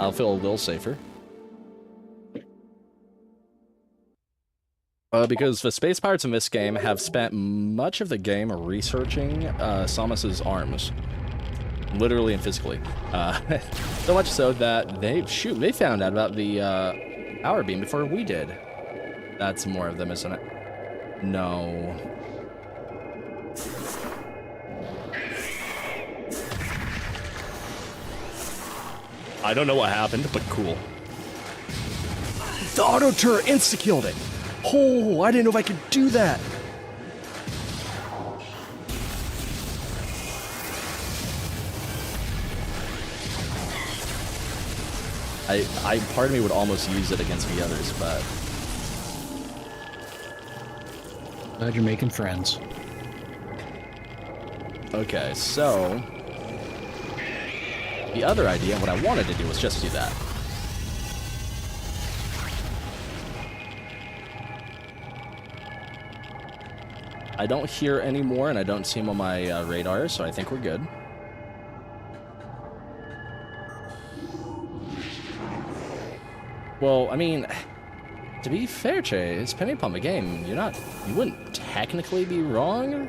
I'll feel a little safer. Because the space pirates in this game have spent much of the game researching Samus's arms. Literally and physically. So much so that they found out about the power beam before we did. That's more of them, isn't it? No. I don't know what happened, but cool. The auto turret insta-killed it. Oh, I didn't know if I could do that. Part of me would almost use it against the others, but... Glad you're making friends. Okay, so... The other idea, what I wanted to do was just do that. I don't hear anymore, and I don't see him on my radar, so I think we're good. Well, I mean, to be fair, Chase, depending upon the game, you wouldn't technically be wrong.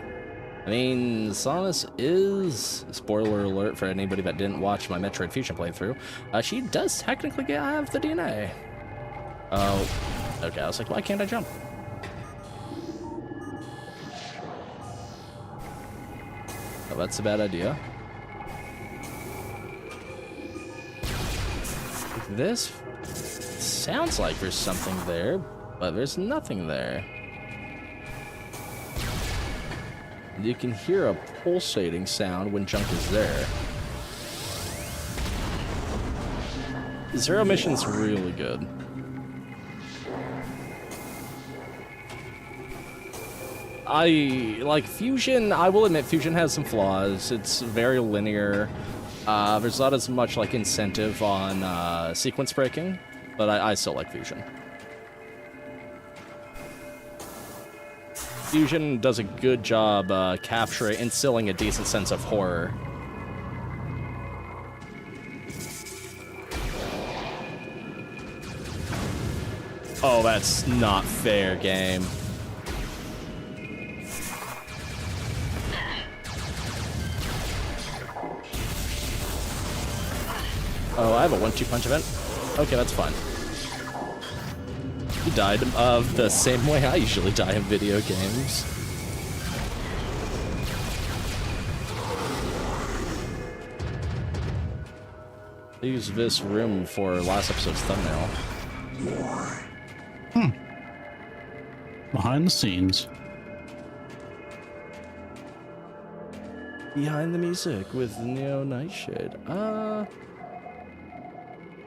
I mean, Samus is, spoiler alert for anybody that didn't watch my Metroid Fusion playthrough, she does technically have the DNA. Oh, okay, I was like, why can't I jump? Oh, that's a bad idea. This sounds like there's something there, but there's nothing there. You can hear a pulsating sound when junk is there. Zero Mission's really good. Fusion, I will admit, Fusion has some flaws. It's very linear. There's not as much, incentive on sequence breaking, but I still like Fusion. Fusion does a good job capturing, instilling a decent sense of horror. Oh, that's not fair, game. Oh, I have a 1-2 punch event? Okay, that's fine. You died the same way I usually die in video games. I used this room for last episode's thumbnail. Behind the scenes. Behind the music with Neo Nightshade.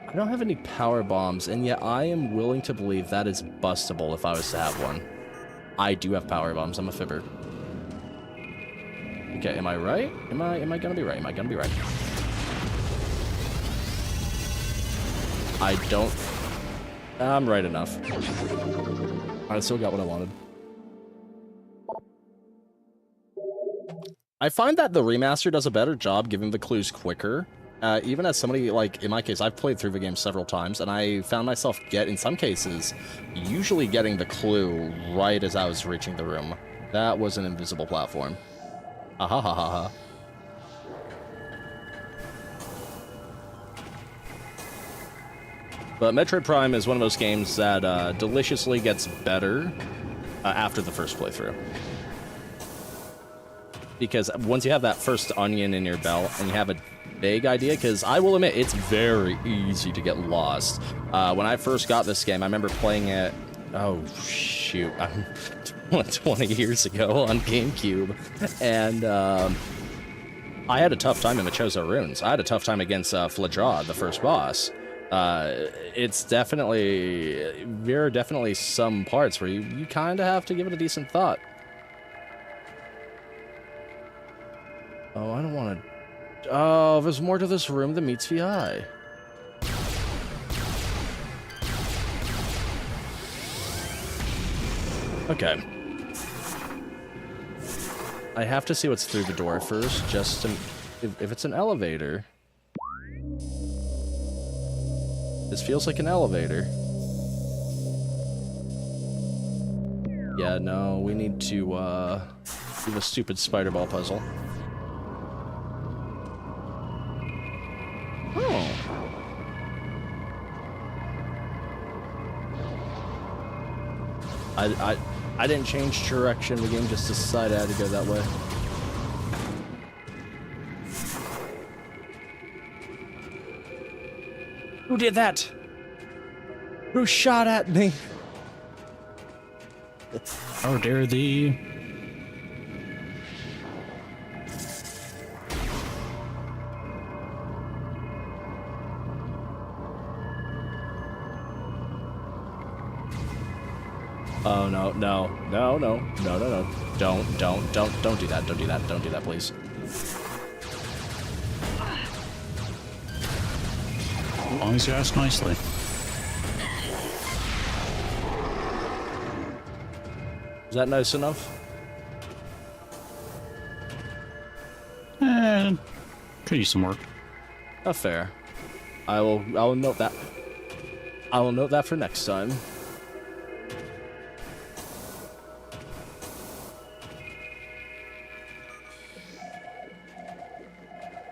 I don't have any power bombs, and yet I am willing to believe that is bustable if I was to have one. I do have power bombs. I'm a fibber. Okay, am I right? Am I gonna be right? Am I gonna be right? I don't... I'm right enough. I still got what I wanted. I find that the remaster does a better job giving the clues quicker. Even as somebody, in my case, I've played through the game several times, and I found myself in some cases, usually getting the clue right as I was reaching the room. That was an invisible platform. Ha ha ha ha. But Metroid Prime is one of those games that deliciously gets better after the first playthrough. Because once you have that first onion in your belt, and you have a vague idea, because I will admit, it's very easy to get lost. When I first got this game, I remember playing it, oh shoot, 20 years ago on GameCube, and I had a tough time in the Chozo Runes. I had a tough time against Fladra, the first boss. It's definitely, there are definitely some parts where you kind of have to give it a decent thought. Oh, I don't want to... Oh, there's more to this room than meets the eye. Okay. I have to see what's through the door first, just to... If it's an elevator... This feels like an elevator. Yeah, no, we need to, do the stupid spider ball puzzle. Oh. I didn't change direction. The game just decided I had to go that way. Who did that? Who shot at me? How dare thee? Oh no, no, no, no, no, no, no. Don't do that, don't do that, don't do that, please. As long as you ask nicely. Is that nice enough? Could use some work. Not fair. I will note that. I will note that for next time.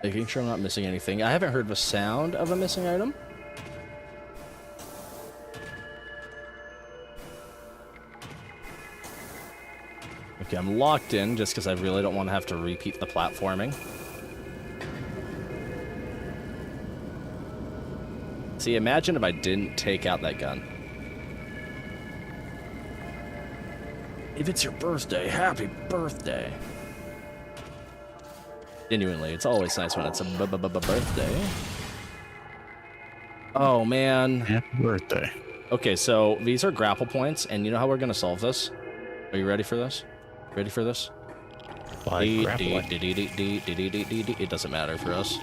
Making sure I'm not missing anything. I haven't heard the sound of a missing item. Okay, I'm locked in just because I really don't want to have to repeat the platforming. See, imagine if I didn't take out that gun. If it's your birthday, happy birthday. Genuinely, it's always nice when it's a birthday. Oh, man. Happy birthday. Okay, so these are grapple points, and you know how we're going to solve this? Are you ready for this? Ready for this? It doesn't matter for us.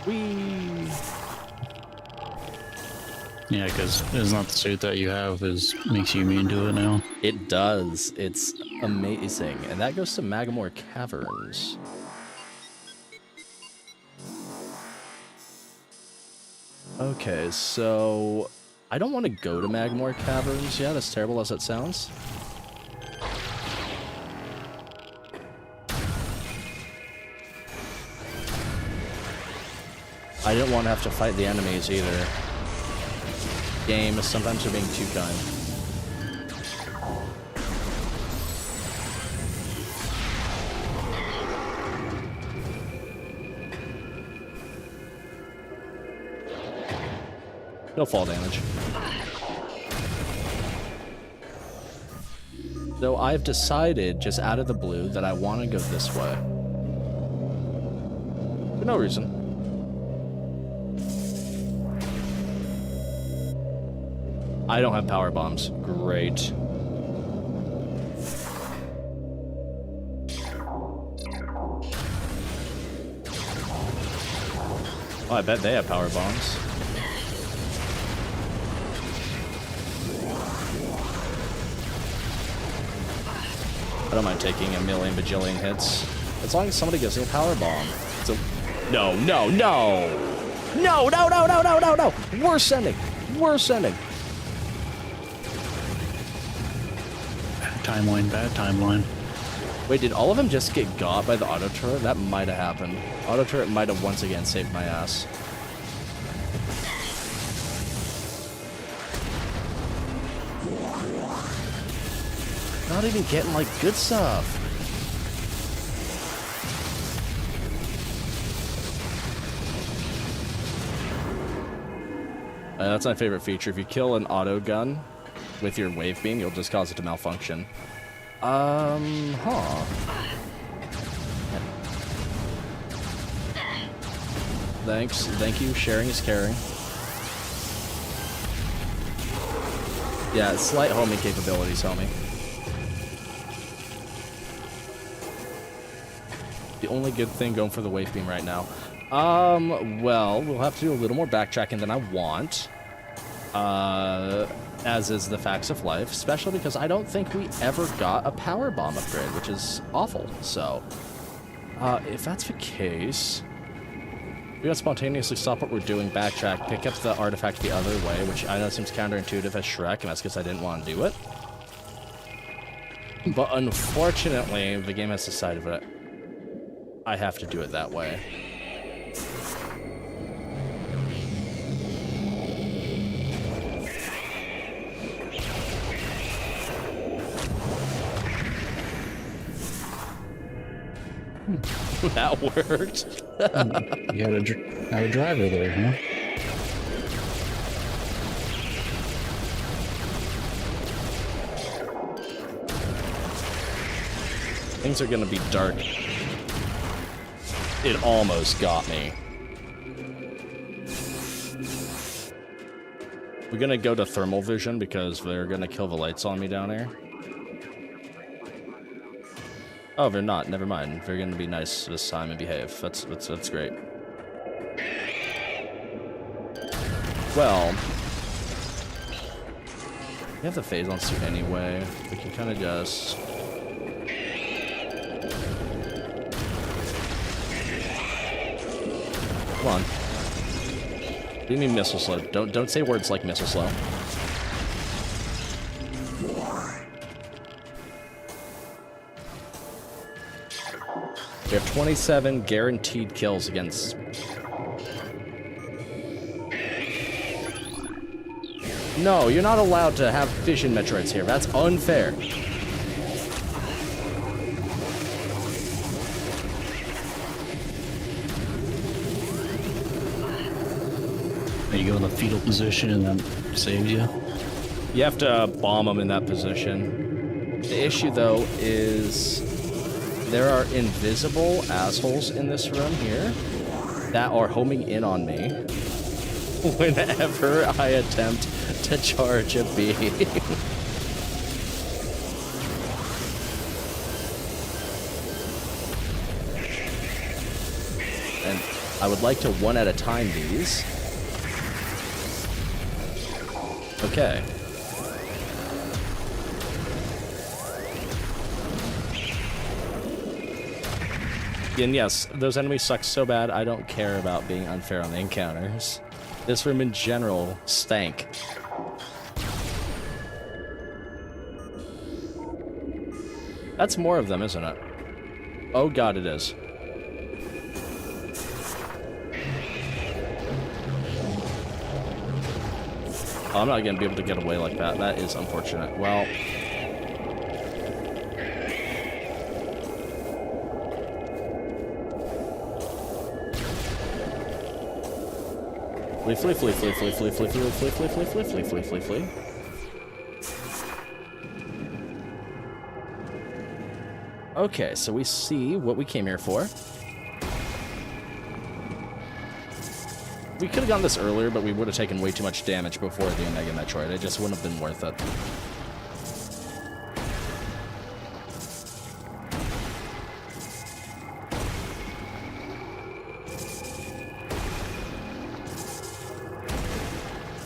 Whee! Yeah, because it's not the suit that you have makes you immune to it now. It does. It's amazing. And that goes to Magamore Caverns. Okay, so I don't want to go to Magamore Caverns yet, as terrible as that sounds. I didn't want to have to fight the enemies either. Game, sometimes they're being too kind. No fall damage. So I've decided, just out of the blue, that I want to go this way. For no reason. I don't have power bombs. Great. Oh, I bet they have power bombs. I don't mind taking a million bajillion hits. As long as somebody gives me a power bomb. So, no, no, no! No, no, no, no, no, no, no! We're sending! We're sending! Timeline, bad timeline. Wait, did all of them just get got by the auto turret? That might have happened. Auto turret might have once again saved my ass. Not even getting, like, good stuff. That's my favorite feature. If you kill an auto gun with your wave beam, you'll just cause it to malfunction. Thanks. Thank you. Sharing is caring. Yeah, slight homing capabilities, homie. The only good thing going for the wave beam right now. Well, we'll have to do a little more backtracking than I want. As is the facts of life, especially because I don't think we ever got a power bomb upgrade, which is awful. So, if that's the case, We're gonna spontaneously stop what we're doing, backtrack, pick up the artifact the other way, which I know seems counterintuitive as Shrek, and that's because I didn't want to do it. But unfortunately, the game has decided that I have to do it that way. That worked. You had a driver there, huh? Things are gonna be dark. It almost got me. We're gonna go to thermal vision because they're gonna kill the lights on me down here. Oh, they're not. Never mind. They're gonna be nice this time and behave. That's great. Well, we have the Phazon suit anyway. We can kind of just. Come on. What do you mean missile slow? Don't say words like missile slow. We have 27 guaranteed kills against. No, you're not allowed to have vision Metroids here. That's unfair. You go in the fetal position and that saves you? You have to bomb them in that position. The issue, though, is there are invisible assholes in this room here that are homing in on me whenever I attempt to charge a bee. And I would like to one at a time these. Okay. And yes, those enemies suck so bad, I don't care about being unfair on the encounters. This room in general stank. That's more of them, isn't it? Oh god, it is. Oh, I'm not gonna be able to get away like that. That is unfortunate. Well... Flee, flee, flee, flee, flee, flee, flee, flee, flee, flee, flee, flee, flee, flee, flee. Okay, so we see what we came here for. We could have gotten this earlier, but we would have taken way too much damage before the Omega Metroid. It just wouldn't have been worth it.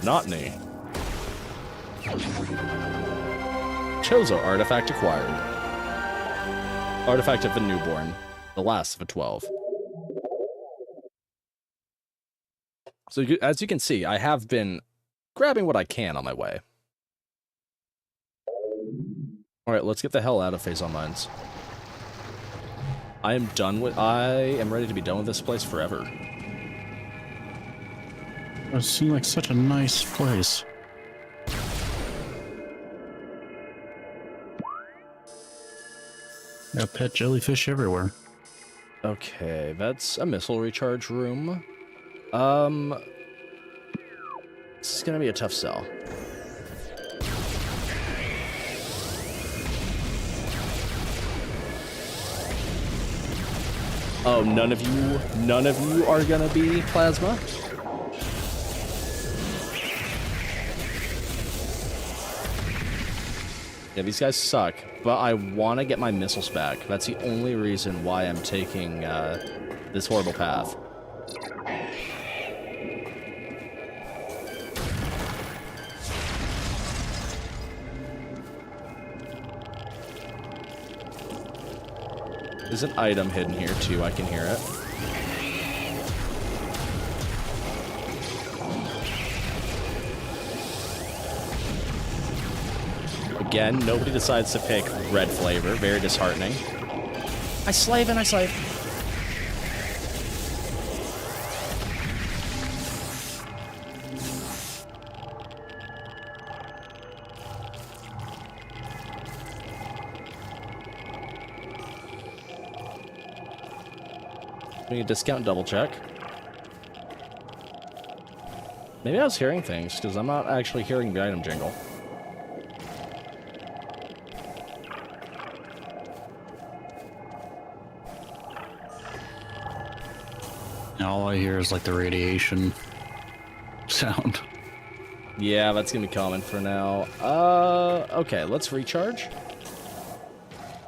Not me. Chozo artifact acquired. Artifact of the newborn. The last of the 12. So as you can see, I have been grabbing what I can on my way. Alright, let's get the hell out of Phazon Mines. I am ready to be done with this place forever. It seemed like such a nice place. Got pet jellyfish everywhere. Okay, that's a missile recharge room. This is gonna be a tough sell. Oh, none of you are gonna be plasma? Yeah, these guys suck, but I want to get my missiles back. That's the only reason why I'm taking this horrible path. There's an item hidden here too, I can hear it. Again, nobody decides to pick red flavor. Very disheartening. I slave and I slave. We need discount double check. Maybe I was hearing things, because I'm not actually hearing the item jingle. And all I hear is like the radiation sound. Yeah, that's gonna be common for now. Okay, let's recharge.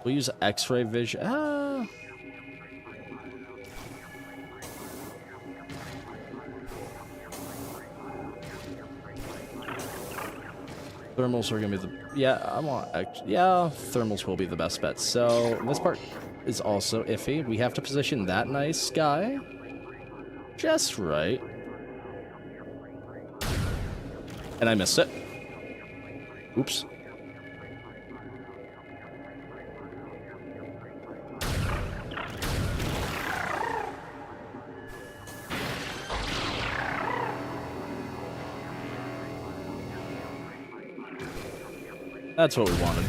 We'll use X-ray vision. Thermals are gonna be the thermals will be the best bet. So this part is also iffy. We have to position that nice guy just right. And I missed it. Oops. That's what we wanted.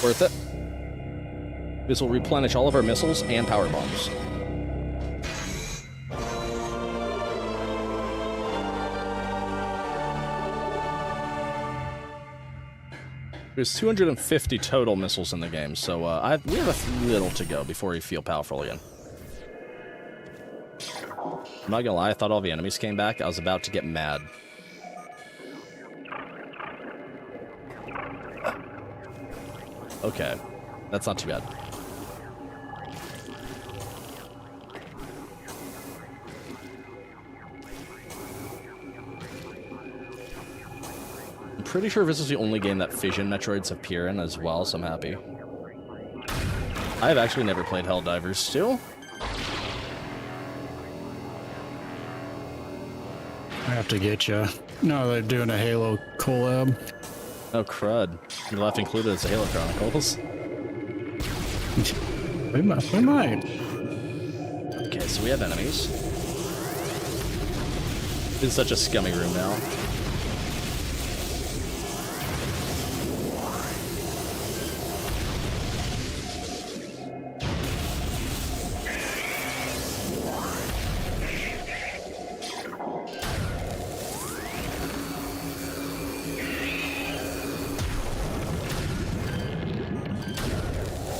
Worth it. This will replenish all of our missiles and power bombs. There's 250 total missiles in the game, so we have a little to go before we feel powerful again. I'm not gonna lie, I thought all the enemies came back. I was about to get mad. Okay, that's not too bad. I'm pretty sure this is the only game that Fission Metroids appear in as well, so I'm happy. I've actually never played Helldivers still. I have to get you. No, they're doing a Halo collab. Oh, crud. You're left included as the Halo Chronicles. We might. Okay, so we have enemies. This is such a scummy room now.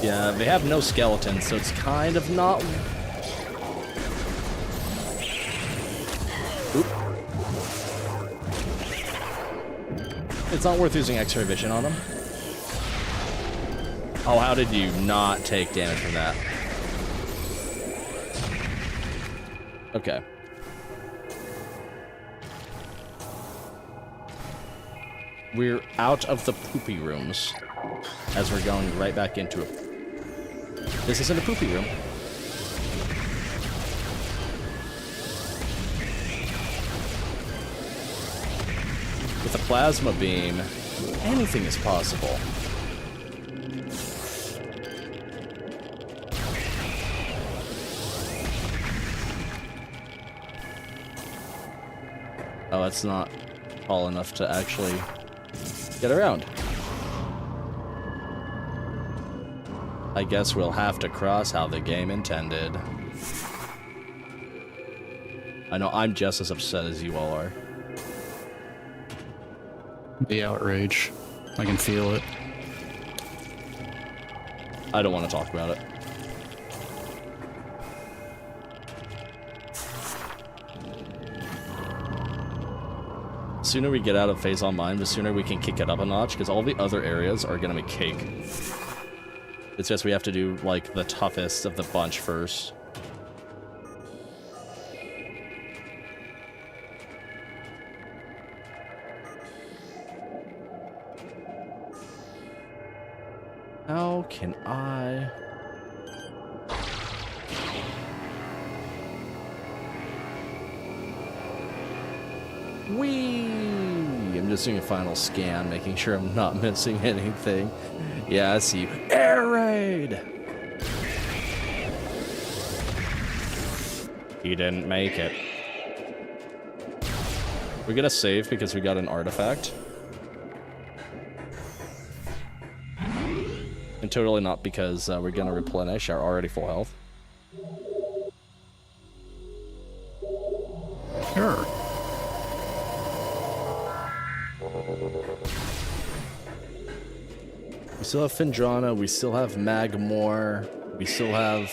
Yeah, they have no skeletons, so it's kind of not... Oop. It's not worth using X-ray vision on them. Oh, how did you not take damage from that? Okay. We're out of the poopy rooms as we're going right back into it. This isn't a poopy room. With a plasma beam, anything is possible. Oh, that's not tall enough to actually get around. I guess we'll have to cross how the game intended. I know I'm just as upset as you all are. The outrage. I can feel it. I don't want to talk about it. The sooner we get out of Phazon Mine, the sooner we can kick it up a notch, because all the other areas are going to be cake. It's just we have to do, like, the toughest of the bunch first. How can I... Whee! I'm just doing a final scan, making sure I'm not missing anything. Yeah, I see you. Air raid! He didn't make it. We're gonna save because we got an artifact. And totally not because we're gonna replenish our already full health. Sure. We still have Phendrana, we still have Magmore, we still have...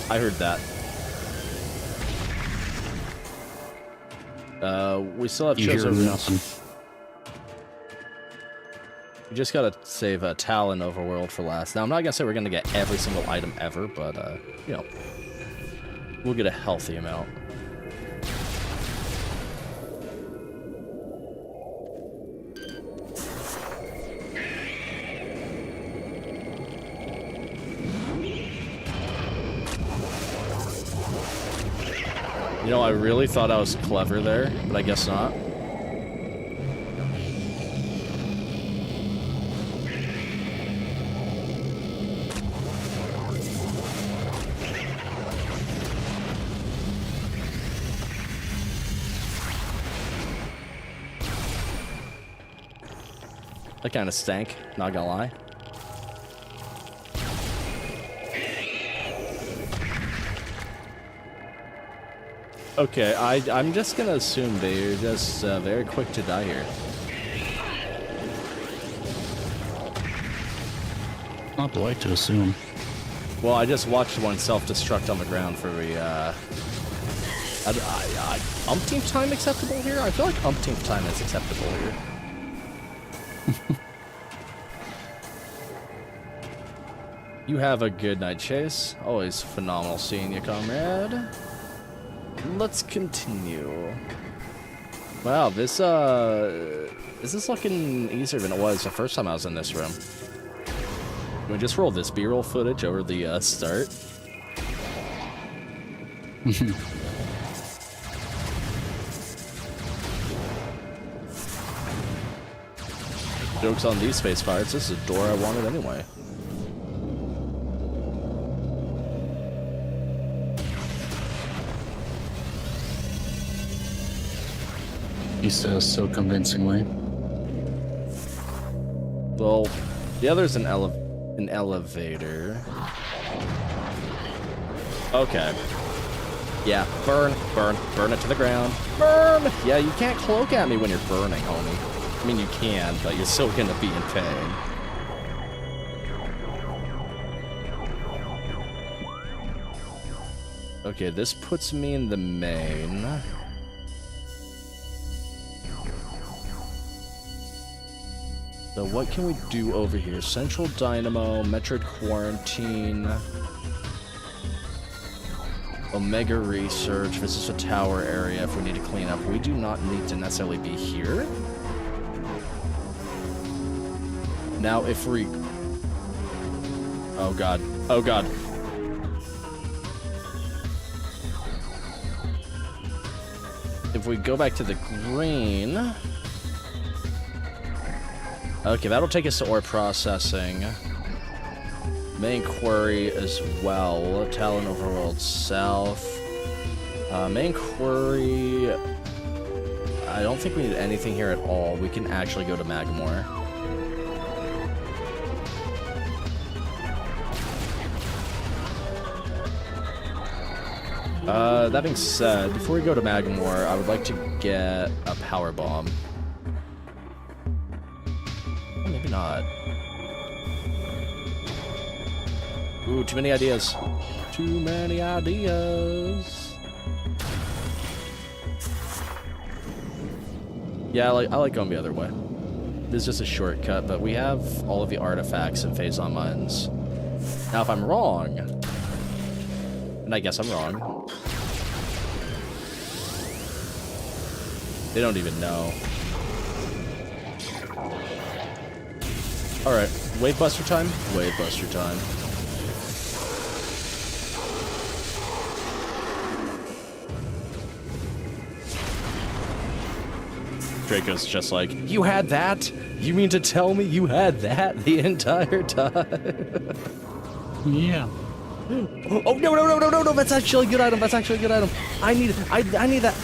I heard that. We still have You hear Chozo. nothing. We just gotta save Talon Overworld for last. Now, I'm not gonna say we're gonna get every single item ever, but, you know, we'll get a healthy amount. You know, I really thought I was clever there, but I guess not. That kind of stank, not gonna lie. Okay, I'm just gonna assume they're just very quick to die here. I'd like to assume. Well, I just watched one self-destruct on the ground for the, umpteenth time acceptable here? I feel like umpteenth time is acceptable here. You have a good night, Chase. Always phenomenal seeing you, comrade. Let's continue. Wow, this is looking easier than it was the first time I was in this room. Can we just roll this B-roll footage over the start? Joke's on these space pirates. This is a door I wanted anyway. He says so convincingly. Well, the other's an elevator. Okay. Yeah, burn it to the ground. Burn! Yeah, you can't cloak at me when you're burning, homie. I mean, you can, but you're still gonna be in pain. Okay, this puts me in the main. So what can we do over here? Central Dynamo, Metroid Quarantine, Omega Research. This is a tower area if we need to clean up. We do not need to necessarily be here. Now if we... Oh god. Oh god. If we go back to the green... Okay, that'll take us to ore processing. Main quarry as well. Talon Overworld South. Main quarry... I don't think we need anything here at all. We can actually go to Magmore. That being said, before we go to Magmore, I would like to get a power bomb. Maybe not. Ooh, too many ideas. Too many ideas. Yeah, I like going the other way. This is just a shortcut, but we have all of the artifacts in Phazon Mines. Now, if I'm wrong, and I guess I'm wrong, they don't even know. Alright, Wave Buster time? Wave Buster time. Draco's just like, you had that? You mean to tell me you had that the entire time? Yeah. Oh, no, that's actually a good item, that's actually a good item. I need that.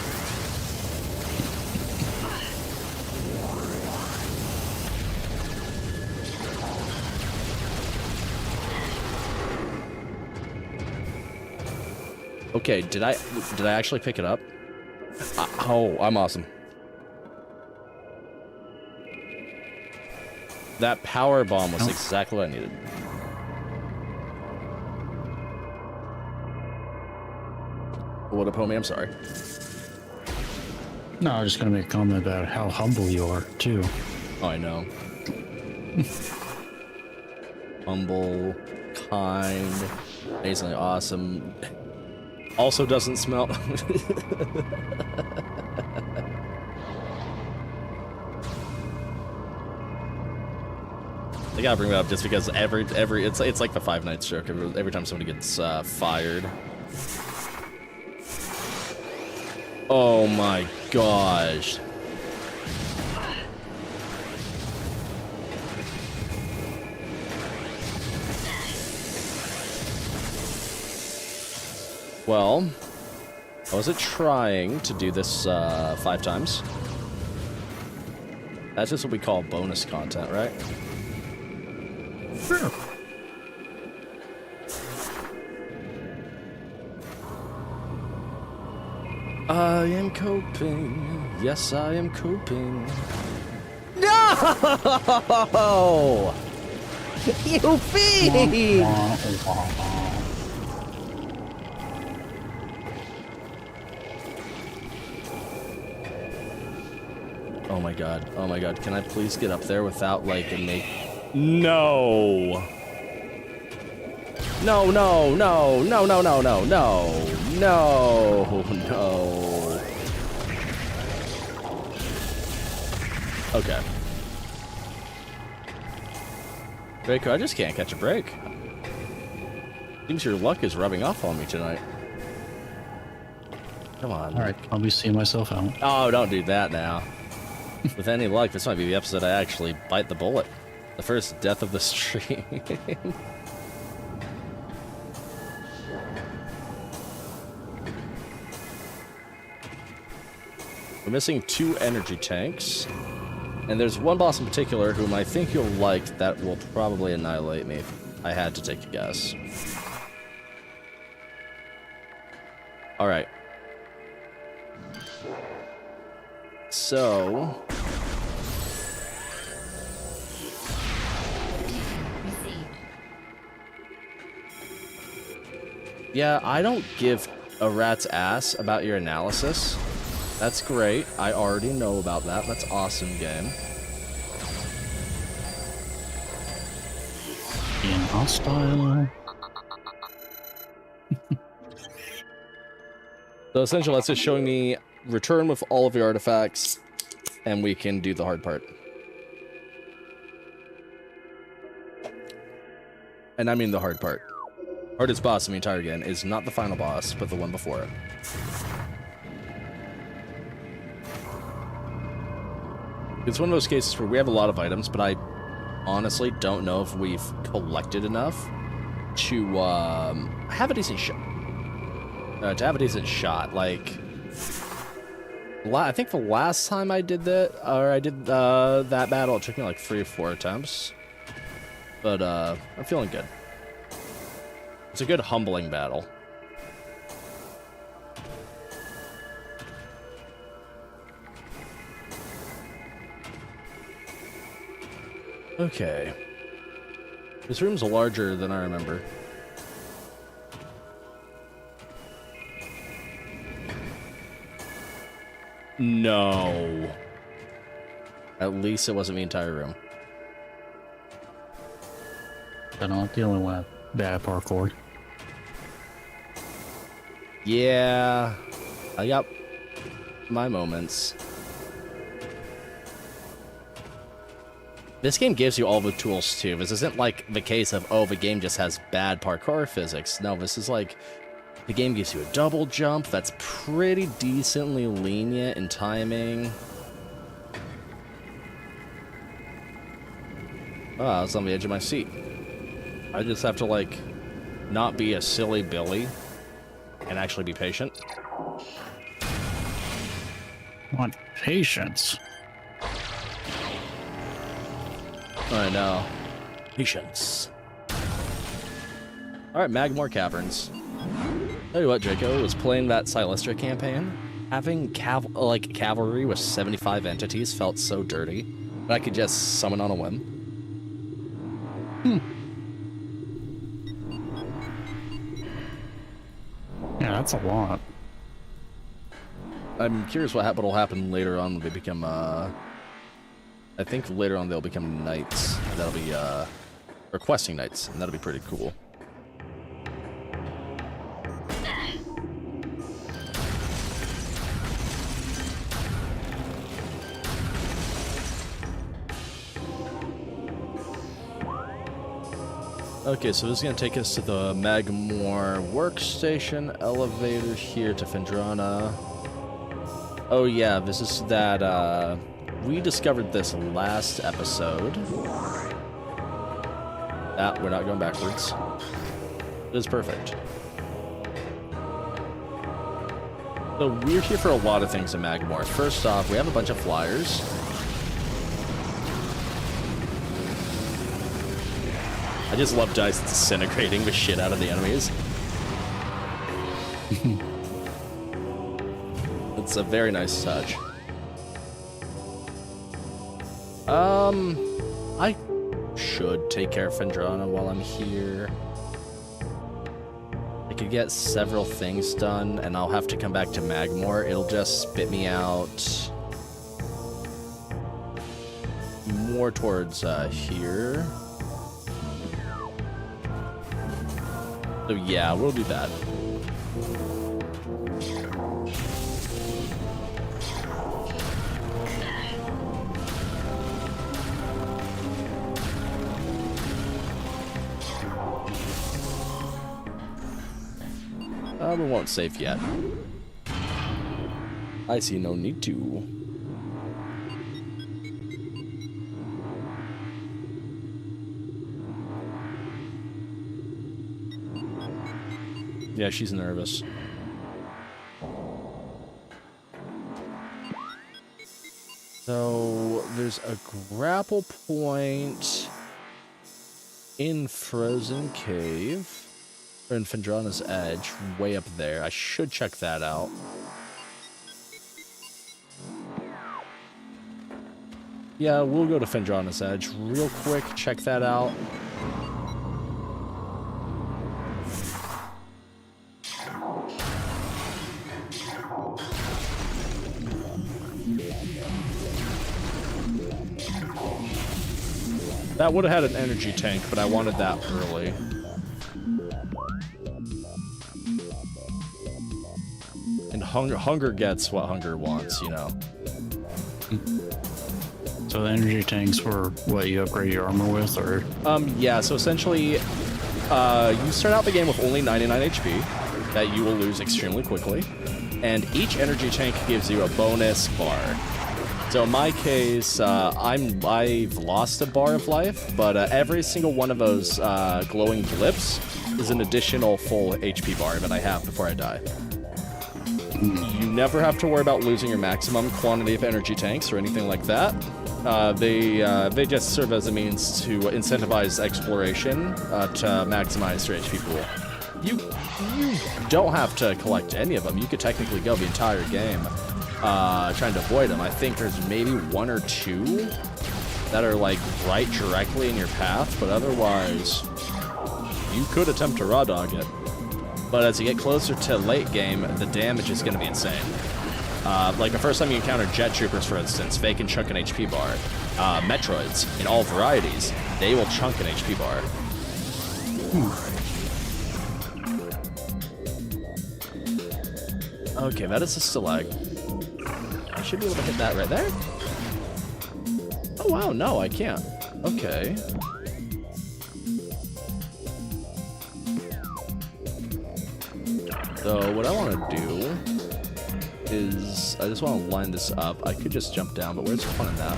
Okay, did I actually pick it up? Oh, I'm awesome. That power bomb was exactly what I needed. What up, homie? I'm sorry. No, I was just gonna make a comment about how humble you are, too. Oh, I know. Humble, kind, amazingly awesome. Also doesn't smell. I gotta bring that up just because it's like the Five Nights joke. Every time somebody gets fired. Oh my gosh. Well, I wasn't trying to do this 5 times. That's just what we call bonus content, right? Sure. I am coping. Yes, I am coping. No! You fiend! Oh my god. Oh my god. Can I please get up there without, like, No! No, no, no, no, no, no, no, no, no, no. Okay. Draco, I just can't catch a break. Seems your luck is rubbing off on me tonight. Come on. Alright, I'll be seeing myself out. Oh, don't do that now. With any luck, this might be the episode I actually bite the bullet. The first death of the stream. We're missing 2 energy tanks. And there's one boss in particular whom I think you'll like that will probably annihilate me if I had to take a guess. Alright. So... yeah, I don't give a rat's ass about your analysis. That's great. I already know about that. That's awesome, game. Being hostile. So essentially, that's just showing me return with all of your artifacts, and we can do the hard part. And I mean the hard part. Hardest boss in the entire game is not the final boss, but the one before it. It's one of those cases where we have a lot of items, but I honestly don't know if we've collected enough to have a decent shot. Like, I think the last time I did that, that battle, it took me like 3 or 4 attempts. But I'm feeling good. It's a good humbling battle. Okay. This room's larger than I remember. No. At least it wasn't the entire room. I'm not dealing with bad parkour. Yeah. I got my moments. This game gives you all the tools too. This isn't like the case of, oh, the game just has bad parkour physics. No, this is like, the game gives you a double jump that's pretty decently lenient in timing. Ah, I was on the edge of my seat. I just have to, like, not be a silly Billy and actually be patient. Want patience. I know. Patience. Alright, Magmore Caverns. Tell you what, Jaco, was playing that Silestra campaign, having cavalry with 75 entities felt so dirty, but I could just summon on a whim. Yeah, that's a lot. I'm curious what'll happen later on when they become, I think later on they'll become knights. That'll be, requesting knights, and that'll be pretty cool. Okay, so this is going to take us to the Magmore workstation elevator here to Phendrana. Oh yeah, this is that, we discovered this last episode. We're not going backwards. It is perfect. So we're here for a lot of things in Magmore. First off, we have a bunch of flyers. I just love dice disintegrating the shit out of the enemies. It's a very nice touch. I should take care of Phendrana while I'm here. I could get several things done, and I'll have to come back to Magmore. It'll just spit me out more towards here. So yeah, we'll do that. We won't save yet. I see no need to. Yeah, she's nervous. So there's a grapple point in Frozen Cave. Or in Phendrana's Edge, way up there. I should check that out. Yeah, we'll go to Phendrana's Edge real quick, check that out. That would have had an energy tank, but I wanted that early. And hunger gets what hunger wants, you know. So the energy tanks were what you upgrade your armor with, or? Yeah, so essentially, you start out the game with only 99 HP that you will lose extremely quickly, and each energy tank gives you a bonus bar. So in my case, I've lost a bar of life, but every single one of those glowing blips is an additional full HP bar that I have before I die. You never have to worry about losing your maximum quantity of energy tanks or anything like that. They just serve as a means to incentivize exploration to maximize your HP pool. You don't have to collect any of them. You could technically go the entire game trying to avoid them. I think there's maybe one or two that are like right directly in your path, but otherwise you could attempt to raw dog it. But as you get closer to late game, the damage is going to be insane. Like the first time you encounter jet troopers, for instance, they can chunk an HP bar. Metroids, in all varieties, they will chunk an HP bar. Okay, that is a stalag. I should be able to hit that right there. Oh wow, no, I can't. Okay. So what I want to do is I just want to line this up. I could just jump down, but where's the fun in that?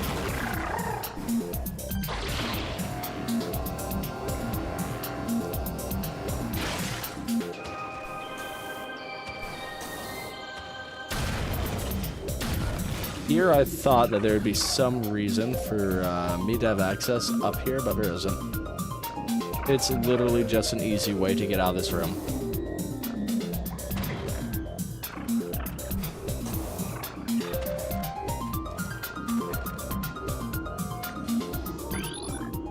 Here I thought that there would be some reason for me to have access up here, but there isn't. It's literally just an easy way to get out of this room.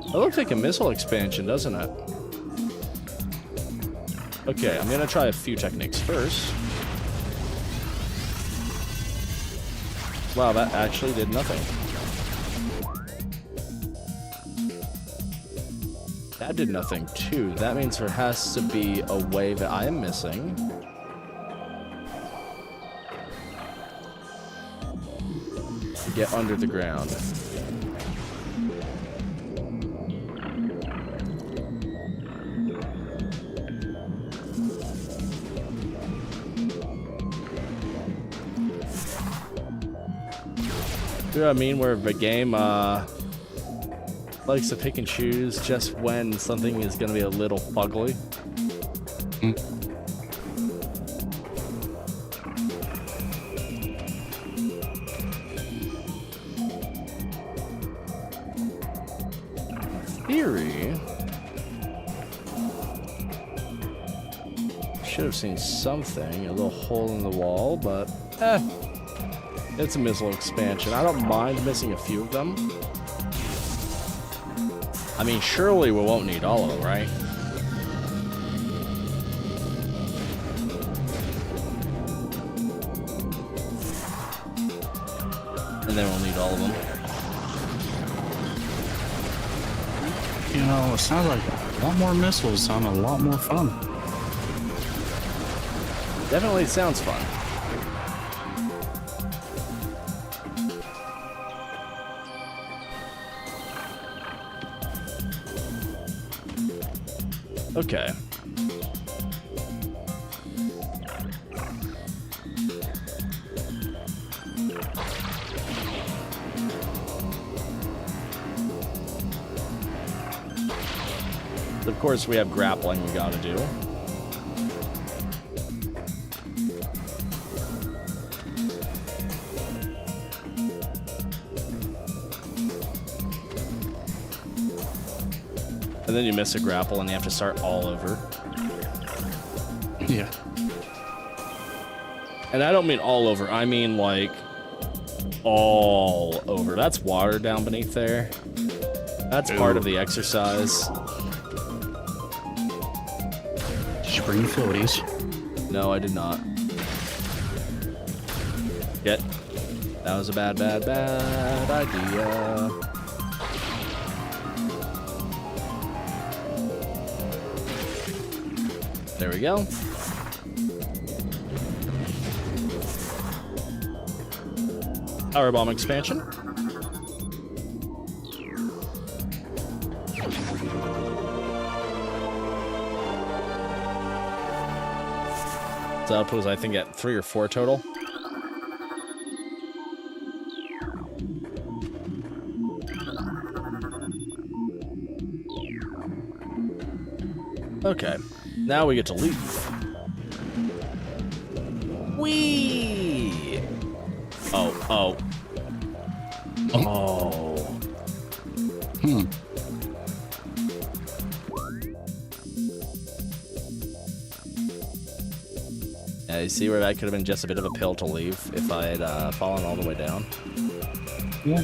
It looks like a missile expansion, doesn't it? Okay, I'm gonna try a few techniques first. Wow, that actually did nothing. That did nothing too. That means there has to be a way that I am missing. To get under the ground. You know what I mean? Where the game likes to pick and choose just when something is going to be a little fugly. Theory. Should have seen something, a little hole in the wall, but it's a missile expansion. I don't mind missing a few of them. I mean, surely we won't need all of them, right? And then we'll need all of them. You know, it sounds like a lot more missiles sound a lot more fun. Definitely sounds fun. Okay. Of course, we have grappling we gotta do. And then you miss a grapple and you have to start all over. Yeah. And I don't mean all over, I mean like all over. That's water down beneath there. That's part of the exercise. Did you bring floaties? No, I did not. Yet. That was a bad idea. There we go. Powerbomb expansion. So that was, I think, at 3 or 4 total. Okay. Now we get to leave. Whee! Oh. Yeah, you see where that could have been just a bit of a pill to leave if I had fallen all the way down. Yeah.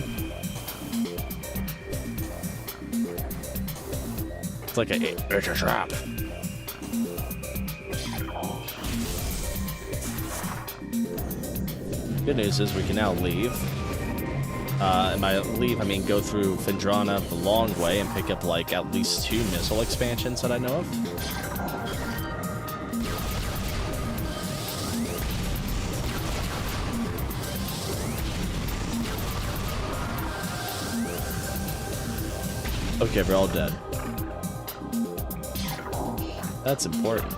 It's like it's a trap. Good news is we can now leave. And by leave, I mean go through Phendrana the long way and pick up like at least 2 missile expansions that I know of. Okay, we're all dead. That's important.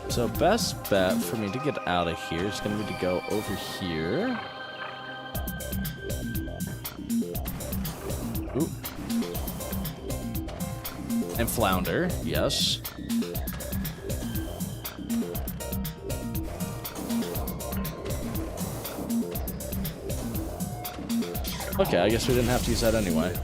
So best bet for me to get out of here is going to be to go over here. Ooh. And flounder, yes. Okay, I guess we didn't have to use that anyway.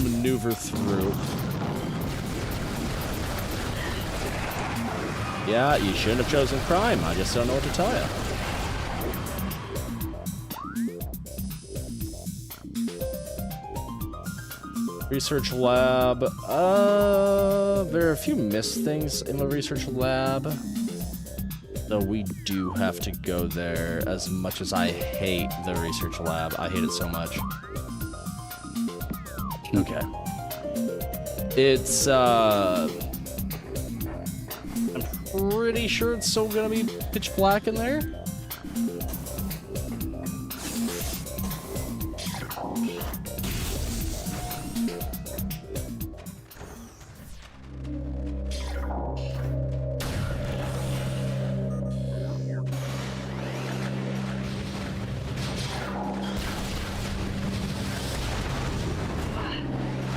Maneuver through. Yeah, you shouldn't have chosen Prime. I just don't know what to tell you. Research lab. There are a few missed things in the research lab. So we do have to go there, as much as I hate the research lab. I hate it so much. Okay. It's, I'm pretty sure it's still gonna be pitch black in there.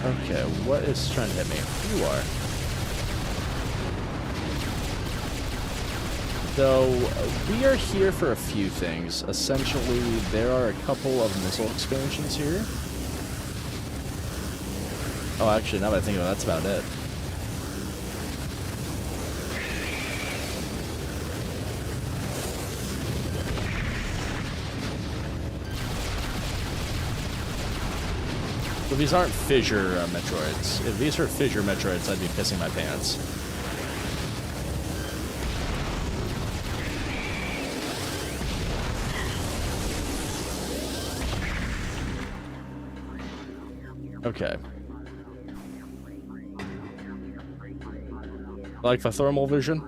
Okay, what is trying to hit me? You are. So, we are here for a few things. Essentially, there are a couple of missile expansions here. Oh, actually, now that I think about it, that's about it. So these aren't fissure Metroids. If these were fissure Metroids, I'd be pissing my pants. Okay. Like the thermal vision?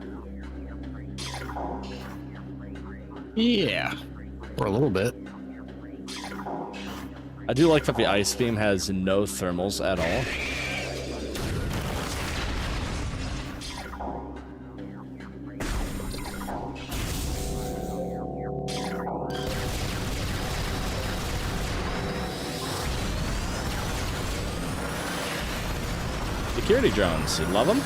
Yeah, for a little bit. I do like that the ice beam has no thermals at all. Security drones, you love them?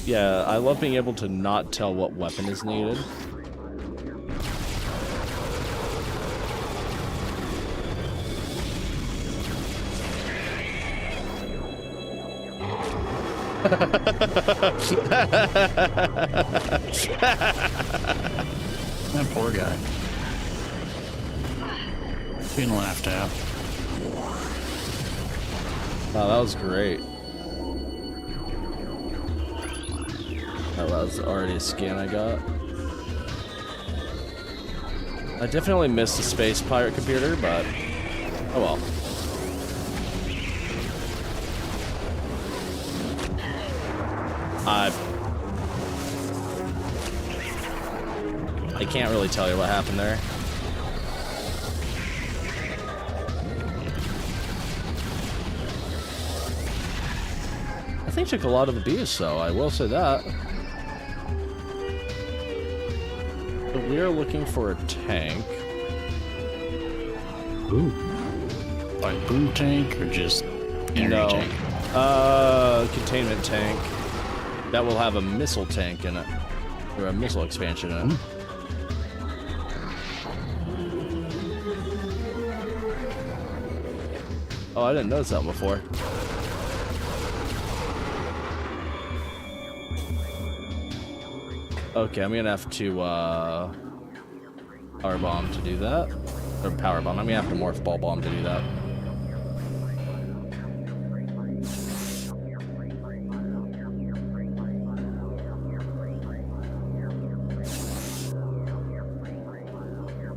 Yeah, I love being able to not tell what weapon is needed. That poor guy. Being laughed at. Oh, that was great. Oh, that was already a scan I got. I definitely missed the space pirate computer, but oh well. I can't really tell you what happened there. I think took a lot of abuse, though. I will say that. So we are looking for a tank. Ooh. Like boom tank or just energy tank? Containment tank. That will have a missile tank in it. Or a missile expansion in it. Oh, I didn't notice that before. Okay, I'm gonna have to, power bomb to do that. Or power bomb. I'm gonna have to morph ball bomb to do that.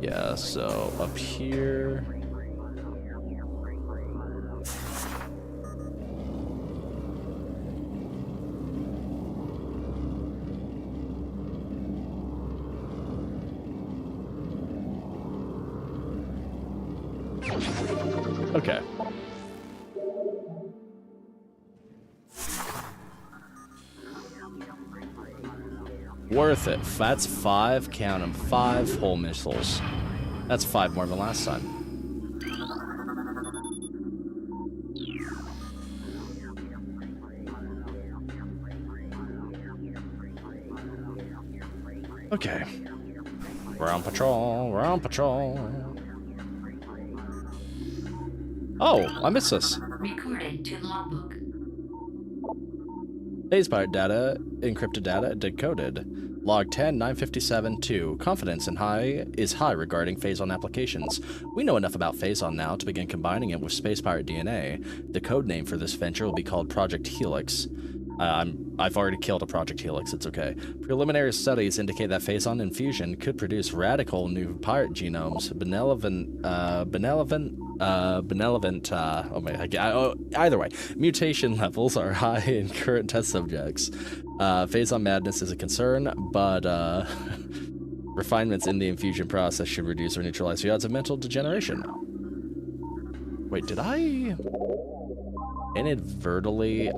Yeah, so up here. Okay. Worth it. That's 5, count them, 5 whole missiles. That's 5 more than last time. Okay. We're on patrol. We're on patrol. Oh, I missed this. Recording to logbook. Phase pirate data, encrypted data, decoded. Log 10, 957-2. Confidence is high regarding Phazon applications. We know enough about Phazon now to begin combining it with space pirate DNA. The code name for this venture will be called Project Helix. I've already killed a Project Helix, it's okay. Preliminary studies indicate that Phazon infusion could produce radical new pirate genomes, either way, mutation levels are high in current test subjects. Phazon madness is a concern, but refinements in the infusion process should reduce or neutralize the odds of mental degeneration. Wait, did I inadvertently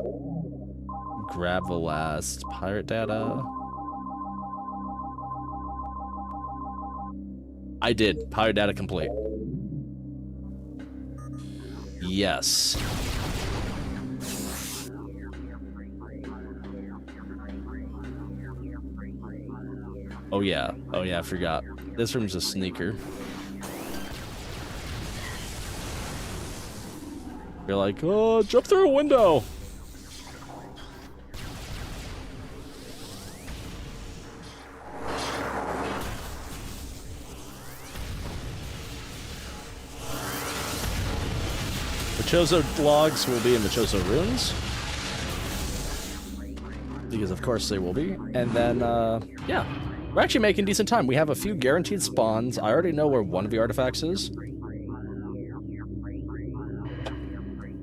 grab the last pirate data? I did. Pirate data complete. Yes. Oh yeah, I forgot. This room's a sneaker. You're like, oh, jump through a window! Chozo logs will be in the Chozo ruins, because of course they will be. And then, yeah, we're actually making decent time. We have a few guaranteed spawns. I already know where one of the artifacts is,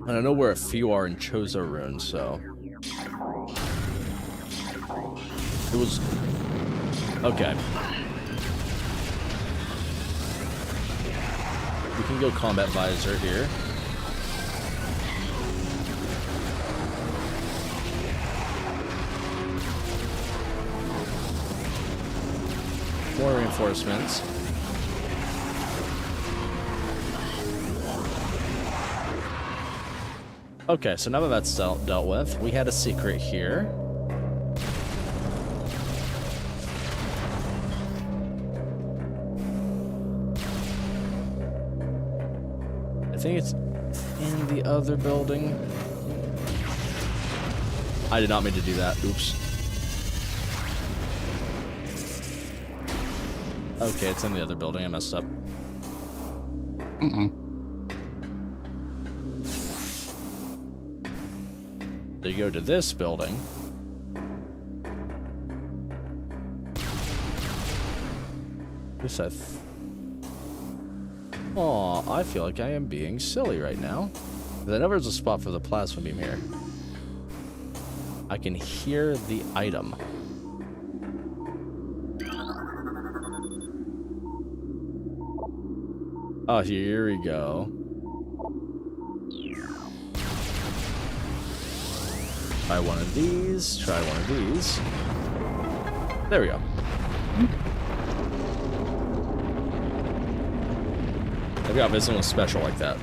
and I know where a few are in Chozo ruins. So it was okay. We can go combat visor here. More reinforcements. Okay, so now that that's dealt with, we had a secret here. I think it's in the other building. I did not mean to do that. Oops. Okay, it's in the other building. I messed up. They go to this building. This Aw, I feel like I am being silly right now. I know there's a spot for the plasma beam here. I can hear the item. Oh, here we go. Try one of these, try one of these. There we go. I've got this one special like that.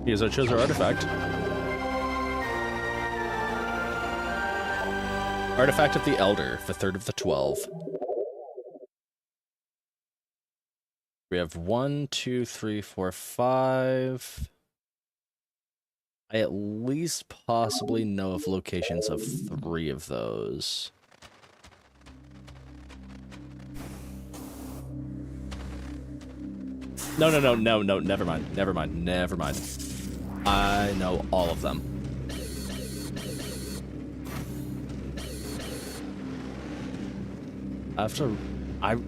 Here's our Chozo artifact. Artifact of the Elder, the third of the 12. We have 1, 2, 3, 4, 5. I at least possibly know of locations of 3 of those. No, never mind. I know all of them.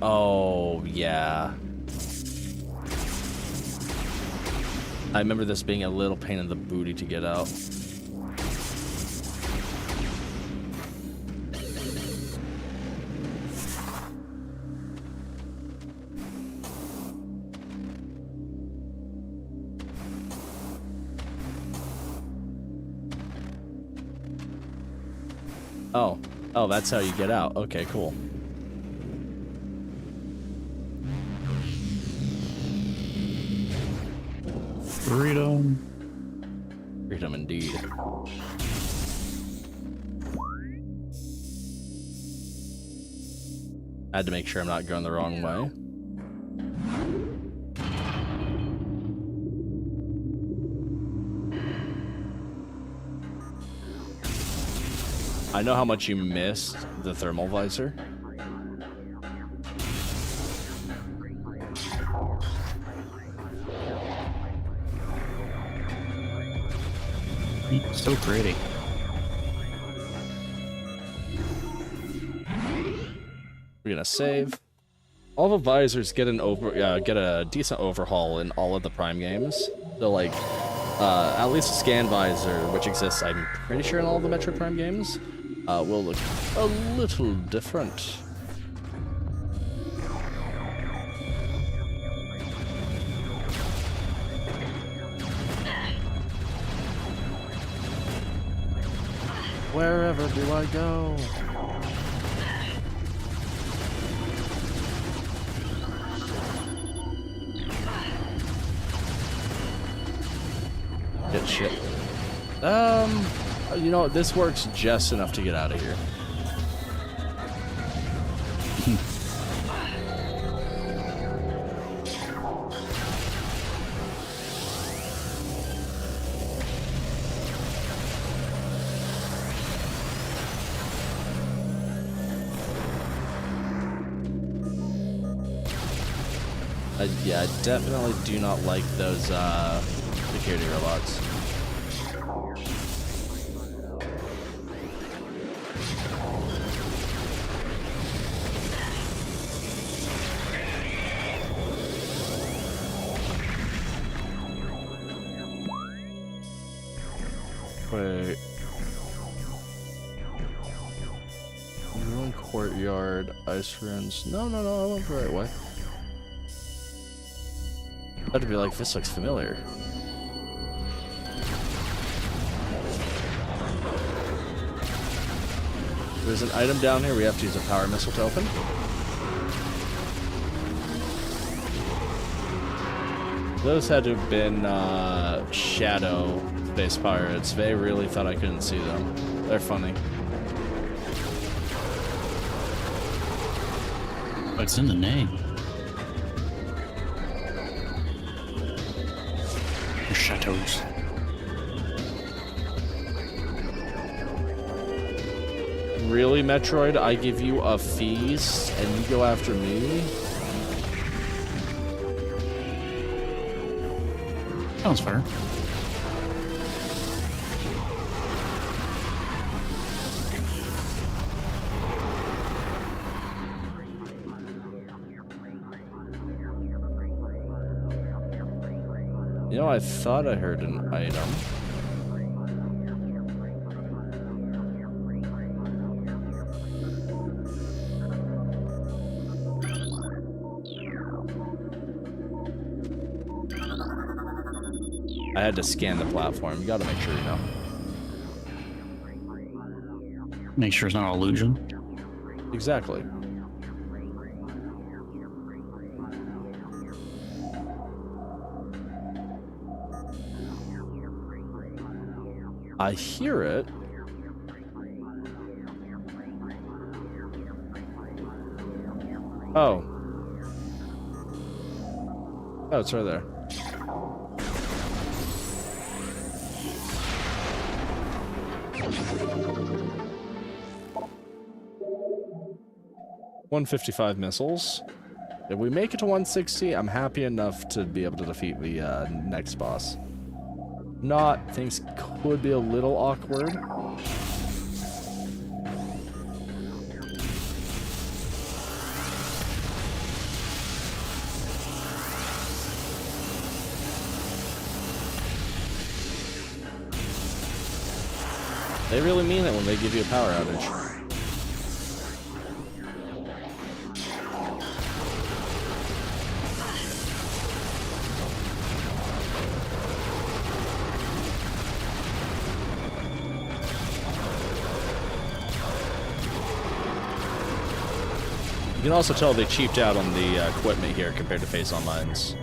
Oh, yeah. I remember this being a little pain in the booty to get out. Oh. Oh, that's how you get out. Okay, cool. Freedom. Freedom indeed. I had to make sure I'm not going the wrong way. I know how much you missed the thermal visor. So pretty. We're gonna save. All the visors get get a decent overhaul in all of the Prime games. So like, at least a scan visor, which exists, I'm pretty sure in all of the Metroid Prime games, will look a little different. Wherever do I go? Good shit. You know, this works just enough to get out of here. Yeah, I definitely do not like those security robots. Wait. Ruined courtyard, ice ruins. No, I went the right way. That'd be like, this looks familiar. There's an item down here we have to use a power missile to open. Those had to have been shadow space pirates. They really thought I couldn't see them. They're funny. What's in the name? Chateaus. Really, Metroid? I give you a feast and you go after me? Sounds fair. You know, I thought I heard an item. I had to scan the platform. You gotta make sure you know. Make sure it's not an illusion. Exactly. I hear it. Oh. Oh, it's right there. $155 missiles. If we make it to 160, I'm happy enough to be able to defeat the next boss. Not, things could be a little awkward. They really mean it when they give you a power outage. can also tell they cheaped out on the equipment here compared to Phazon mines.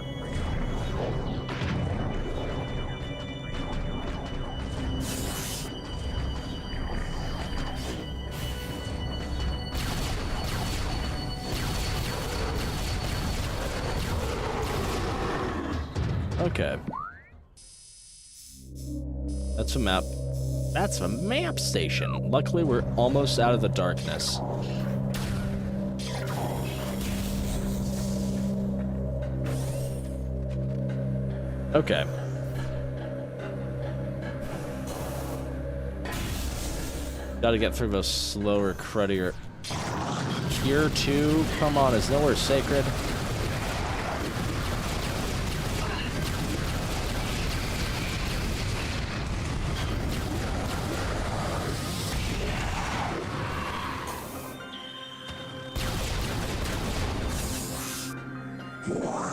Okay. That's a map. That's a map station. Luckily, we're almost out of the darkness. Okay. Gotta get through those slower, cruddier... Here, too? Come on, is nowhere sacred?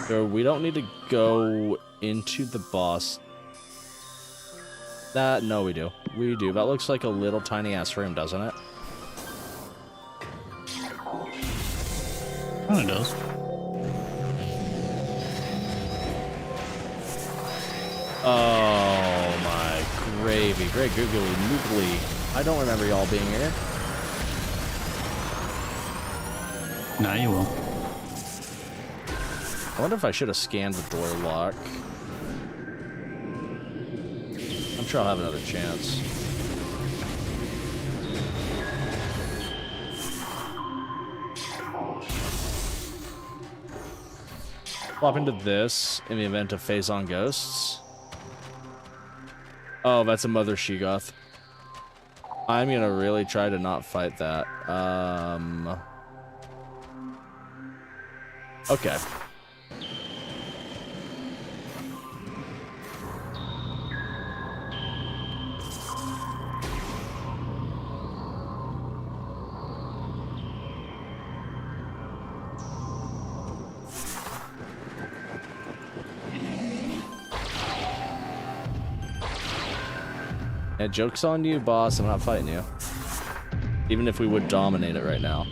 So we don't need to go into the boss. No, we do. We do. That looks like a little tiny ass room, doesn't it? Oh, it does. Oh my gravy. Great googly moogly. I don't remember y'all being here. Now you will. I wonder if I should have scanned the door lock. I'm sure I'll have another chance. Swap into this in the event of Phazon ghosts. Oh, that's a Mother Shegoth. I'm gonna really try to not fight that. Okay. Yeah, joke's on you, boss. I'm not fighting you. Even if we would dominate it right now.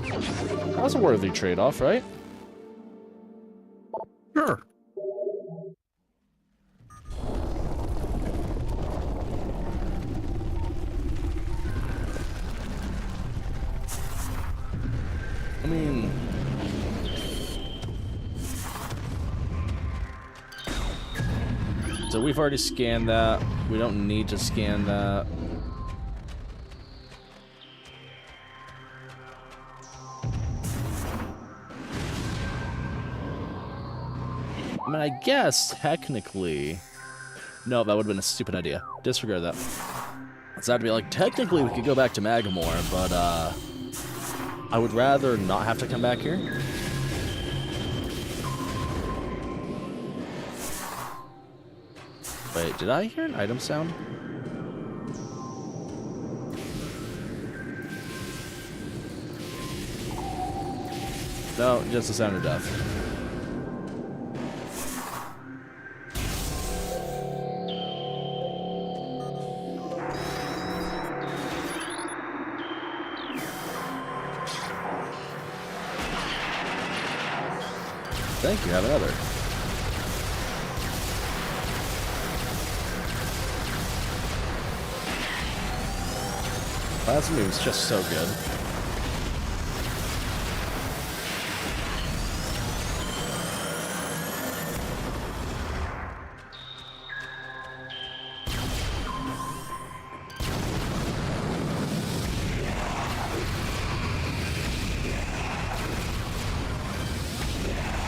That was a worthy trade-off, right? Sure. I mean... So we've already scanned that. We don't need to scan that. I mean, I guess, technically... No, that would have been a stupid idea. Disregard that. So I'd be like, technically we could go back to Magamore, but, I would rather not have to come back here. Wait, did I hear an item sound? No, just the sound of death. Thank you, have another. That move's just so good.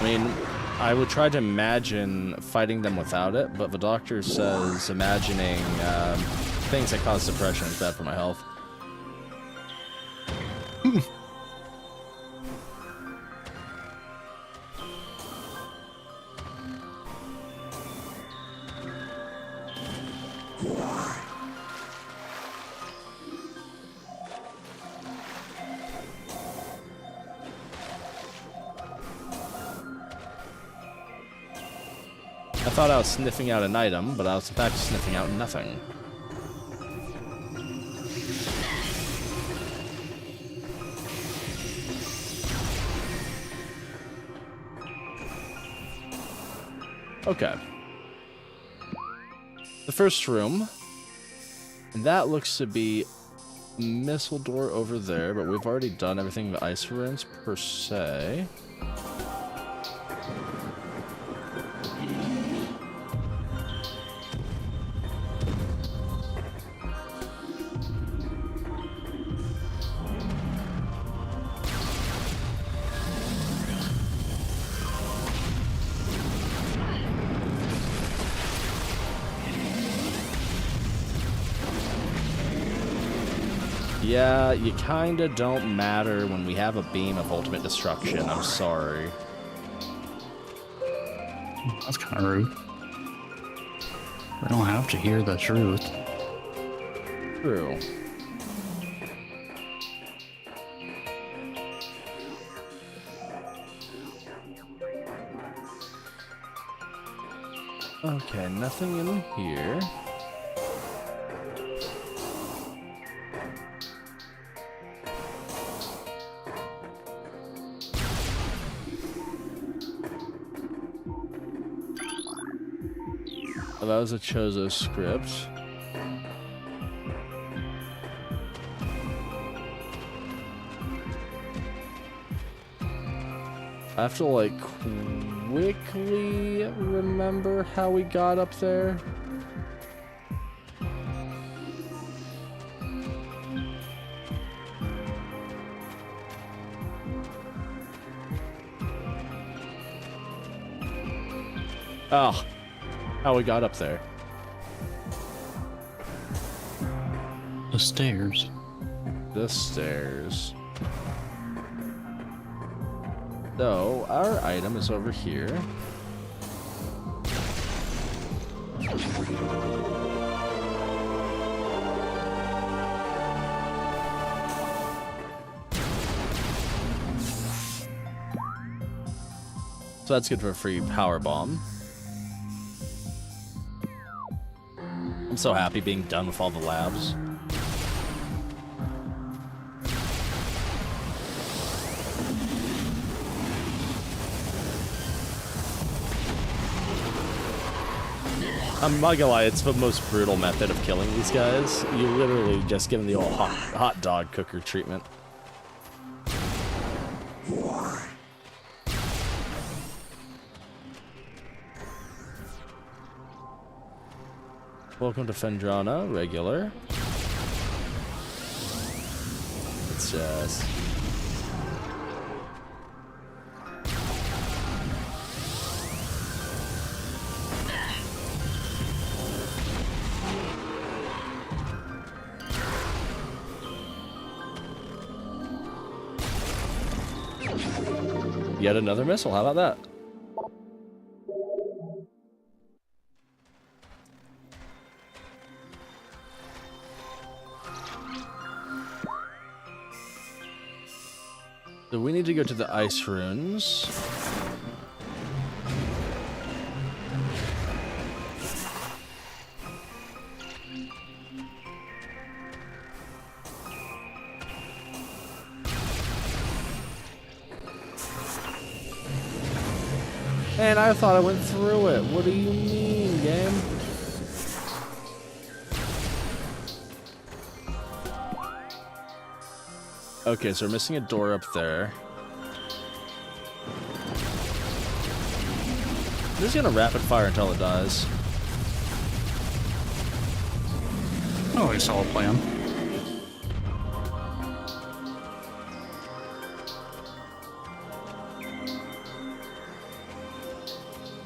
I mean, I would try to imagine fighting them without it, but the doctor says imagining things that cause depression is bad for my health. I thought I was sniffing out an item, but I was in fact sniffing out nothing. Okay. The first room. And that looks to be missile door over there, but we've already done everything in the ice ruins per se. Yeah, you kinda don't matter when we have a beam of ultimate destruction. I'm sorry. That's kind of rude. We don't have to hear the truth. True. Okay, nothing in here. That was a Chozo script. I have to, like, quickly remember how we got up there. Oh. How we got up there. The stairs. The stairs. So, our item is over here. So that's good for a free power bomb. I'm so happy being done with all the labs. I'm not gonna lie, it's the most brutal method of killing these guys. You literally just give them the old hot dog cooker treatment. Welcome to Phendrana, regular. It's just... Yet another missile, how about that? So we need to go to the ice runes. And I thought I went through it. What do you mean, game? Okay, so we're missing a door up there. I'm just gonna rapid fire until it dies. Oh, I saw a plan.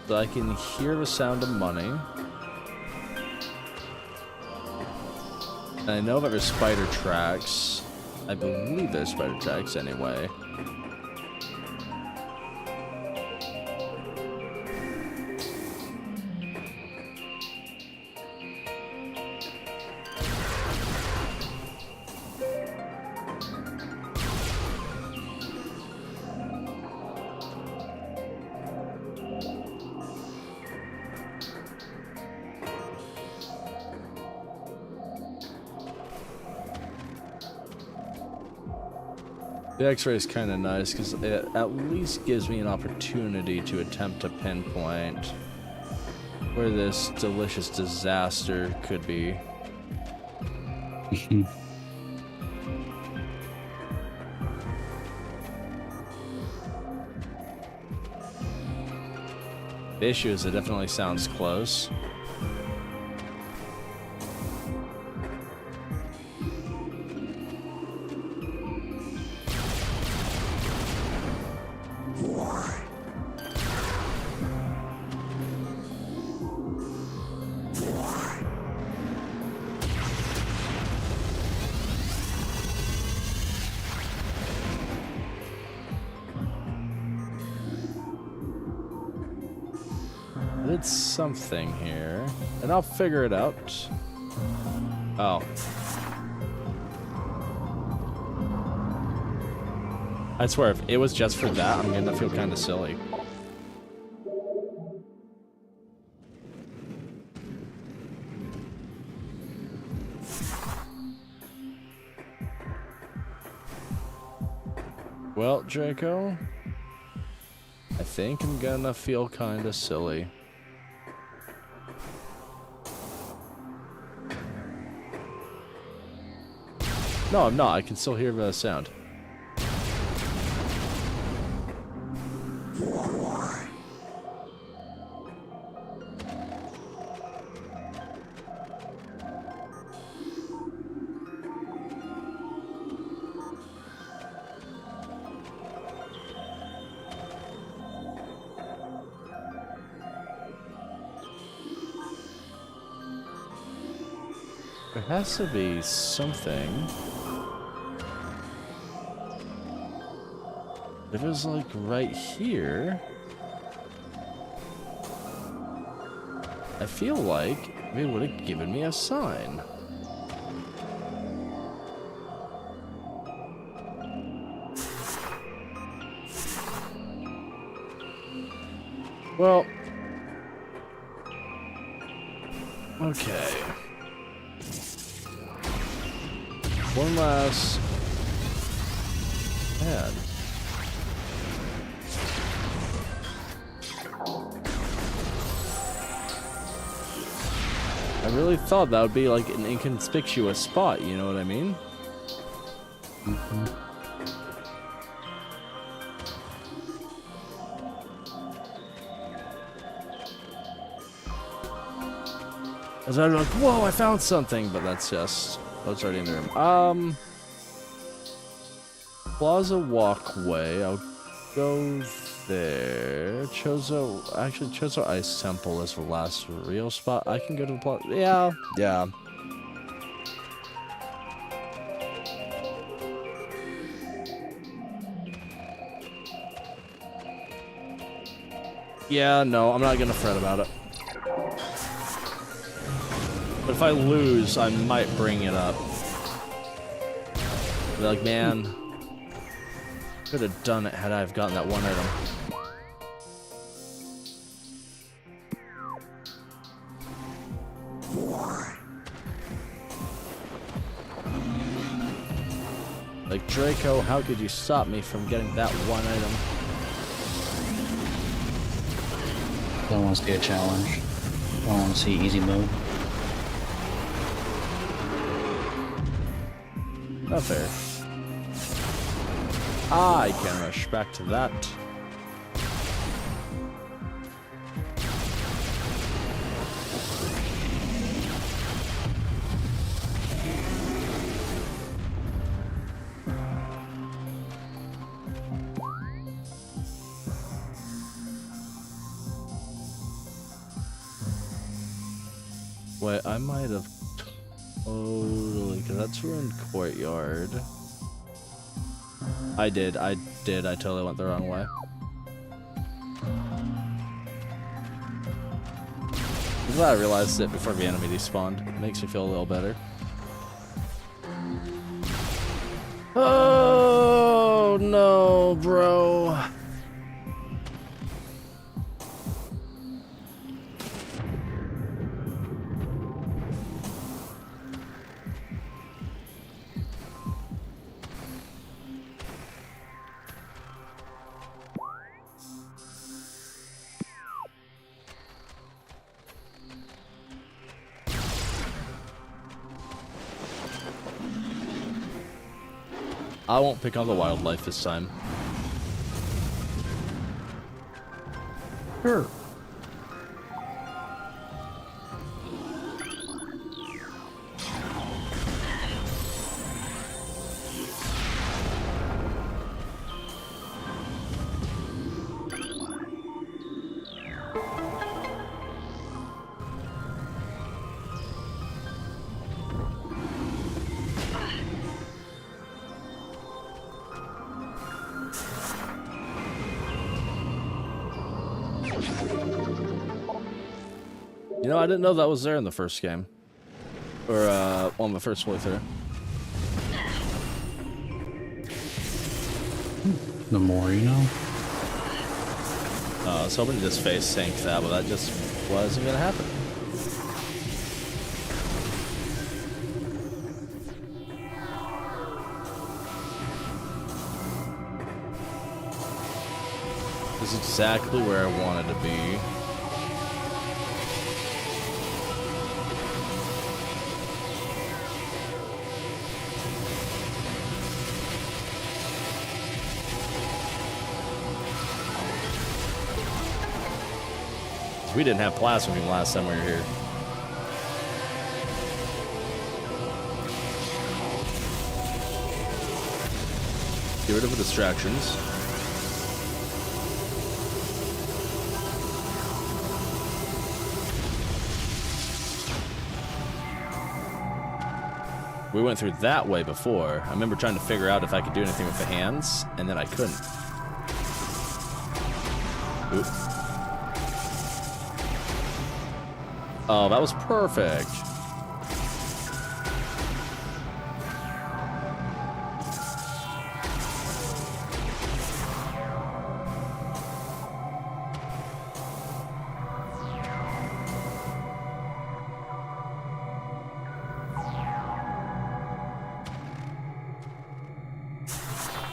So I can hear the sound of money. And I know that there's spider tracks. I believe there's spider tracks anyway. The X-ray is kind of nice because it at least gives me an opportunity to attempt to pinpoint where this delicious disaster could be. The issue is it definitely sounds close. It's something here, and I'll figure it out. Oh. I swear, if it was just for that, I'm gonna feel kind of silly. Well, Draco, I think I'm gonna feel kind of silly. No, I'm not. I can still hear the sound. There has to be something. If it was like right here, I feel like it would have given me a sign. Well, okay. One last pad. I really thought that would be like an inconspicuous spot, you know what I mean? Mm-hmm. As I was like, whoa, I found something, but that's just, oh, it's already in the room. Plaza Walkway, I'll go there. Chozo Ice Temple is the last real spot. I can go to the plaza. Yeah. Yeah, no, I'm not gonna fret about it. But if I lose, I might bring it up. Be like, man, could have done it had I have gotten that one item. Like, Draco, how could you stop me from getting that one item? I don't want to see a challenge. I don't want to see easy mode. Not fair. I can rush back to that. Wait, I might have totally, because that's ruined courtyard. I totally went the wrong way. I'm glad I realized it before the enemy despawned. It makes me feel a little better. Oh no, bro. I won't pick on the wildlife this time. Sure. You know, I didn't know that was there in the first game. Or, on the first playthrough. The more you know. I was hoping to just face sank that, but that just wasn't gonna happen. This is exactly where I wanted to be. We didn't have plasma beam last time we were here. Get rid of the distractions. We went through that way before. I remember trying to figure out if I could do anything with the hands, and then I couldn't. Oop. Oh, that was perfect.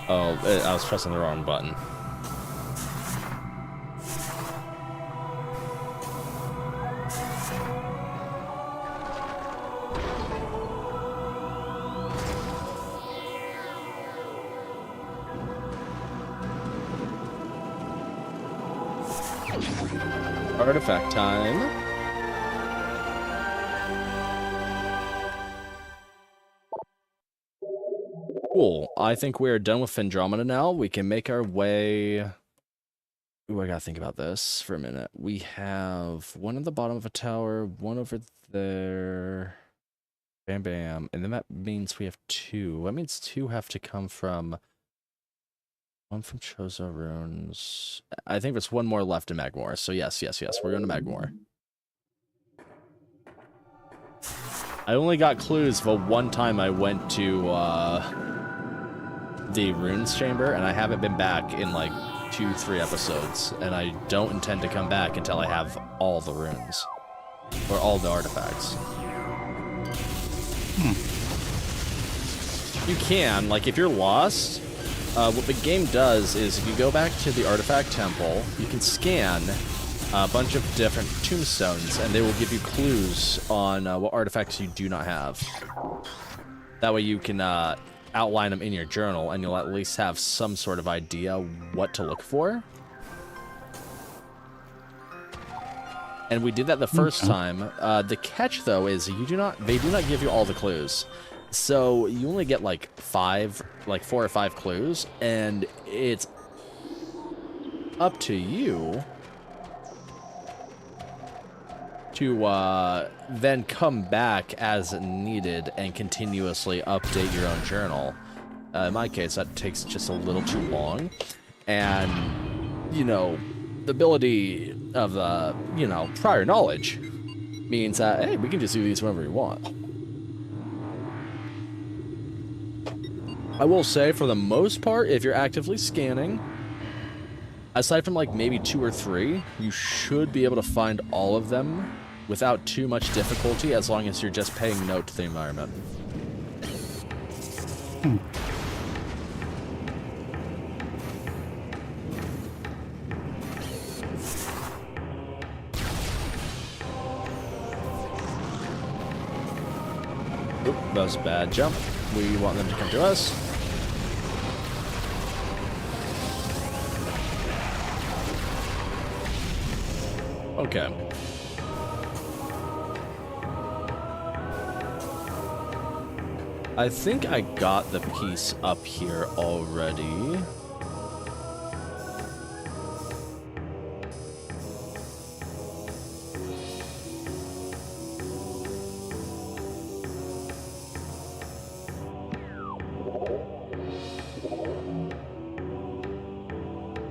Oh, I was pressing the wrong button. Artifact time. Cool. I think we're done with Andromeda now. We can make our way... Ooh, I gotta think about this for a minute. We have one at the bottom of a tower, one over there. Bam, bam. And then that means we have two. That means two have to come from... One from Chozo Runes. I think there's one more left in Magmore. So yes. We're going to Magmore. I only got clues the one time I went to the Runes Chamber, and I haven't been back in like 2-3 episodes. And I don't intend to come back until I have all the runes. Or all the artifacts. You can, like if you're lost... what the game does is if you go back to the artifact temple, you can scan a bunch of different tombstones, and they will give you clues on what artifacts you do not have. That way you can outline them in your journal, and you'll at least have some sort of idea what to look for. And we did that the first time. The catch, though, is they do not give you all the clues. So you only get like 4 or 5 clues, and it's up to you to then come back as needed and continuously update your own journal. In my case, that takes just a little too long, and you know, the ability of prior knowledge means that hey, we can just do these whenever we want. I will say, for the most part, if you're actively scanning, aside from like maybe 2 or 3, you should be able to find all of them without too much difficulty, as long as you're just paying note to the environment. Oop, that was a bad jump. We want them to come to us. Okay. I think I got the piece up here already.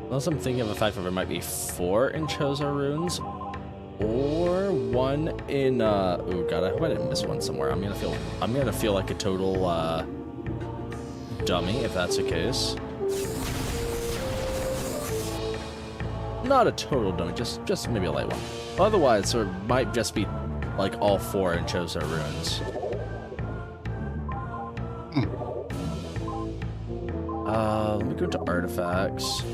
Unless I'm thinking of the fact that there might be 4 in Chozo runes, or 1 in oh god, I hope I didn't miss one somewhere. I'm gonna feel like a total dummy if that's the case. Not a total dummy, just maybe a light one. Otherwise, there might just be like all 4 in Chozo runes. Let me go to artifacts.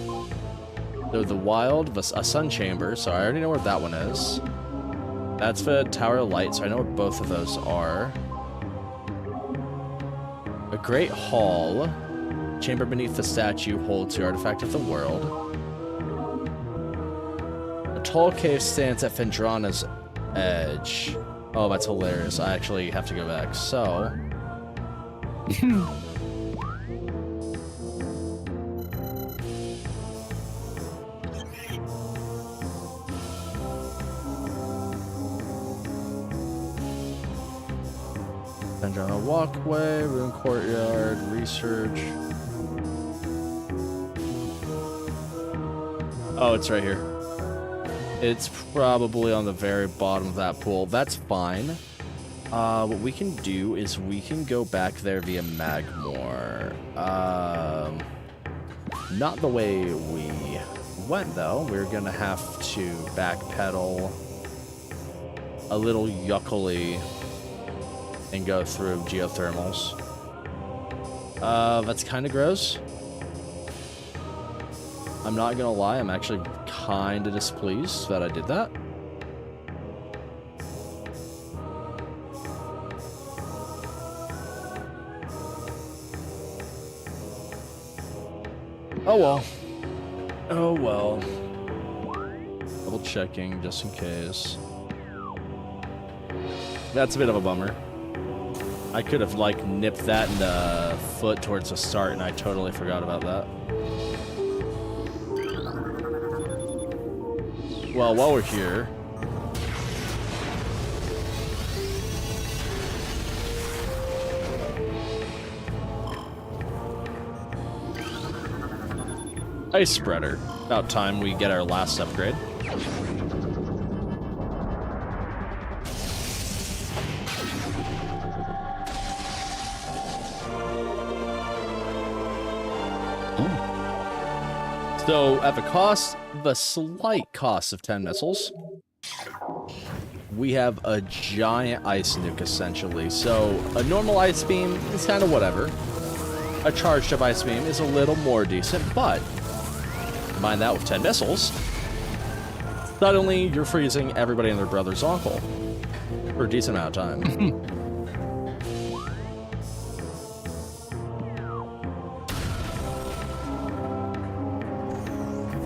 So the wild, a sun chamber, so I already know where that one is. That's the Tower of Light, so I know where both of those are. A great hall. Chamber beneath the statue holds the artifact of the world. A tall cave stands at Phendrana's edge. Oh, that's hilarious. I actually have to go back, so... Phendrana walkway, rune courtyard, research. Oh, it's right here. It's probably on the very bottom of that pool. That's fine. What we can do is we can go back there via Magmore. Not the way we went, though. We're gonna have to backpedal a little yuckily and go through geothermals. That's kind of gross. I'm not gonna lie, I'm actually kind of displeased that I did that. Oh well. Oh well. Double checking just in case. That's a bit of a bummer. I could have, like, nipped that in the foot towards the start, and I totally forgot about that. Well, while we're here... Ice Spreader. About time we get our last upgrade. So, at the slight cost of 10 missiles, we have a giant ice nuke, essentially. So, a normal ice beam is kind of whatever. A charged up ice beam is a little more decent, but combine that with 10 missiles, suddenly you're freezing everybody and their brother's uncle for a decent amount of time.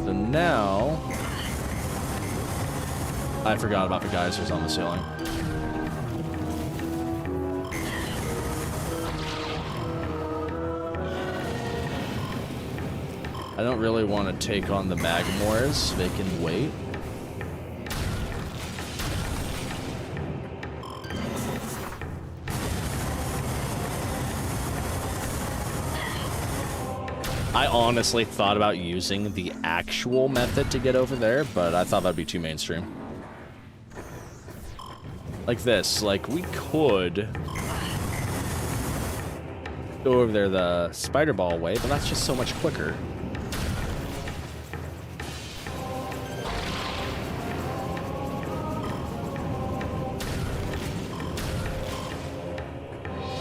So now, I forgot about the geysers on the ceiling. I don't really want to take on the Magmores. They can wait. I honestly thought about using the actual method to get over there, but I thought that'd be too mainstream. Like this, like we could go over there the spider ball way, but that's just so much quicker.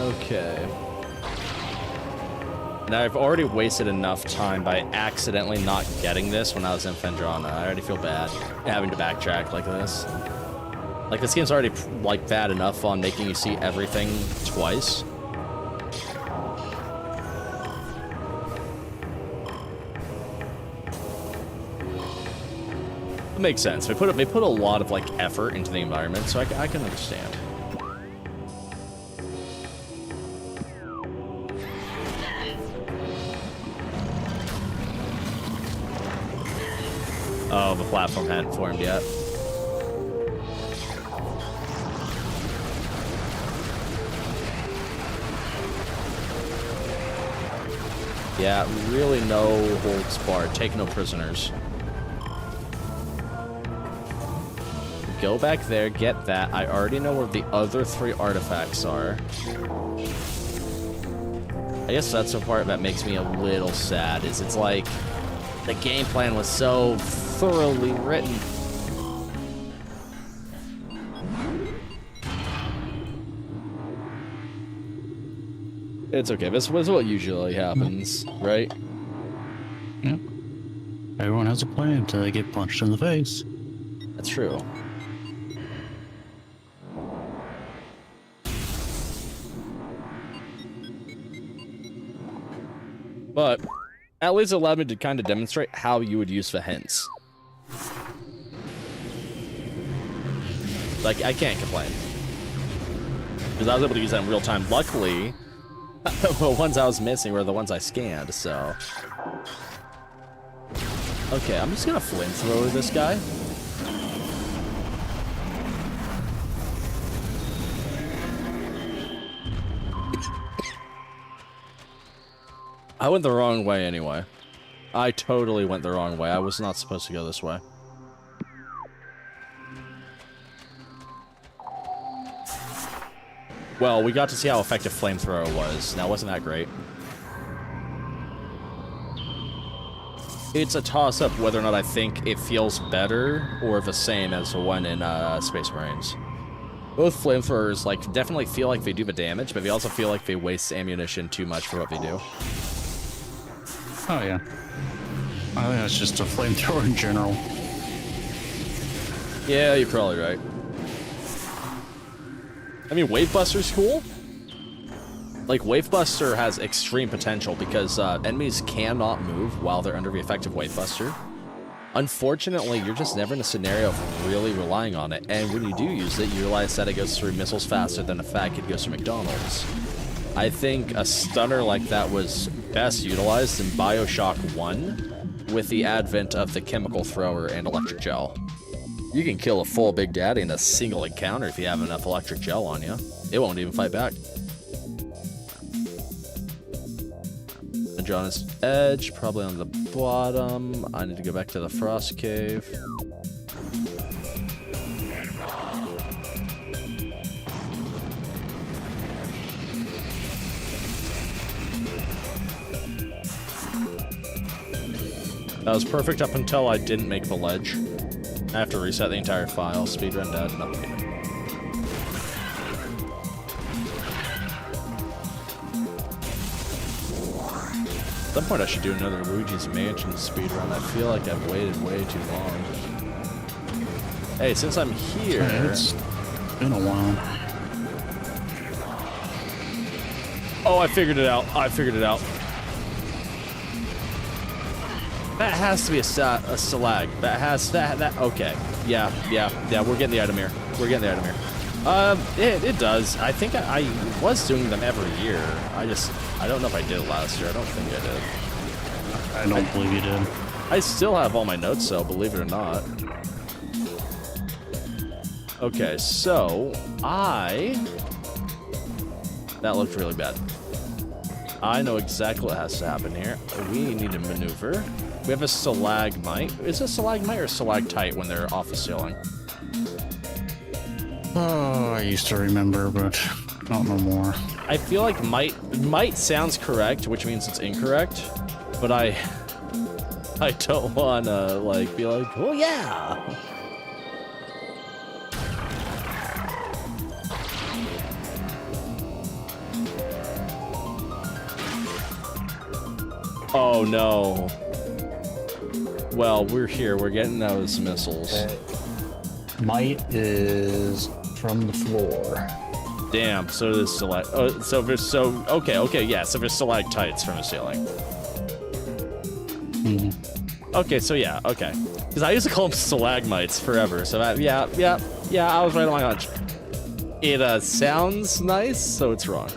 Okay. Now, I've already wasted enough time by accidentally not getting this when I was in Phendrana. I already feel bad having to backtrack like this. Like, this game's already, like, bad enough on making you see everything twice. It makes sense. They put a lot of like effort into the environment, so I can understand. Oh, the platform hadn't formed yet. Yeah, really no holds barred. Take no prisoners. Go back there, get that. I already know where the other 3 artifacts are. I guess that's the part that makes me a little sad, is it's like the game plan was so thoroughly written. It's okay. This was what usually happens, right? Yep. Everyone has a plan until they get punched in the face. That's true. But at least it allowed me to kind of demonstrate how you would use the hints. Like, I can't complain. Because I was able to use that in real time. Luckily, the ones I was missing were the ones I scanned, so... Okay, I'm just gonna flamethrower this guy. I went the wrong way anyway. I totally went the wrong way. I was not supposed to go this way. Well, we got to see how effective flamethrower was. Now, wasn't that great? It's a toss-up whether or not I think it feels better or the same as the one in Space Marines. Both flamethrowers, like, definitely feel like they do the damage, but they also feel like they waste ammunition too much for what they do. Oh, yeah. I think that's just a flamethrower in general. Yeah, you're probably right. I mean, Wave Buster's cool. Like, Wave Buster has extreme potential because enemies cannot move while they're under the effect of Wave Buster. Unfortunately, you're just never in a scenario of really relying on it, and when you do use it, you realize that it goes through missiles faster than a fat kid goes through McDonald's. I think a stunner like that was best utilized in Bioshock 1 with the advent of the chemical thrower and electric gel. You can kill a full Big Daddy in a single encounter if you have enough electric gel on you. It won't even fight back. Andronis Edge, probably on the bottom. I need to go back to the Frost Cave. That was perfect up until I didn't make the ledge. I have to reset the entire file. Speedrun dead. No kidding. At some point I should do another Luigi's Mansion speedrun. I feel like I've waited way too long. Hey, since I'm here... It's been a while. Oh, I figured it out. I figured it out. That has to be a stalag. That has that. Okay. Yeah. We're getting the item here. We're getting the item here. It does. I think I was doing them every year. I don't know if I did it last year. I don't think I did. I don't believe you did. I still have all my notes, though, believe it or not. Okay, so that looked really bad. I know exactly what has to happen here. We need to maneuver. We have a stalagmite. Is it a stalagmite or a stalactite when they're off the ceiling? Oh, I used to remember, but I don't know more. I feel like might sounds correct, which means it's incorrect, but I don't wanna like be like, oh yeah. Oh no. Well, we're here. We're getting those missiles. Might is from the floor. Damn. So there's okay. Yeah. So there's stalactites from the ceiling. Mm-hmm. Okay, so yeah, okay. Because I used to call them stalagmites forever. So yeah, I was right on my hunch. It sounds nice, so it's wrong.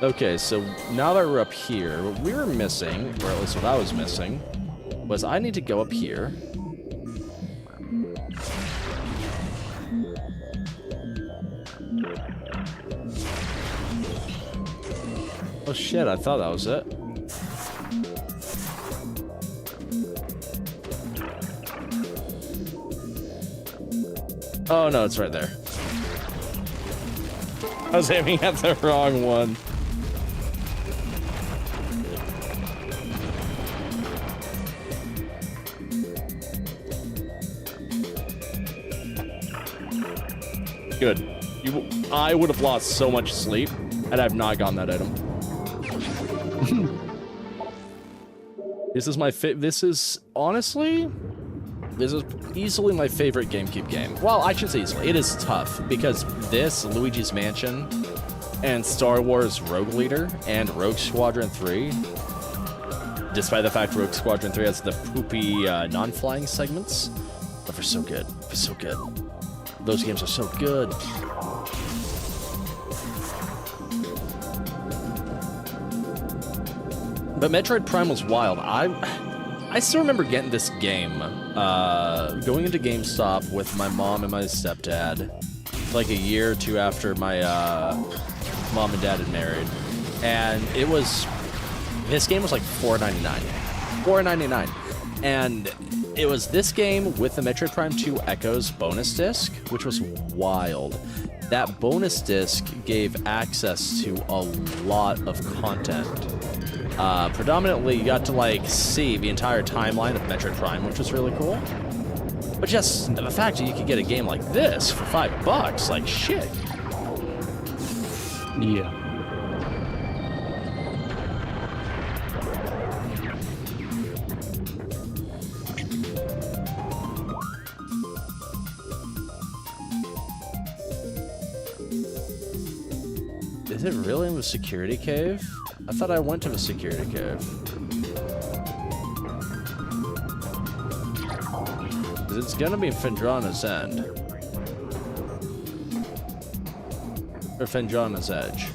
Okay, so now that we're up here, what we were missing, or at least what I was missing, was I need to go up here. Oh shit, I thought that was it. Oh no, it's right there. I was aiming at the wrong one. Good. I would have lost so much sleep had I have not gotten that item. This is my this is honestly, this is easily my favorite GameCube game. Well, I should say easily. It is tough because this, Luigi's Mansion, and Star Wars Rogue Leader and Rogue Squadron 3, despite the fact Rogue Squadron 3 has the poopy non-flying segments, but they're so good. They're so good. Those games are so good. But Metroid Prime was wild. I still remember getting this game, going into GameStop with my mom and my stepdad, like a year or two after my mom and dad had married, and this game was like $4.99, and it was this game with the Metroid Prime 2 Echoes bonus disc, which was wild. That bonus disc gave access to a lot of content. Predominantly, you got to like see the entire timeline of Metroid Prime, which was really cool. But just the fact that you could get a game like this for $5, like shit. Yeah. Is it really in the security cave? I thought I went to the security cave. It's gonna be Phendrana's End. Or Phendrana's Edge.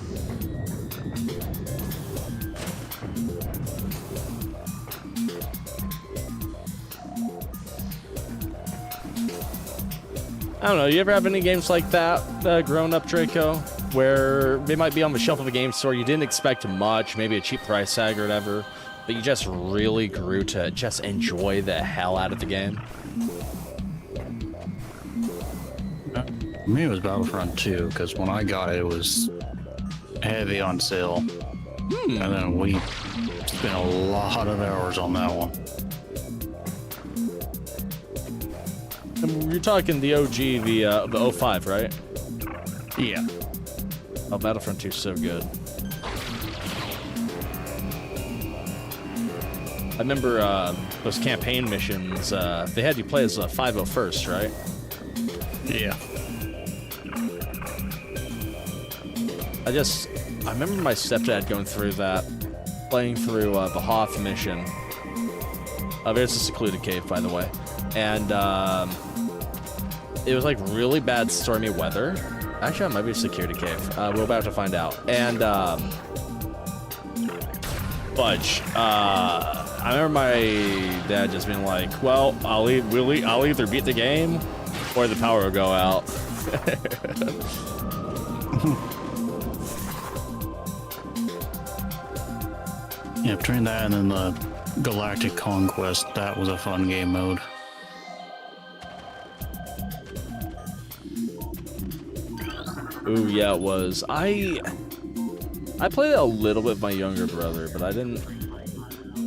I don't know, you ever have any games like that, growing up, Draco? Where they might be on the shelf of a game store, you didn't expect much, maybe a cheap price tag or whatever, but you just really grew to just enjoy the hell out of the game? For me, it was Battlefront 2, because when I got it, it was heavy on sale. And then we spent a lot of hours on that one. And you're talking the OG, the 05, right? Yeah. Oh, Battlefront 2 is so good. I remember those campaign missions, they had you play as a 501st, right? Yeah. I remember my stepdad going through that, playing through the Hoth mission. There's a secluded cave, by the way. And it was like really bad stormy weather. Actually, it might be a security cave. We're about to find out. And Fudge. I remember my dad just being like, "Well, I'll either beat the game, or the power will go out." Yeah, between that and then the Galactic Conquest, that was a fun game mode. Ooh, yeah, it was. I played it a little bit with my younger brother, but I didn't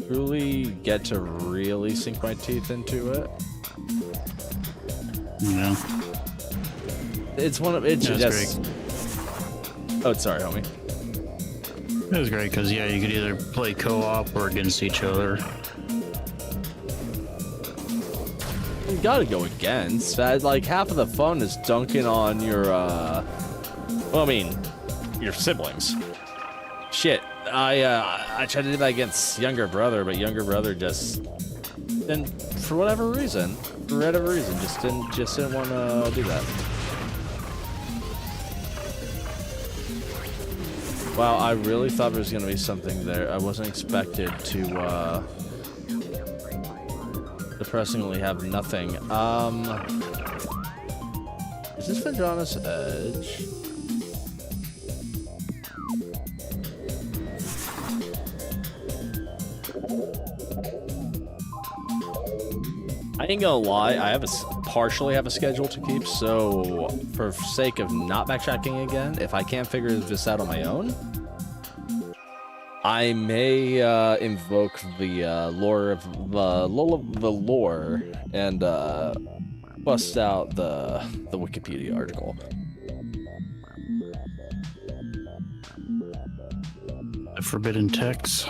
really get to really sink my teeth into it. Yeah. It's just... Great. Oh, sorry, homie. It was great because, yeah, you could either play co-op or against each other. gotta go against. Like, half of the fun is dunking on your, well, I mean, your siblings. Shit, I tried to do that against younger brother, but younger brother just didn't, for whatever reason, just didn't want to do that. Wow, I really thought there was gonna be something there. I wasn't expected to, depressingly have nothing. Is this Phazon's Edge? I ain't gonna lie, I have partially have a schedule to keep, so for sake of not backtracking again, if I can't figure this out on my own, I may invoke the lore of the lore and bust out the Wikipedia article. The forbidden text.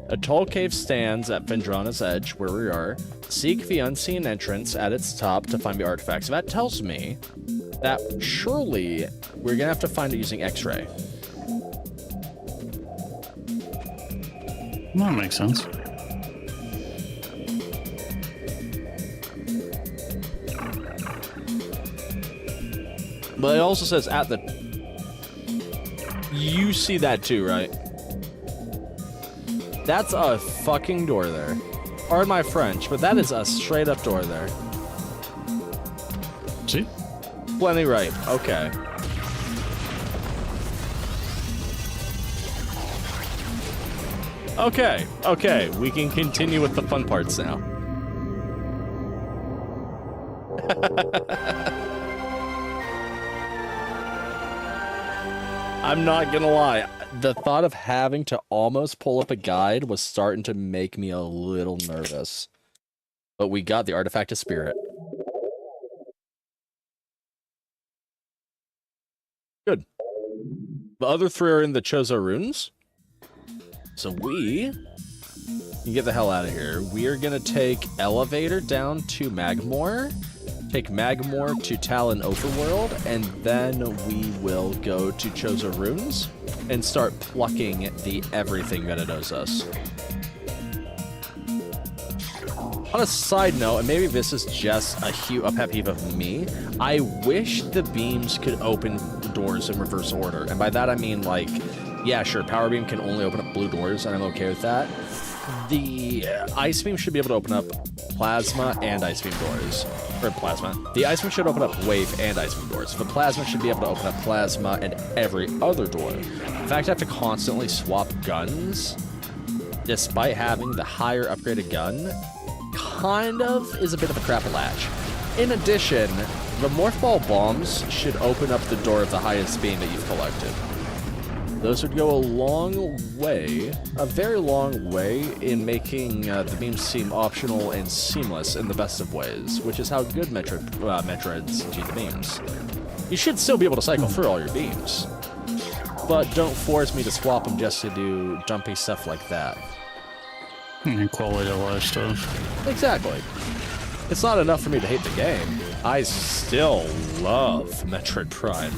A tall cave stands at Phendrana's edge, where we are. Seek the unseen entrance at its top to find the artifacts. So that tells me that surely we're gonna have to find it using X-ray. That makes sense. But it also says at the... You see that too, right? That's a fucking door there. Pardon my French, but that is a straight up door there. See? Plenty right. Okay. Okay, we can continue with the fun parts now. I'm not gonna lie, the thought of having to almost pull up a guide was starting to make me a little nervous. But we got the Artifact of Spirit. Good. The other three are in the Chozo runes. So we can get the hell out of here. We are gonna take elevator down to Magmore, take Magmore to Talon Overworld, and then we will go to Chozo runes and start plucking the everything that it owes us. On a side note, and maybe this is just a pet peeve of me, I wish the beams could open doors in reverse order. And by that I mean, like, yeah, sure, Power Beam can only open up blue doors, and I'm okay with that. The Ice Beam should be able to open up Plasma and Ice Beam doors. Or Plasma. The Ice Beam should open up Wave and Ice Beam doors. The Plasma should be able to open up Plasma and every other door. The fact I have to constantly swap guns, despite having the higher upgraded gun, kind of is a bit of a crap-a-latch. In addition, the Morph Ball bombs should open up the door of the highest beam that you've collected. Those would go a long way, a very long way, in making the beams seem optional and seamless in the best of ways, which is how good Metroids do the beams. You should still be able to cycle through all your beams, but don't force me to swap them just to do dumpy stuff like that. And quality of life stuff. Exactly. It's not enough for me to hate the game. I still love Metroid Prime.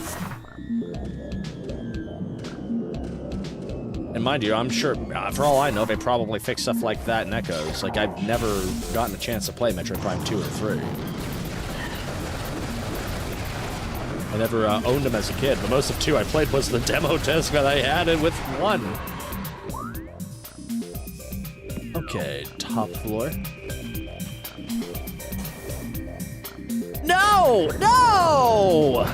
And mind you, I'm sure, for all I know, they probably fix stuff like that in Echoes. Like, I've never gotten a chance to play Metroid Prime 2 or 3. I never owned them as a kid. The most of 2 I played was the demo disc that I had it with 1. Okay, top floor. No! No!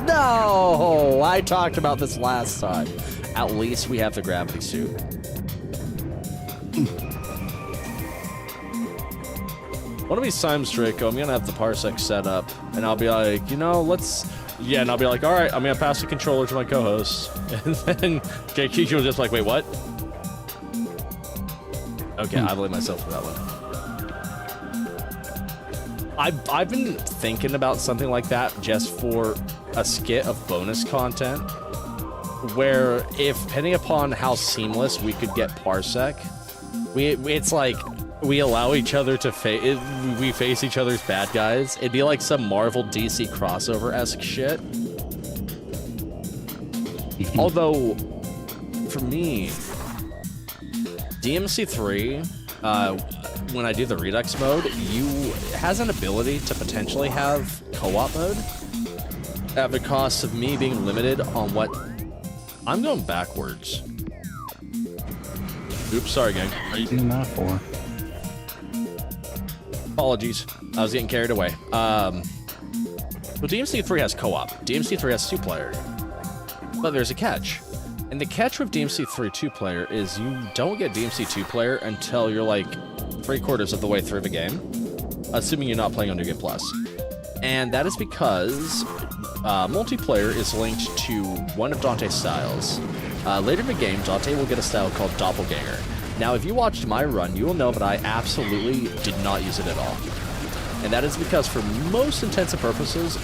No! I talked about this last time. At least we have the gravity suit. One of these times, Draco, I'm gonna have the parsec set up, and I'll be like, you know, let's... Yeah, and I'll be like, alright, I'm gonna pass the controller to my co-host. And then JQ will just like, wait, what? Okay, I blame myself for that one. I've been thinking about something like that just for a skit of bonus content, where if, depending upon how seamless we could get parsec, it's like we allow each other to we face each other's bad guys. It'd be like some Marvel DC crossover-esque shit. Although, for me, DMC3, when I do the Redux mode, has an ability to potentially have co-op mode at the cost of me being limited on what... I'm going backwards. Oops, sorry, gang. What are you doing that for? Apologies. I was getting carried away. Well, DMC3 has co-op. DMC3 has 2-player. But there's a catch. And the catch with DMC3 2-player is you don't get DMC 2-player until you're like 3/4 of the way through the game, assuming you're not playing on New Game Plus. And that is because multiplayer is linked to one of Dante's styles. Later in the game, Dante will get a style called Doppelganger. Now, if you watched my run, you will know that I absolutely did not use it at all. And that is because for most intents and purposes,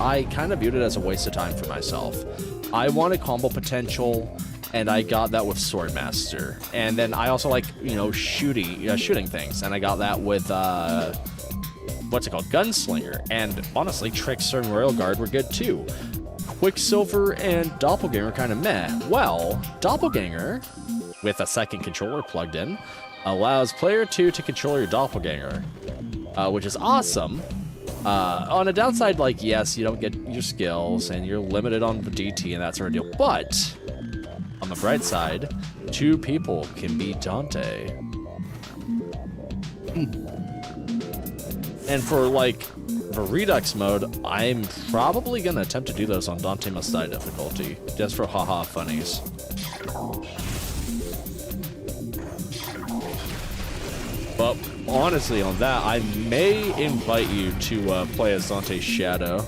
I kind of viewed it as a waste of time for myself. I wanted combo potential, and I got that with Swordmaster. And then I also like, you know, shooting things, and I got that with, what's it called? Gunslinger. And honestly, Trickster and Royal Guard were good too. Quicksilver and Doppelganger kind of meh. Well, Doppelganger, with a second controller plugged in, allows player 2 to control your Doppelganger, which is awesome. On a downside, like, yes, you don't get your skills, and you're limited on the DT and that sort of deal, but on the bright side, 2 people can beat Dante. And for, like, the Redux mode, I'm probably going to attempt to do those on Dante Must Die difficulty, just for haha funnies. But honestly, on that, I may invite you to play as Dante's Shadow.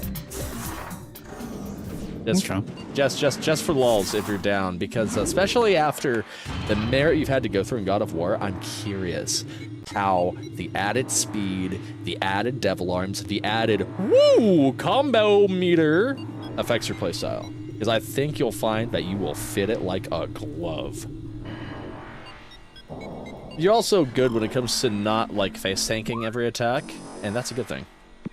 Just for lulz, if you're down, because especially after the merit you've had to go through in God of War, I'm curious how the added speed, the added devil arms, the added combo meter affects your playstyle. Because I think you'll find that you will fit it like a glove. You're also good when it comes to not, like, face tanking every attack, and that's a good thing.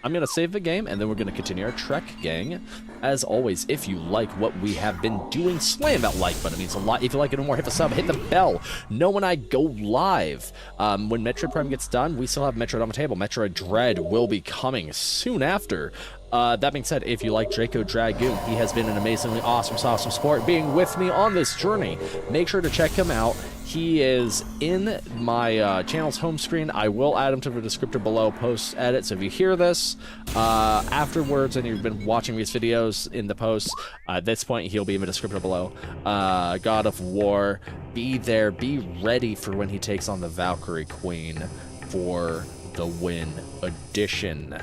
I'm going to save the game, and then we're going to continue our trek, gang. As always, if you like what we have been doing, slam that like button. It means a lot. If you like it more, hit the sub, hit the bell. Know when I go live. When Metroid Prime gets done, we still have Metroid on the table. Metroid Dread will be coming soon after. That being said, if you like Draco Dragoon, he has been an amazingly awesome support being with me on this journey. Make sure to check him out. He is in my channel's home screen. I will add him to the descriptor below post-edit, so if you hear this afterwards and you've been watching these videos in the posts, at this point he'll be in the descriptor below. God of War, be there, be ready for when he takes on the Valkyrie Queen for the Win Edition.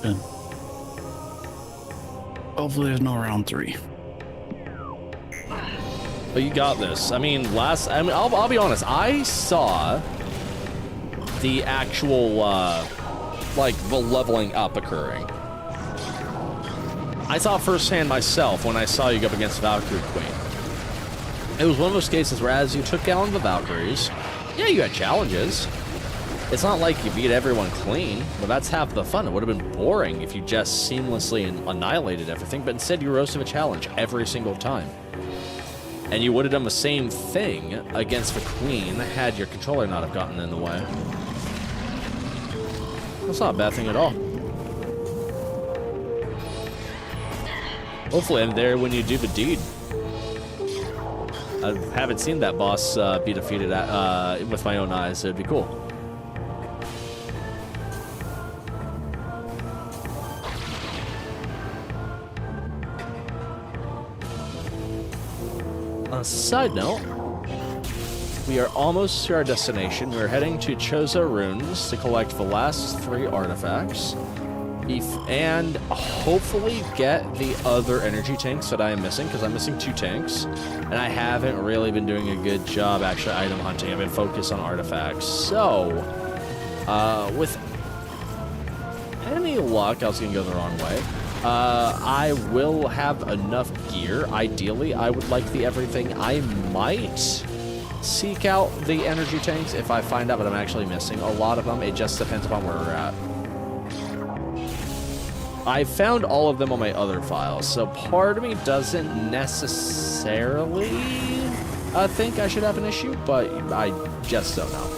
Yeah. Hopefully there's no round 3. But you got this. I mean, I'll be honest. I saw the actual, like, the leveling up occurring. I saw firsthand myself when I saw you go up against Valkyrie Queen. It was one of those cases where as you took down the Valkyries, yeah, you had challenges. It's not like you beat everyone clean, but that's half the fun. It would have been boring if you just seamlessly annihilated everything, but instead you rose to the challenge every single time. And you would have done the same thing against the Queen had your controller not have gotten in the way. That's not a bad thing at all. Hopefully I'm there when you do the deed. I haven't seen that boss be defeated with my own eyes, so it'd be cool. On a side note, we are almost to our destination. We're heading to Chozo Ruins to collect the last 3 artifacts and hopefully get the other energy tanks that I am missing, because I'm missing 2 tanks, and I haven't really been doing a good job actually item hunting. I've been focused on artifacts. So, with any luck, I was going to go the wrong way. I will have enough gear. Ideally, I would like the everything. I might seek out the energy tanks if I find out that I'm actually missing a lot of them. It just depends upon where we're at. I found all of them on my other files, so part of me doesn't necessarily think I should have an issue, but I just don't know.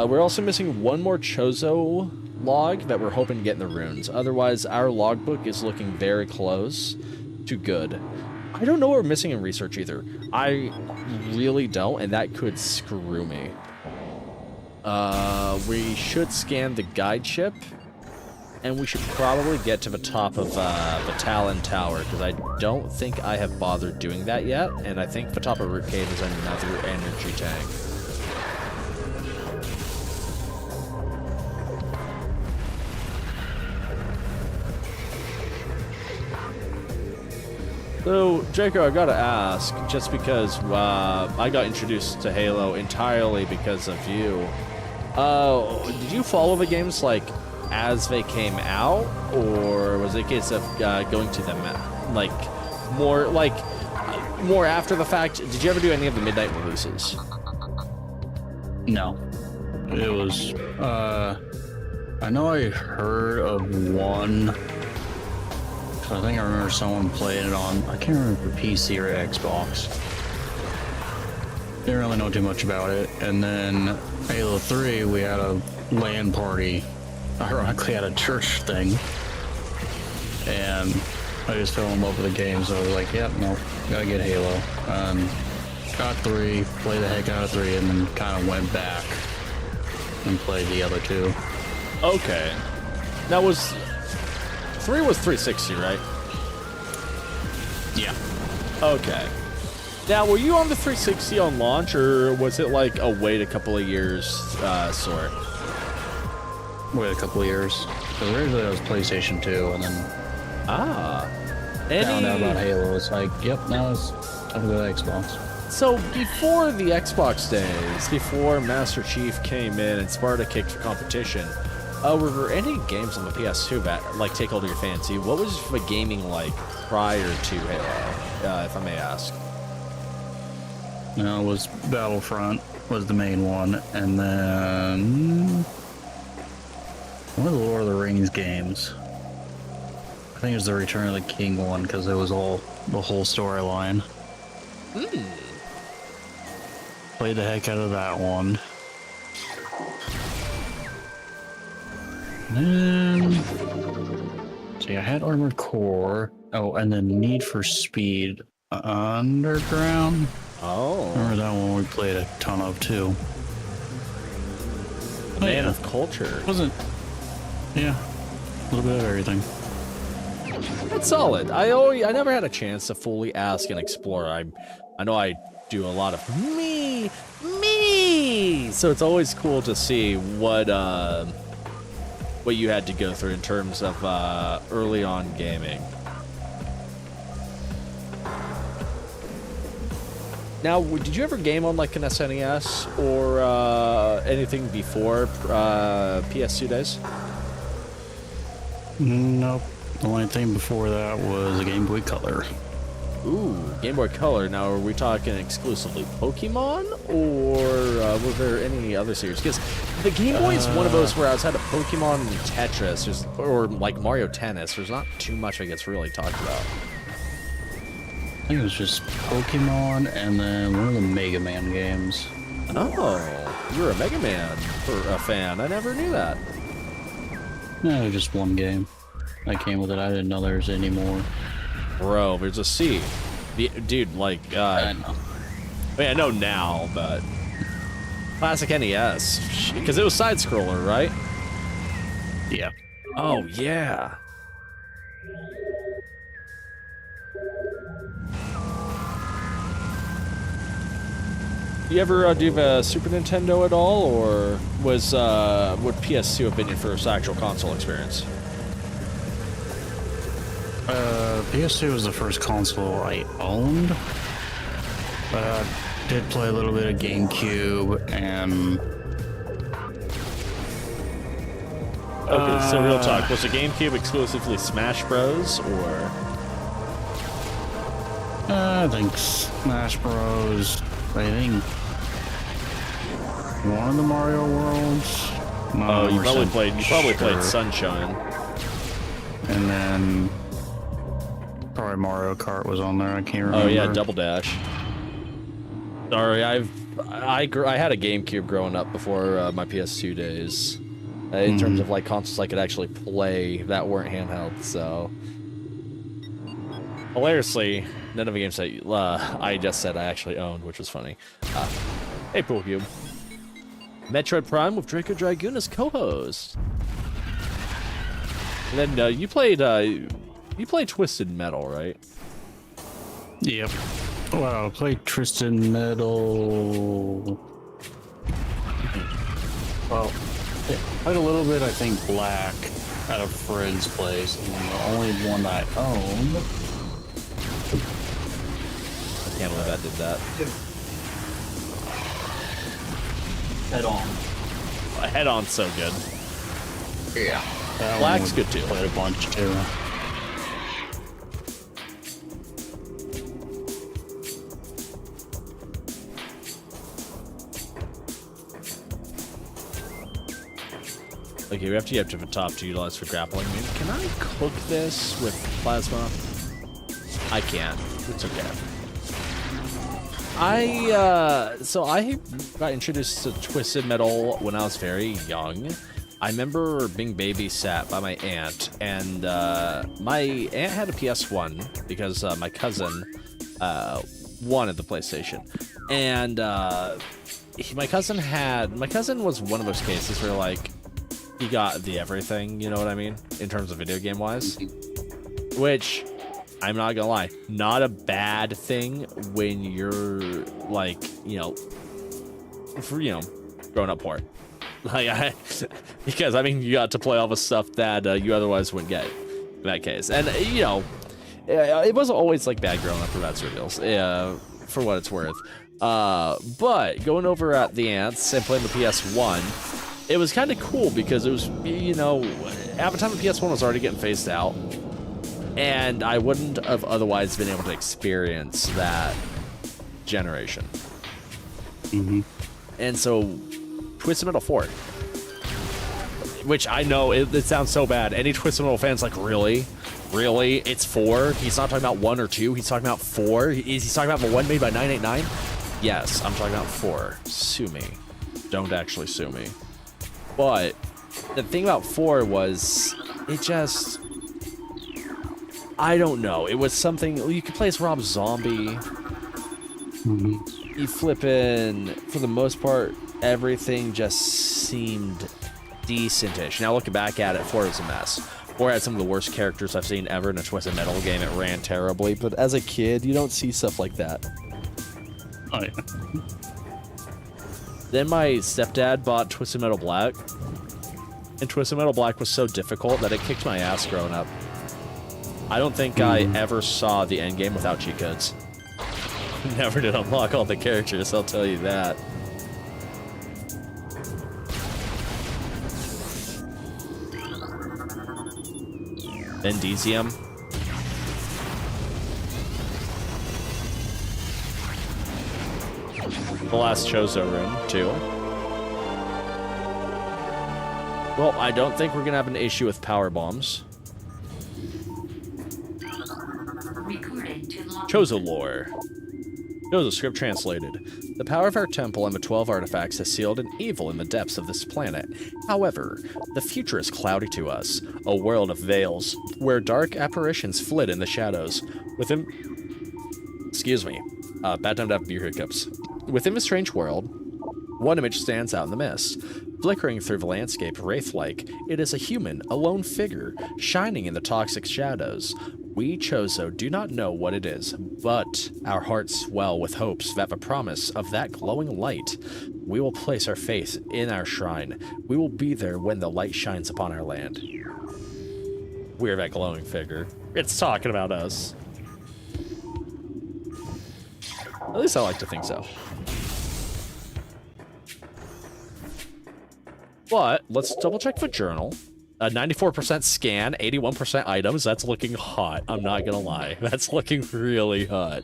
We're also missing one more Chozo log that we're hoping to get in the runes. Otherwise, our logbook is looking very close to good. I don't know what we're missing in research either. I really don't, and that could screw me. We should scan the guide ship, and we should probably get to the top of the Talon Tower, because I don't think I have bothered doing that yet, and I think the top of Root Cave is another energy tank. So, Jacob, I gotta ask, just because I got introduced to Halo entirely because of you, did you follow the games, like, as they came out, or was it a case of going to them, more after the fact? Did you ever do any of the midnight releases? No. It was, I know I heard of one. I think I remember someone playing it on, I can't remember if PC or Xbox. Didn't really know too much about it. And then Halo 3, we had a LAN party, ironically at a church thing. And I just fell in love with the game, so I was like, yep, no, gotta get Halo. Got 3, played the heck out of 3, and then kind of went back and played the other 2. Okay. That was... 3 was 360, right? Yeah. Okay. Now, were you on the 360 on launch, or was it like a wait a couple of years sort? Wait a couple of years. Because originally it was PlayStation 2, and then found out about Halo. It's like, yep, now it's time to go to Xbox. So, before the Xbox days, before Master Chief came in and Sparta kicked for competition, were there any games on the PS2 that, like, take hold of your fancy? What was the gaming like prior to Halo, if I may ask? No, it was Battlefront was the main one, and then one of the Lord of the Rings games. I think it was the Return of the King one, because it was all the whole storyline. Played the heck out of that one. And then, see, I had Armored Core. Oh, and then Need for Speed Underground. Oh. Remember that one we played a ton of too. Man of culture. Wasn't. Yeah, a little bit of everything. That's solid. I never had a chance to fully ask and explore. I know I do a lot of me. So it's always cool to see what you had to go through in terms of early on gaming. Now, did you ever game on like an SNES or anything before PS2 days? Nope. The only thing before that was a Game Boy Color. Ooh, Game Boy Color. Now, are we talking exclusively Pokemon, or were there any other series? Because the Game Boy is one of those where I was had a Pokemon and Tetris, or like Mario Tennis. There's not too much that gets really talked about. I think it was just Pokemon and then one of the Mega Man games. Oh, you're a Mega Man fan. I never knew that. No, just one game that came with it. I didn't know there was any more. Bro, there's a C. Dude, like, I know. I mean, I know now, but classic NES, because it was side scroller, right? Yeah. Oh yeah. You ever do the Super Nintendo at all, or would PS2 have been your first actual console experience? PS2 was the first console I owned. But I did play a little bit of GameCube and... Okay, so real talk. Was the GameCube exclusively Smash Bros, or...? I think Smash Bros. I think one of the Mario worlds. Oh, you probably played Sunshine. And then probably Mario Kart was on there. I can't remember. Oh yeah, Double Dash. Sorry, I had a GameCube growing up before my PS2 days. In terms of like consoles I could actually play that weren't handheld. So hilariously, none of the games that I just said I actually owned, which was funny. Hey, Pool Cube. Metroid Prime with Draco Dragoon as co-host. And then you played Twisted Metal, right? Yep. Wow, I played Twisted Metal. Well, I played a little bit, I think, Black at a friend's place, and the only one I owned. I can't believe I did that. Head On. Head On's so good. Yeah. Black's good too. Played a bunch too. Okay, we have to get to the top to utilize for grappling. I mean, can I cook this with plasma? I can't. It's okay. So I got introduced to Twisted Metal when I was very young. I remember being babysat by my aunt, and my aunt had a PS1 because my cousin wanted the PlayStation, and my cousin was one of those cases where like he got the everything, you know what I mean, in terms of video game wise, which I'm not gonna lie, not a bad thing when you're like, growing up poor. Like, because I mean, you got to play all the stuff that you otherwise wouldn't get in that case, and it wasn't always like bad growing up for that reveals, for what it's worth. But going over at the aunt's and playing the PS1, it was kind of cool because it was, at the time the PS1 was already getting phased out, and I wouldn't have otherwise been able to experience that generation. And so, Twisted Metal 4, which I know it sounds so bad. Any Twisted Metal fans like, really? It's 4? He's not talking about 1 or 2. He's talking about 4. He's talking about the one made by 989. Yes, I'm talking about 4. Sue me. Don't actually sue me. But the thing about 4 was it just, I don't know. It was something you could play as Rob Zombie. You flippin', for the most part, everything just seemed decentish. Now looking back at it, 4 was a mess. 4 had some of the worst characters I've seen ever in a Twisted Metal game. It ran terribly, but as a kid, you don't see stuff like that. Oh yeah. Then my stepdad bought Twisted Metal Black, and Twisted Metal Black was so difficult that it kicked my ass growing up. I don't think I ever saw the end game without cheat codes. Never did unlock all the characters, I'll tell you that. Bendezium. The last Chozo room, too. Well, I don't think we're gonna have an issue with powerbombs. Chozo lore. Chozo script translated. The power of our temple and the 12 artifacts has sealed an evil in the depths of this planet. However, the future is cloudy to us, a world of veils, where dark apparitions flit in the shadows. Within... Excuse me. Bad time to have beer hiccups. Within the strange world, one image stands out in the mist. Flickering through the landscape wraith-like, it is a human, a lone figure, shining in the toxic shadows. We Chozo do not know what it is, but our hearts swell with hopes that the promise of that glowing light. We will place our faith in our shrine. We will be there when the light shines upon our land. We're that glowing figure. It's talking about us. At least I like to think so. But let's double check the journal. 94% scan, 81% items. That's looking hot. I'm not gonna lie. That's looking really hot.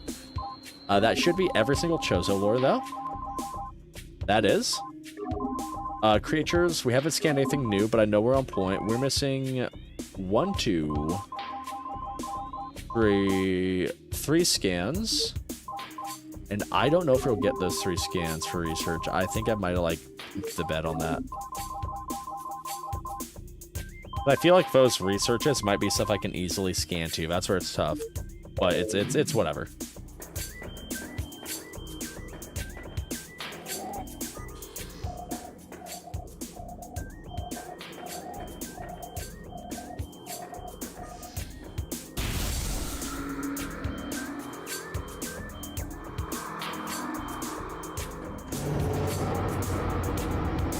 That should be every single Chozo lore, though. That is. Creatures, we haven't scanned anything new, but I know we're on point. We're missing 1, 2, 3 scans. And I don't know if we'll get those 3 scans for research. I think I might have, like, pooped the bed on that. I feel like those researches might be stuff I can easily scan to. That's where it's tough. But it's whatever.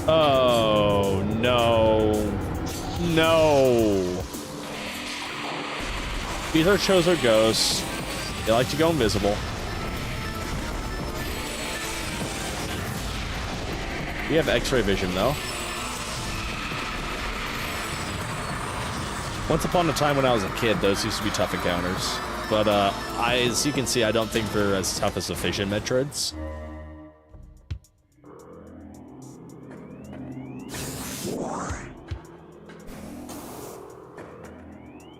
Oh, no. No. These are Chozo ghosts. They like to go invisible. We have X-ray vision, though. Once upon a time when I was a kid, those used to be tough encounters. But, as you can see, I don't think they're as tough as the Fission Metroids.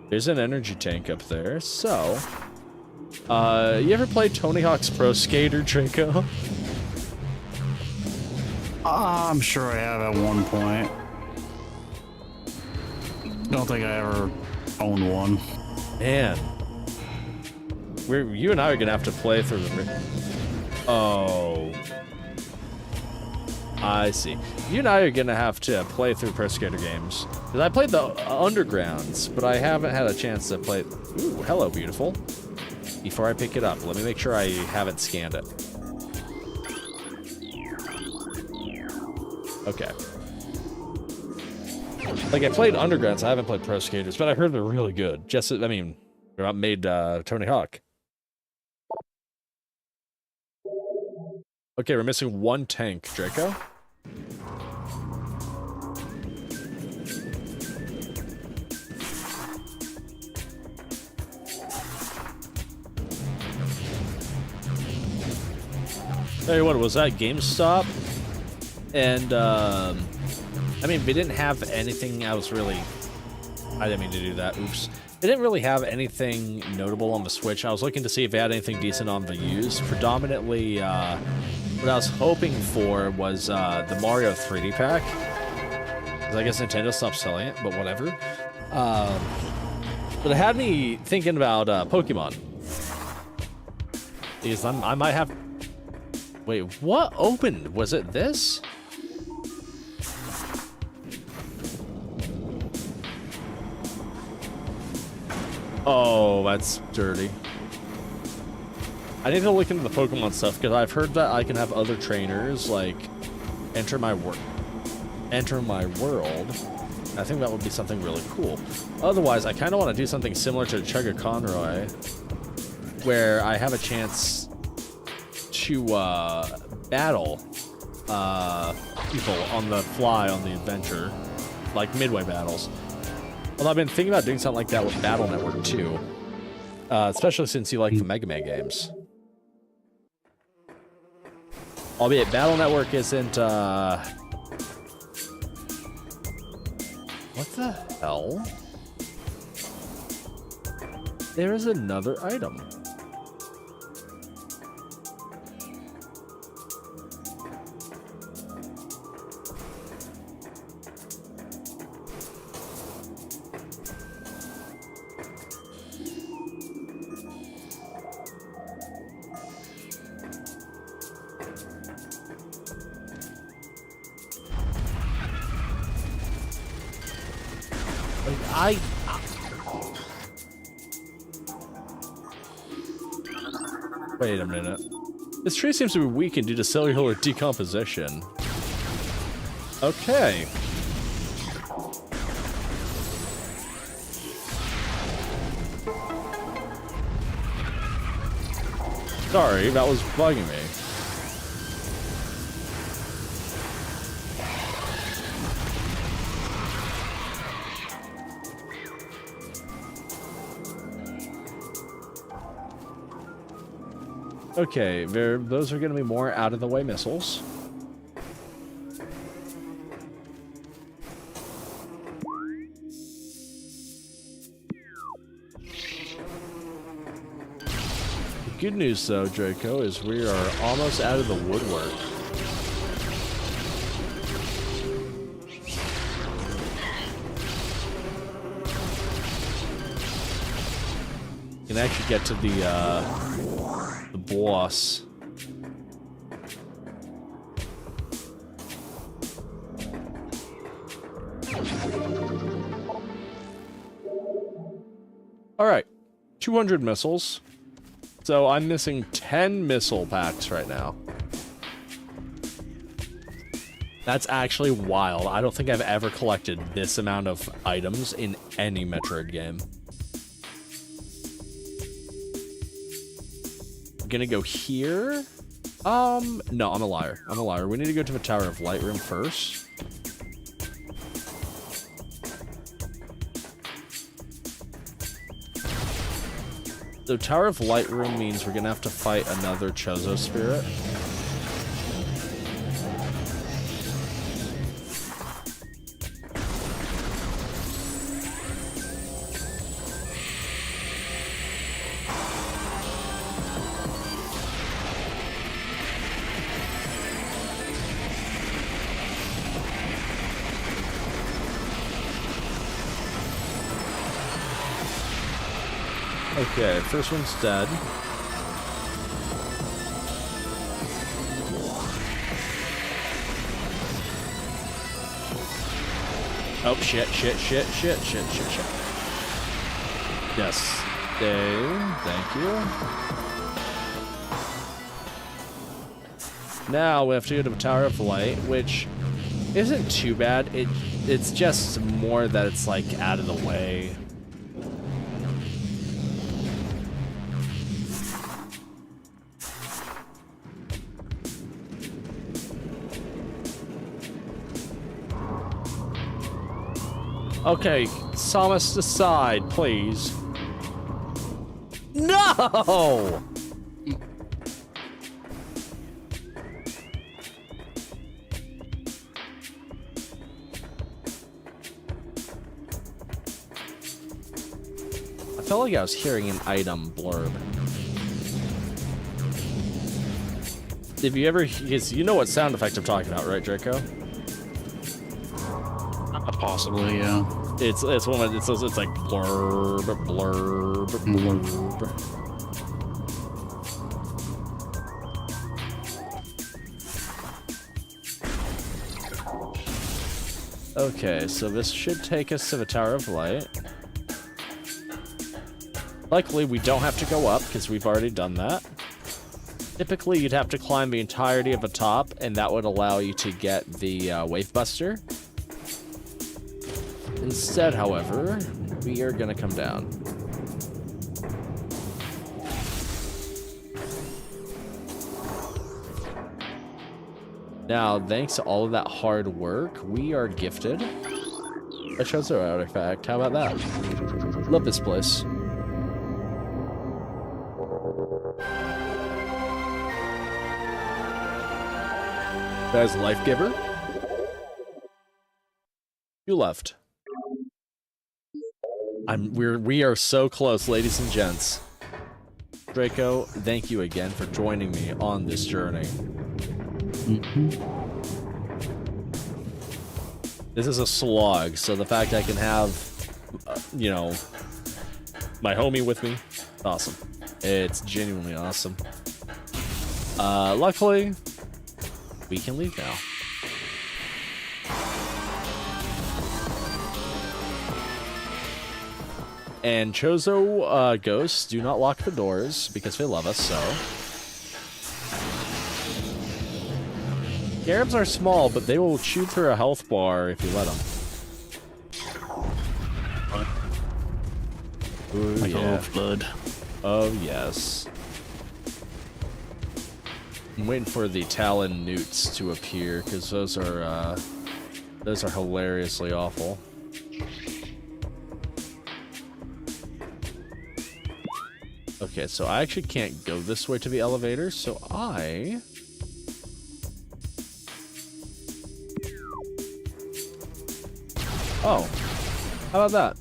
There's an energy tank up there, so... you ever played Tony Hawk's Pro Skater, Draco? I'm sure I have at one point. Don't think I ever owned one. Man. You and I are gonna have to play through the... Oh. I see. You and I are gonna have to play through Pro Skater games. Because I played the Undergrounds, but I haven't had a chance to play... Ooh, hello, beautiful. Before I pick it up, let me make sure I haven't scanned it. Okay. Like, I played Undergrounds, I haven't played Pro Skaters, but I heard they're really good. Just, I mean, they're not made Tony Hawk. Okay, we're missing 1 tank, Draco. Hey, what was that? GameStop? And, I mean, we didn't have anything I didn't mean to do that, oops. They didn't really have anything notable on the Switch. I was looking to see if they had anything decent on the used. Predominantly, what I was hoping for was the Mario 3D pack. Because I guess Nintendo stopped selling it, but whatever. But it had me thinking about Pokemon. Because I might have... Wait, what opened? Was it this? Oh, that's dirty. I need to look into the Pokemon stuff because I've heard that I can have other trainers like enter my world. I think that would be something really cool. Otherwise, I kind of want to do something similar to Chugga Conroy, where I have a chance to battle people on the fly on the adventure, like midway battles. Well, I've been thinking about doing something like that with Battle Network too, especially since you like the Mega Man games. Albeit Battle Network isn't. What the hell? There is another item. Wait a minute. This tree seems to be weakened due to cellular decomposition. Okay. Sorry, that was bugging me. Okay, those are going to be more out-of-the-way missiles. The good news, though, Draco, is we are almost out of the woodwork. You can actually get to the boss. All right, 200 missiles. So I'm missing 10 missile packs right now. That's actually wild. I don't think I've ever collected this amount of items in any Metroid game. I'm gonna go here. No, I'm a liar. I'm a liar. We need to go to the Tower of Light room first. So Tower of Light room means we're gonna have to fight another Chozo spirit. Okay, first one's dead. Oh, shit. Yes. Stay. Thank you. Now we have to go to the Tower of Light, which isn't too bad. It's just more that it's like out of the way. Okay, Samus aside, please. No! I felt like I was hearing an item blurb. If you ever, you know what sound effect I'm talking about, right, Draco? Possibly, yeah. It's one of it's like blurb, blurb, blurb. Okay, so this should take us to the Tower of Light. Luckily, we don't have to go up because we've already done that. Typically, you'd have to climb the entirety of the top, and that would allow you to get the Wave Buster. Instead, however, we are going to come down. Now, thanks to all of that hard work, we are gifted a Chozo artifact. How about that? Love this place. That is Life Giver. You left. We are so close, ladies and gents. Draco, thank you again for joining me on this journey. This is a slog, so the fact I can have, you know, my homie with me, awesome. It's genuinely awesome. Luckily, we can leave now. And Chozo ghosts do not lock the doors because they love us, so. Scarabs are small, but they will chew through a health bar if you let them. Ooh, like yeah. a little flood. Oh, yes. I'm waiting for the Talon newts to appear, because those are hilariously awful. Okay, so I actually can't go this way to the elevator, so I... Oh, how about that?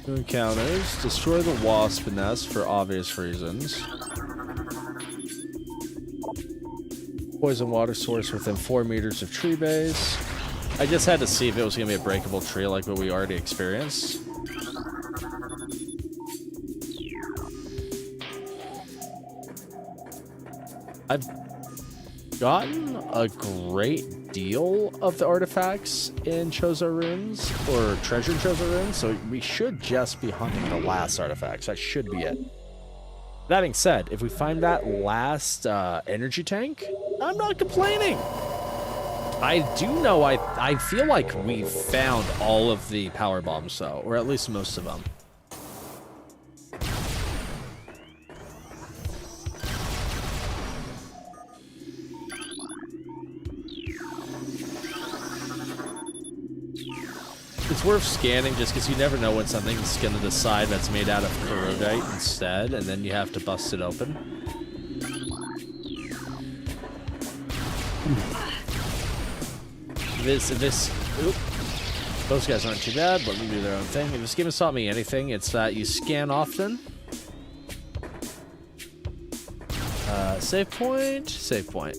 New encounters. Destroy the wasp nest for obvious reasons. Poison water source within 4 meters of tree base. I just had to see if it was going to be a breakable tree like what we already experienced. I've gotten a great deal of the artifacts in Chozo runes, or treasure in Chozo runes, so we should just be hunting the last artifacts. That should be it. That being said, if we find that last energy tank, I'm not complaining. I do know I feel like we found all of the power bombs though, or at least most of them. It's worth scanning just because you never know when something's going to decide that's made out of corrodite instead, and then you have to bust it open. Those guys aren't too bad, but they do their own thing. If this game has taught me anything, it's that you scan often. Save point, save point.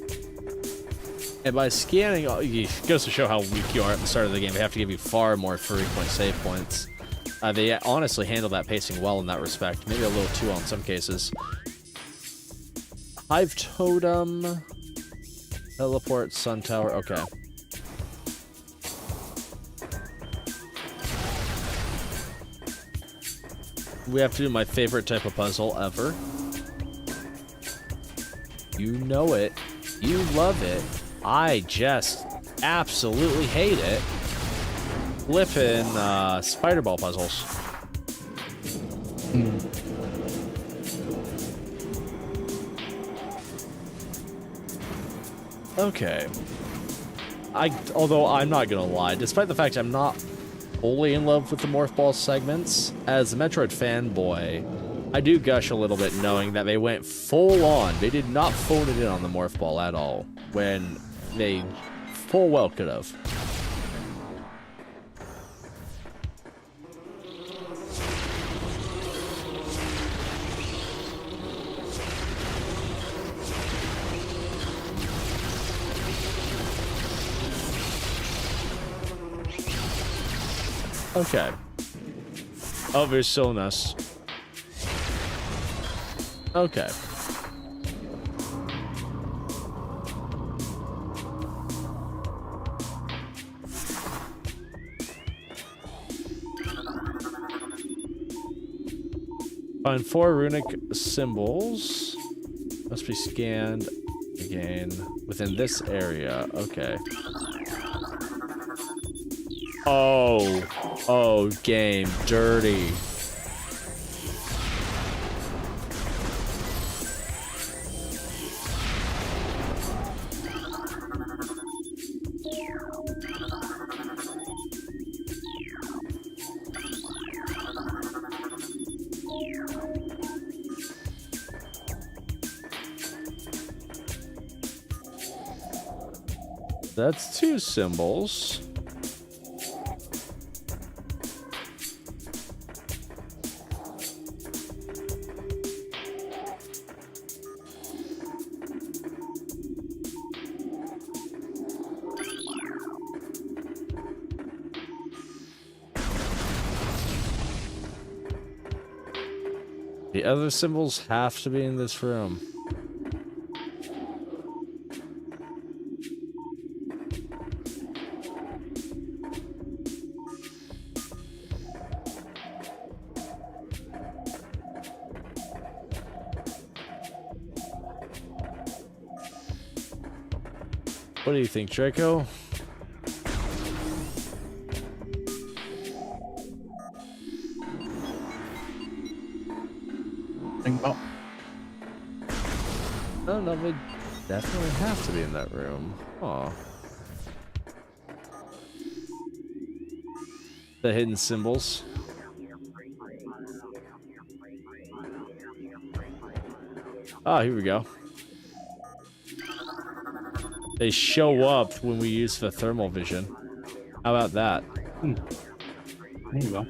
And by scanning, it goes to show how weak you are at the start of the game. They have to give you far more frequent save points. They honestly handle that pacing well in that respect. Maybe a little too on some cases. Hive Totem. Teleport, Sun Tower. Okay. We have to do my favorite type of puzzle ever. You know it. You love it. I just absolutely hate it. Flippin' spider ball puzzles. Okay. Although I'm not gonna lie, despite the fact I'm not fully in love with the Morph Ball segments, as a Metroid fanboy, I do gush a little bit knowing that they went full on. They did not phone it in on the Morph Ball at all, when they full well could have. Okay. Oh, there's Silnus. Okay. Find 4 runic symbols. Must be scanned again within this area. Okay. Oh, game dirty. That's 2 symbols. The other symbols have to be in this room. What do you think, Draco? No, no, they definitely have to be in that room. Aw. The hidden symbols. Ah, here we go. They show up when we use the thermal vision. How about that? There you go.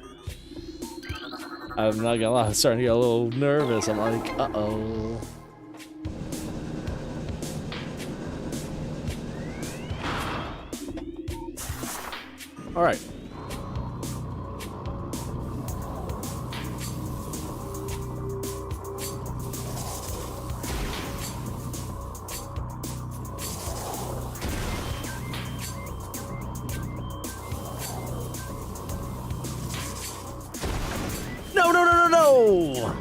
I'm not gonna lie, I'm starting to get a little nervous. I'm like, uh-oh. All right. No, no, no, no, no!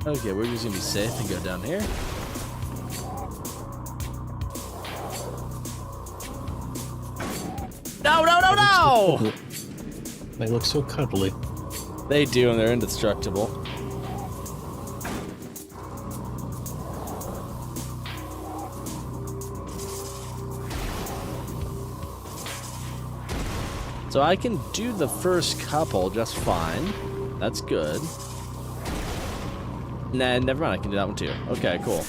Okay, we're just gonna be safe and go down here. No, no, no, no! They look so cuddly. They do, and they're indestructible. So I can do the first couple just fine. That's good. Nah, never mind. I can do that one too. Okay, cool.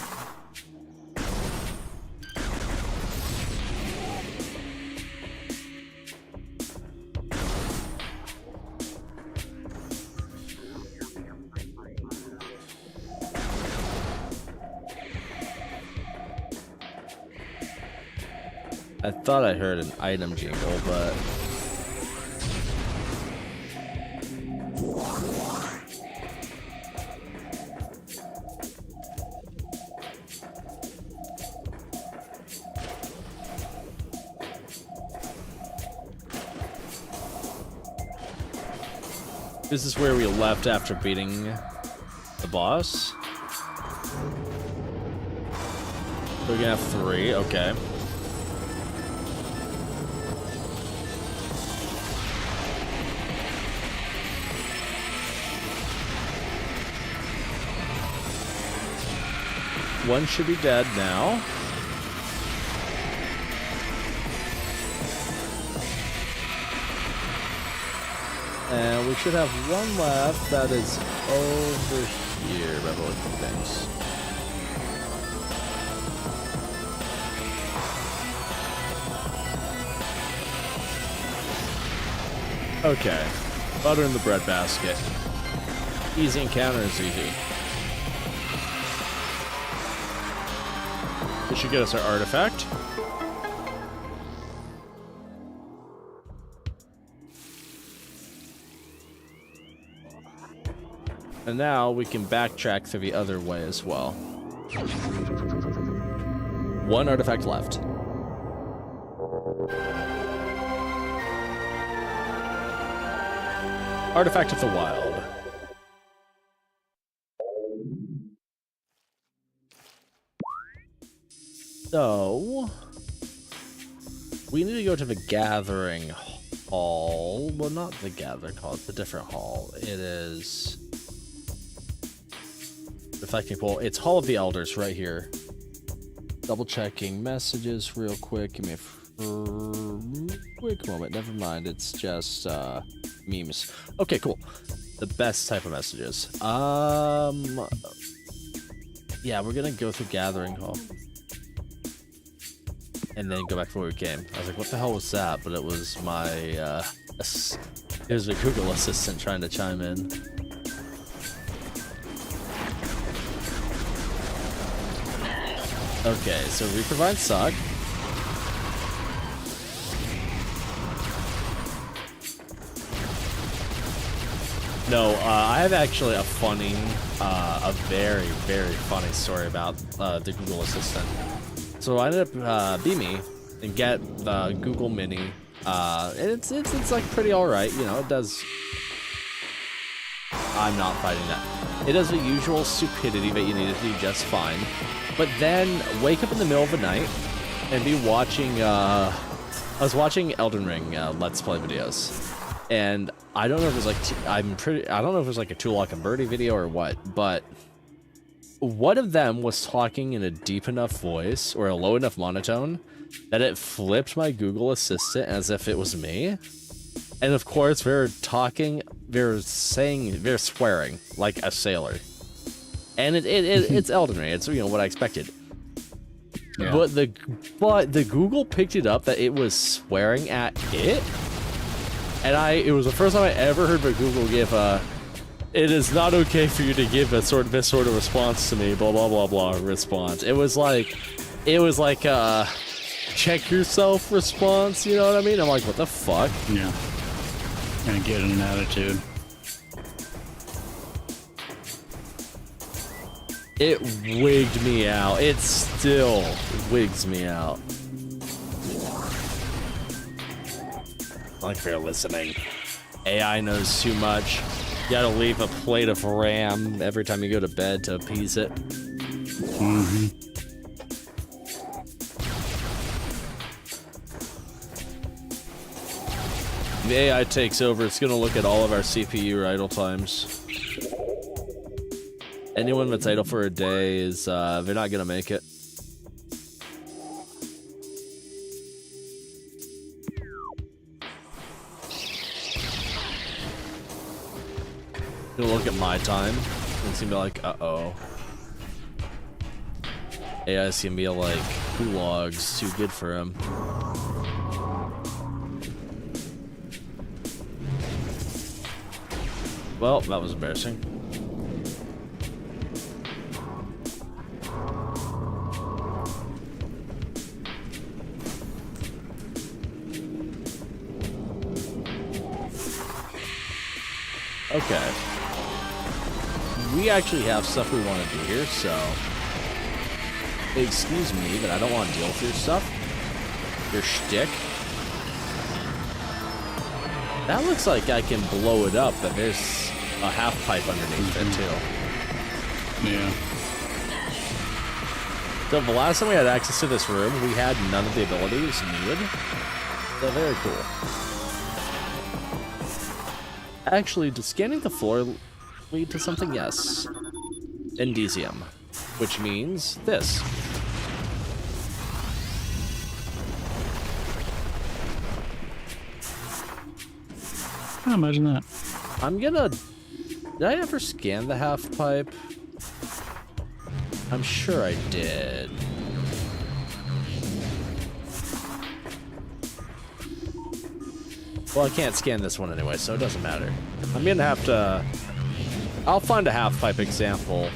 I thought I heard an item jingle, but... This is where we left after beating the boss. We're gonna have 3, okay. One should be dead now. And we should have one left that is over here by the look of things. Okay. Butter in the bread basket. Easy encounter is easy. This should get us our artifact. And now we can backtrack through the other way as well. 1 artifact left. Artifact of the Wild. So, we need to go to the Gathering Hall. Well, not the Gathering Hall, it's a different hall. It is... Reflecting Pool. It's Hall of the Elders right here. Double checking messages real quick. Give me a quick moment. Never mind. It's just memes. Okay, cool. The best type of messages. Yeah, we're gonna go through Gathering Hall. And then go back from where we came. I was like, what the hell was that? But it was my it was a Google Assistant trying to chime in. Okay, so we provide sock. No, I have actually a funny, a very, very funny story about the Google Assistant. So I ended up beaming and get the Google Mini. And it's like pretty alright, you know, it does. I'm not fighting that. It does the usual stupidity that you need to do just fine. But then wake up in the middle of the night and be watching, I was watching Elden Ring Let's Play videos, and I don't know if it was like, I don't know if it was like a Tulok and Birdie video or what, but one of them was talking in a deep enough voice or a low enough monotone that it flipped my Google Assistant as if it was me. And of course, they're swearing like a sailor. And it's Elden Ring. It's, you know, what I expected. Yeah. But the Google picked it up that it was swearing at it. And it was the first time I ever heard my Google give it is not okay for you to give this sort of response to me, blah blah blah blah response. It was like check yourself response, you know what I mean? I'm like, what the fuck? Yeah. Gonna get an attitude. It wigged me out. It still wigs me out. Like if you're listening. AI knows too much. You gotta leave a plate of RAM every time you go to bed to appease it. Mm-hmm. The AI takes over, it's gonna look at all of our CPU idle times. Anyone that's idle for a day is, they're not gonna make it. Gonna look at my time, and it's gonna be like, uh-oh. AI's gonna be like, Kulog's too good for him. Well, that was embarrassing. Okay. We actually have stuff we want to do here, so... Excuse me, but I don't want to deal with your stuff. Your shtick. That looks like I can blow it up, but there's a half pipe underneath it, too. Yeah. So the last time we had access to this room, we had none of the abilities needed. So very cool. Actually, does scanning the floor lead to something? Yes. Indesium. Which means this. I imagine that. I'm gonna... Did I ever scan the half pipe? I'm sure I did. Well, I can't scan this one anyway, so it doesn't matter. I'm gonna have to... I'll find a half pipe example.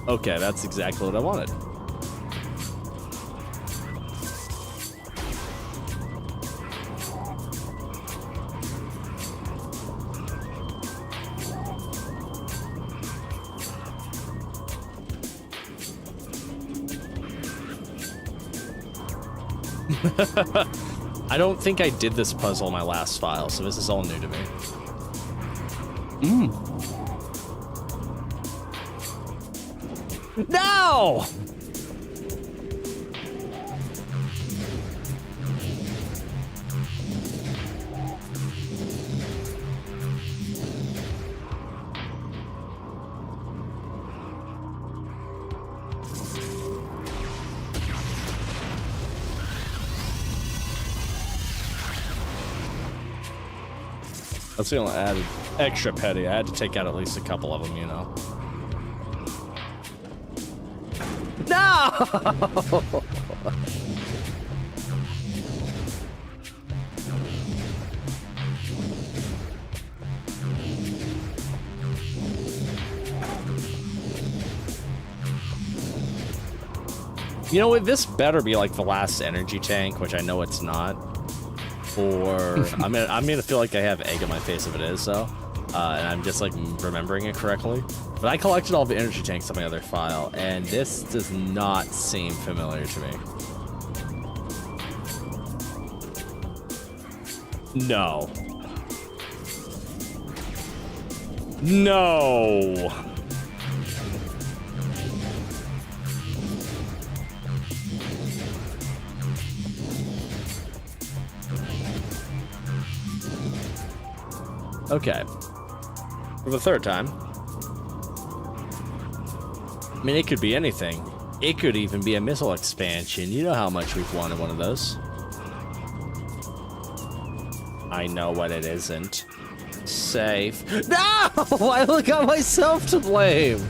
Okay, that's exactly what I wanted. I don't think I did this puzzle in my last file, so this is all new to me. No! That's the only added extra petty. I had to take out at least a couple of them, you know. No! You know what? This better be like the last energy tank, which I know it's not. Or I'm gonna feel like I have egg on my face if it is, though. And I'm just like remembering it correctly. But I collected all the energy tanks on my other file, and this does not seem familiar to me. No. No. Okay. For the third time. I mean, it could be anything. It could even be a missile expansion. You know how much we've wanted one of those. I know what it isn't. Safe. No! I got myself to blame!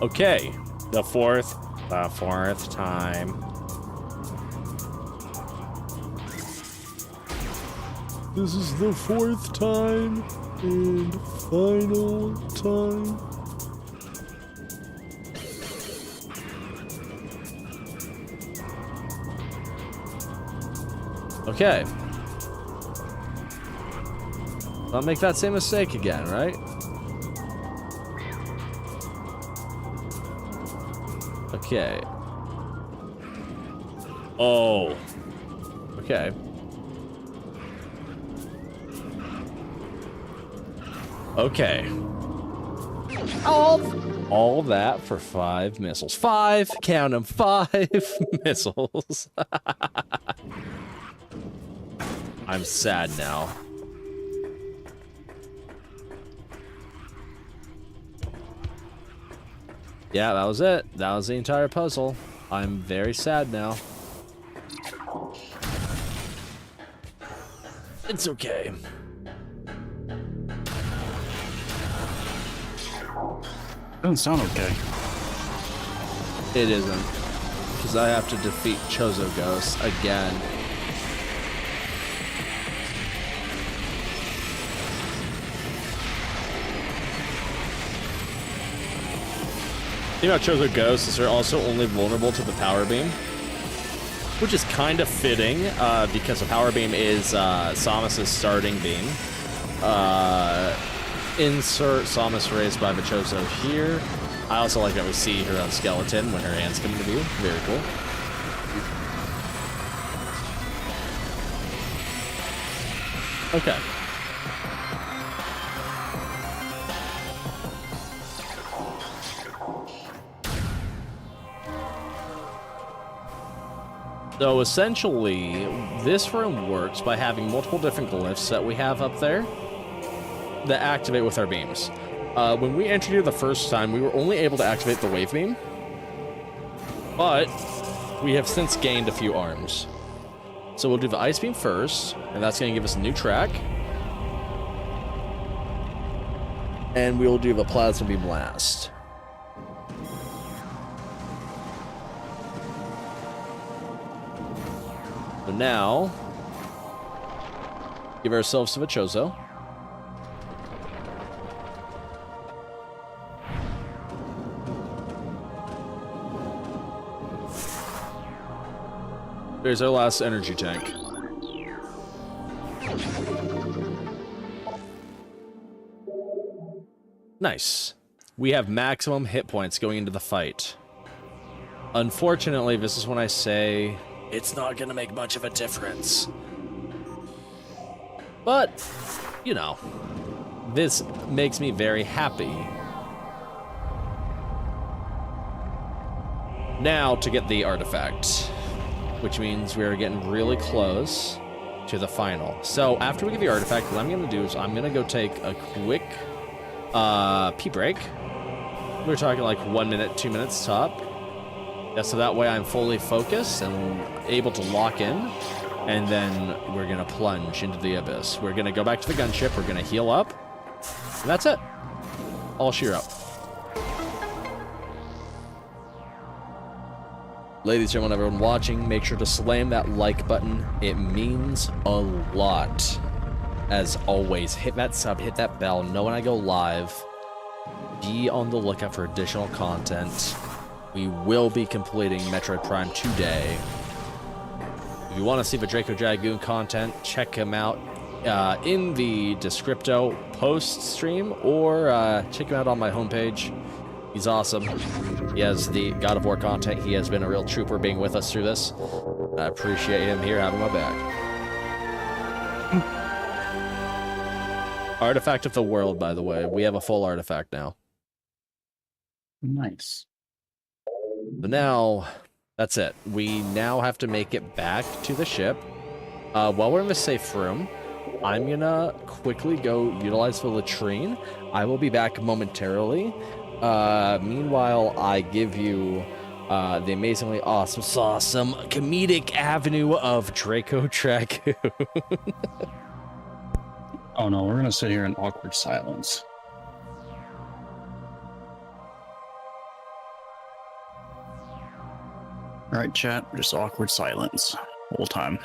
Okay. The fourth time. This is the fourth time and final time. Okay. I'll make that same mistake again, right? Okay. Oh. Okay. Okay. All that for 5 missiles. 5, count them, 5 missiles. I'm sad now. Yeah, that was it. That was the entire puzzle. I'm very sad now. It's okay. Doesn't sound okay. It isn't. Because I have to defeat Chozo Ghost again. The thing about Chozo Ghost is they're also only vulnerable to the power beam. Which is kind of fitting, because the power beam is Samus's starting beam. Insert Samus raised by Machozo here. I also like that we see her on skeleton when her hands come into view. Very cool. Okay. So essentially, this room works by having multiple different glyphs that we have up there that activate with our beams. When we entered here the first time, we were only able to activate the wave beam, but we have since gained a few arms. So we'll do the ice beam first, and that's going to give us a new track. And we'll do the plasma beam last. So now, give ourselves to the Chozo. There's our last energy tank. Nice. We have maximum hit points going into the fight. Unfortunately, this is when I say it's not gonna make much of a difference. But, you know, this makes me very happy. Now to get the artifact, which means we're getting really close to the final. So after we get the artifact, what I'm going to do is I'm going to go take a quick pee break. We're talking like 1 minute, 2 minutes top. Yeah, so that way I'm fully focused and able to lock in. And then we're going to plunge into the abyss. We're going to go back to the gunship. We're going to heal up. And that's it. All sheer up. Ladies and gentlemen, everyone watching, make sure to slam that like button. It means a lot. As always, hit that sub, hit that bell, know when I go live. Be on the lookout for additional content. We will be completing Metroid Prime today. If you want to see the Draco Dragoon content, check him out in the Descripto post stream, or check him out on my homepage. He's awesome. He has the God of War content. He has been a real trooper being with us through this. I appreciate him here having my back. Artifact of the world, by the way. We have a full artifact now. Nice. So now, that's it. We now have to make it back to the ship. While we're in the safe room, I'm gonna quickly go utilize the latrine. I will be back momentarily. Meanwhile, I give you the amazingly awesome comedic avenue of Draco Dragoon. Oh no, we're gonna sit here in awkward silence. All right, chat, just awkward silence the whole time.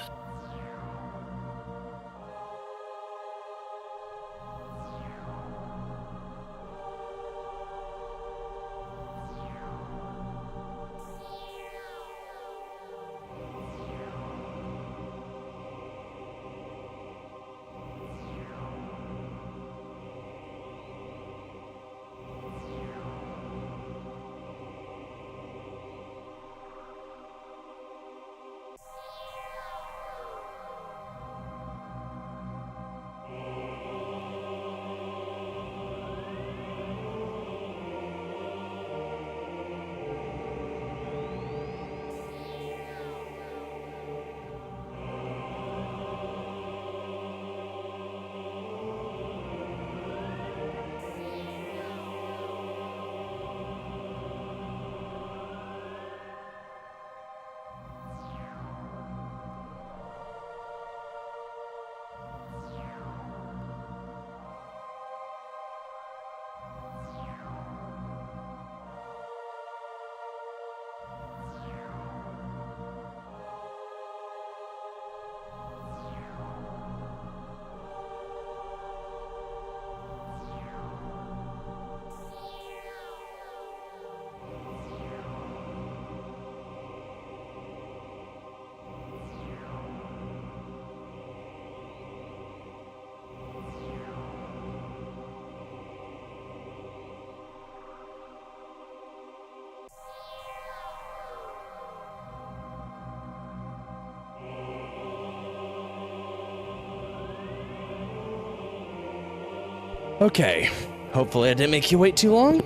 Okay, hopefully I didn't make you wait too long.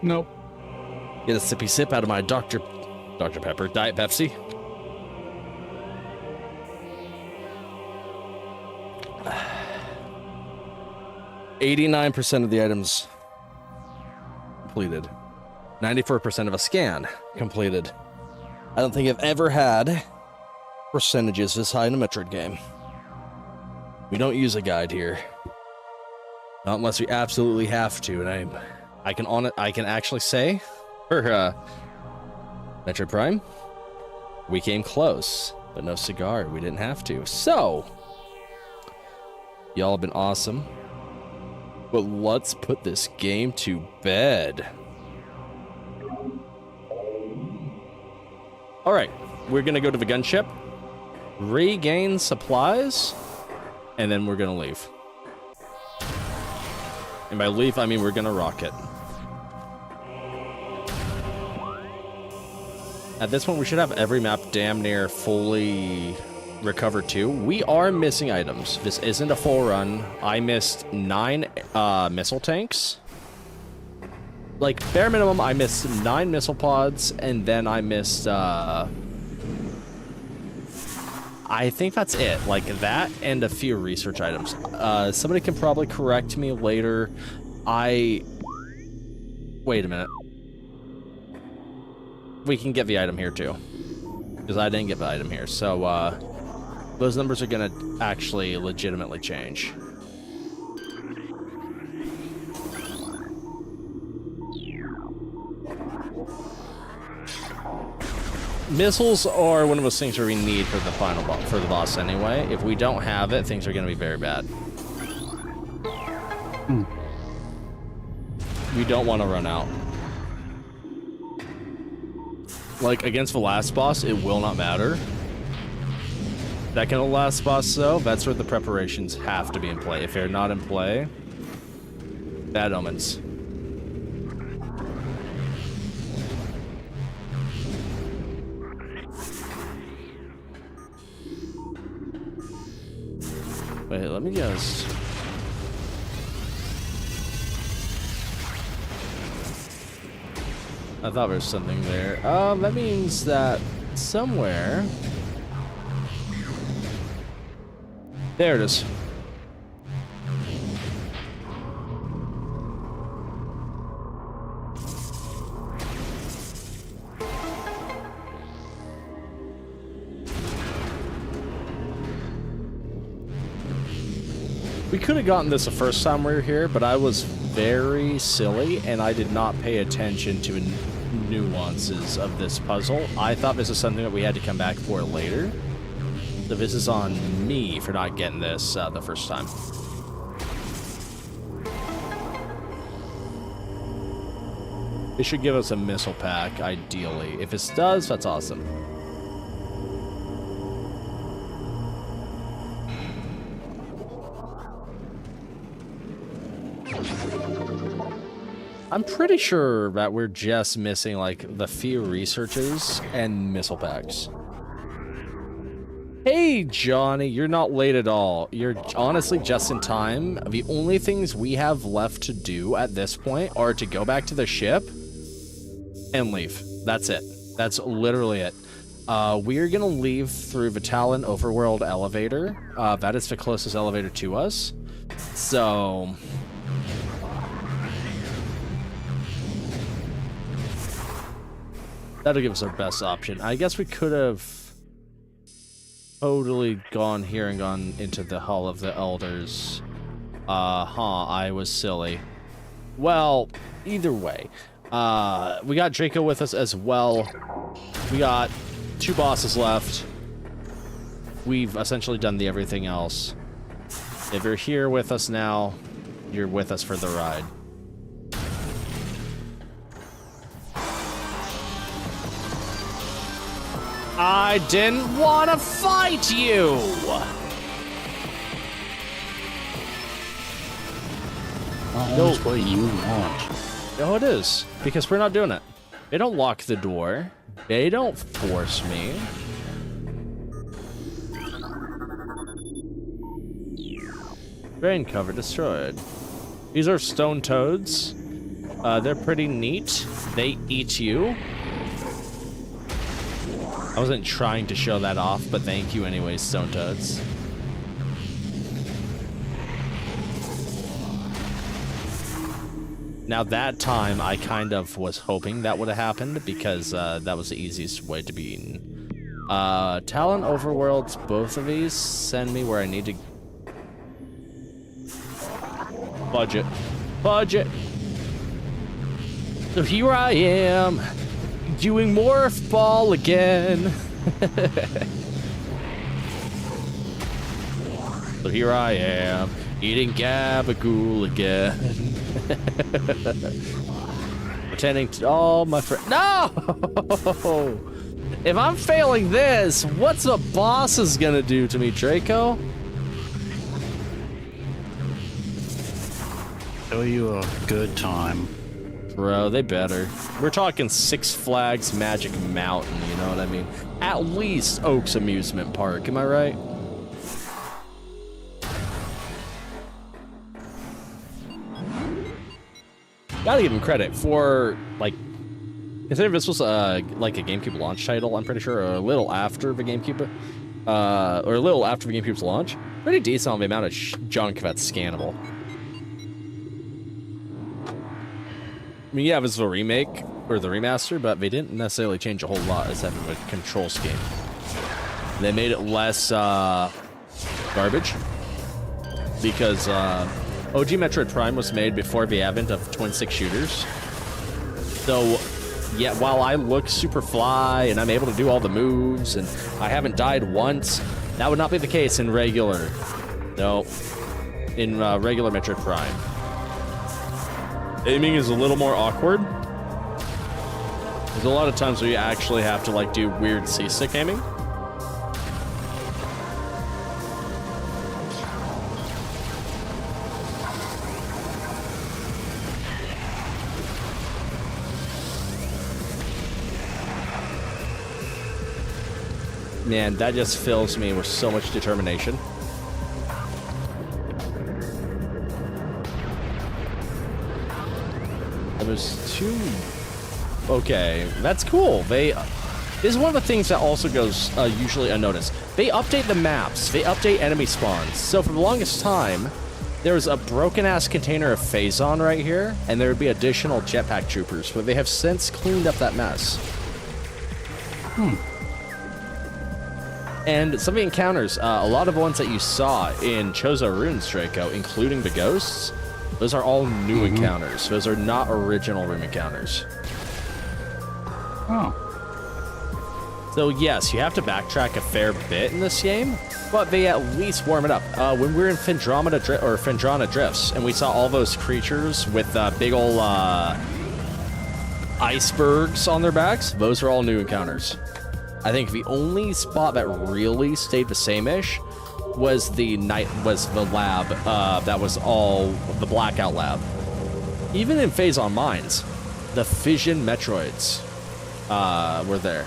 Nope. Get a sippy sip out of my Dr. Pepper Diet Pepsi. $89% of the items completed. 94% of a scan completed. I don't think I've ever had percentages this high in a Metroid game. We don't use a guide here. Not unless we absolutely have to, and I can actually say for Metroid Prime, we came close, but no cigar. We didn't have to. So, y'all have been awesome. But let's put this game to bed. Alright, we're gonna go to the gunship, regain supplies, and then we're gonna leave. And by leave, I mean we're gonna rocket. At this point, we should have every map damn near fully recovered too. We are missing items. This isn't a full run. I missed 9 missile tanks. Like, bare minimum, I missed 9 missile pods, and then I missed, I think that's it. Like, that and a few research items. Somebody can probably correct me later. Wait a minute. We can get the item here, too. Because I didn't get the item here. So, those numbers are going to actually legitimately change. Missiles are one of those things where we need for the final for the boss anyway. If we don't have it, things are going to be very bad. We don't want to run out. Like, against the last boss, it will not matter. Second to last boss, though, that's where the preparations have to be in play. If they're not in play, bad omens. Wait, let me just... I thought there was something there. That means that somewhere... There it is. We could have gotten this the first time we were here, but I was very silly and I did not pay attention to nuances of this puzzle. I thought this was something that we had to come back for later. So this is on me for not getting this the first time. It should give us a missile pack, ideally. If it does, that's awesome. I'm pretty sure that we're just missing, like, the few researches and missile packs. Hey, Johnny, you're not late at all. You're honestly just in time. The only things we have left to do at this point are to go back to the ship and leave. That's it. That's literally it. We're gonna leave through the Talon Overworld elevator. That is the closest elevator to us. So... that'll give us our best option. I guess we could have totally gone here and gone into the Hall of the Elders. I was silly. Well, either way. We got Draco with us as well. We got 2 bosses left. We've essentially done everything else. If you're here with us now, you're with us for the ride. I didn't want to fight you! That's what you want. No, it is. Because we're not doing it. They don't lock the door. They don't force me. Drain cover destroyed. These are stone toads. They're pretty neat. They eat you. I wasn't trying to show that off, but thank you anyways, stone toads. Now that time, I kind of was hoping that would have happened because that was the easiest way to be eaten. Talon Overworlds, both of these send me where I need to... Budget. Budget! So here I am, doing Morph Ball again. So here I am, eating Gabagool again. Pretending to all my friends. No! If I'm failing this, what's the boss is gonna do to me, Draco? Show you a good time. Bro, they better. We're talking Six Flags Magic Mountain, you know what I mean? At least Oaks Amusement Park, am I right? Gotta give him credit for, like, considering this was like a GameCube launch title, I'm pretty sure, or a little after the GameCube, or a little after the GameCube's launch. Pretty decent on the amount of junk that's scannable. I mean, yeah, this is a remake, or the remaster, but they didn't necessarily change a whole lot except for the control scheme. They made it less garbage, because OG Metroid Prime was made before the advent of twin-stick shooters. So, yeah, while I look super fly and I'm able to do all the moves and I haven't died once, that would not be the case in regular. No, in regular Metroid Prime. Aiming is a little more awkward. There's a lot of times where you actually have to, like, do weird C-stick aiming. Man, that just fills me with so much determination. There's 2. Okay, that's cool. This is one of the things that also goes usually unnoticed. They update the maps. They update enemy spawns. So for the longest time, there was a broken-ass container of Phazon right here, and there would be additional jetpack troopers, but they have since cleaned up that mess. And some of the encounters, a lot of the ones that you saw in Chozo Runes, Draco, including the ghosts, those are all new encounters. Those are not original room encounters. Oh. So yes, you have to backtrack a fair bit in this game, but they at least warm it up. When we were in Phendrana Drifts, and we saw all those creatures with big ol' icebergs on their backs, those are all new encounters. I think the only spot that really stayed the same-ish was the lab. That was all the Blackout lab. Even in Phazon Mines, the Fission Metroids were there.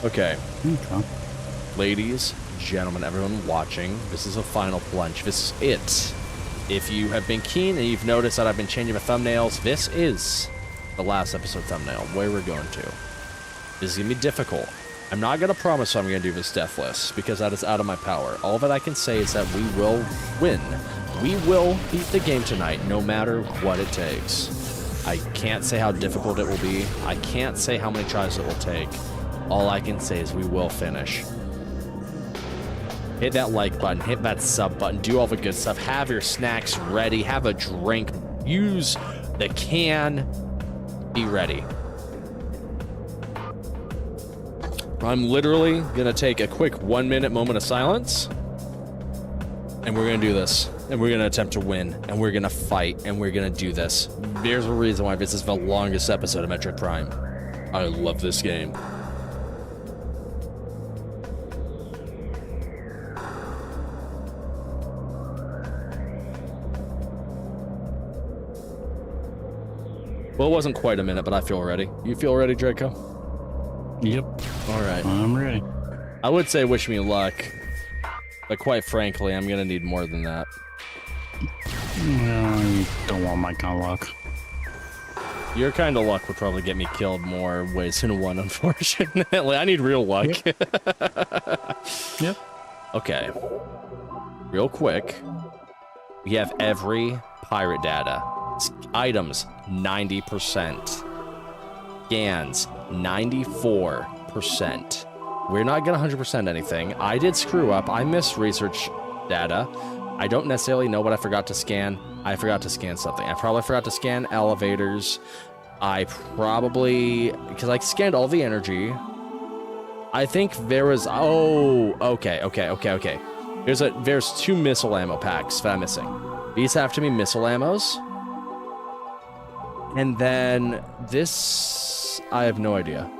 Okay. Ladies, gentlemen, everyone watching, this is a final plunge. This is it. If you have been keen and you've noticed that I've been changing the thumbnails, this is the last episode thumbnail, where we're going to. This is going to be difficult. I'm not going to promise I'm going to do this deathless, because that is out of my power. All that I can say is that we will win. We will beat the game tonight, no matter what it takes. I can't say how difficult it will be. I can't say how many tries it will take. All I can say is we will finish. Hit that like button, hit that sub button, do all the good stuff, have your snacks ready, have a drink, use the can, be ready. I'm literally gonna take a quick 1-minute moment of silence, and we're gonna do this, and we're gonna attempt to win, and we're gonna fight, and we're gonna do this. There's a reason why this is the longest episode of Metroid Prime. I love this game. Well, it wasn't quite a minute, but I feel ready. You feel ready, Draco? Yep. All right. I'm ready. I would say wish me luck, but quite frankly, I'm gonna need more than that. You don't want my kind of luck. Your kind of luck would probably get me killed more ways than one, unfortunately. I need real luck. Yep. Okay. Real quick. We have every pirate data. Items, 90%. Scans, 94%. We're not gonna 100% anything. I did screw up. I missed research data. I don't necessarily know what I forgot to scan. I forgot to scan something. I probably forgot to scan elevators. I probably... because I scanned all the energy. I think there was... oh, okay. There's 2 missile ammo packs that I'm missing. These have to be missile ammos. And then this... I have no idea.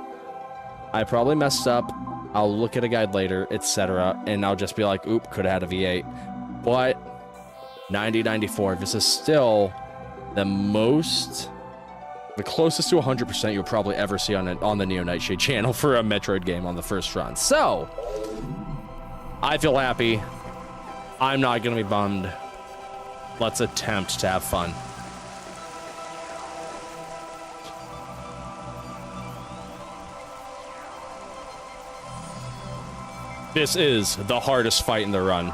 I probably messed up. I'll look at a guide later, etc. And I'll just be like, oop, could have had a V8. But 90-94, this is still the closest to 100% you'll probably ever see on the Neo Nightshade channel for a Metroid game on the first run. So, I feel happy. I'm not going to be bummed. Let's attempt to have fun. This is the hardest fight in the run.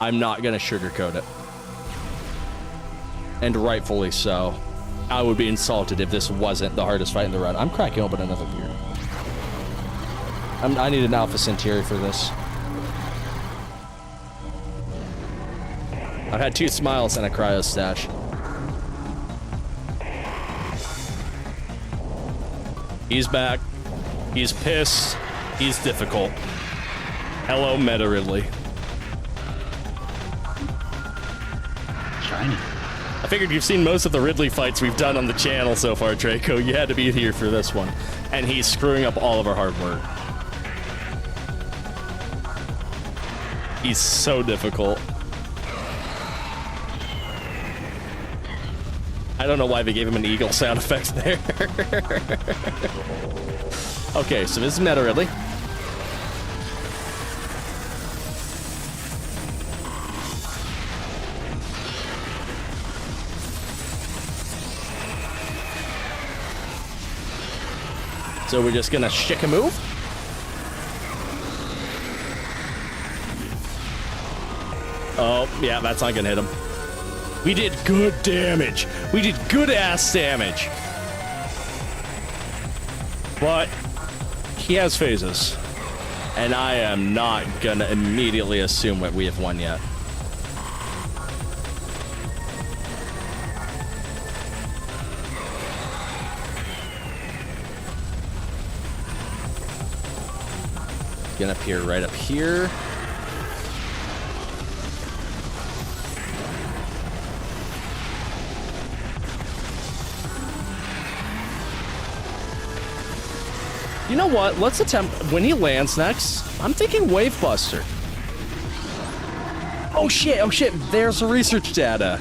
I'm not gonna sugarcoat it. And rightfully so. I would be insulted if this wasn't the hardest fight in the run. I'm cracking open another beer. I need an Alpha Centauri for this. I've had 2 smiles and a cryo stash. He's back. He's pissed. He's difficult. Hello, Meta Ridley. Shiny. I figured you've seen most of the Ridley fights we've done on the channel so far, Draco. You had to be here for this one. And he's screwing up all of our hard work. He's so difficult. I don't know why they gave him an eagle sound effect there. Okay, so this is Meta Ridley. So we're just gonna shick a move. Oh, yeah, that's not gonna hit him. We did good damage. We did good ass damage. But he has phases. And I am not gonna immediately assume that we have won yet. Gonna appear right up here. You know what? Let's attempt, when he lands next, I'm thinking Wave Buster. Oh shit, there's the research data.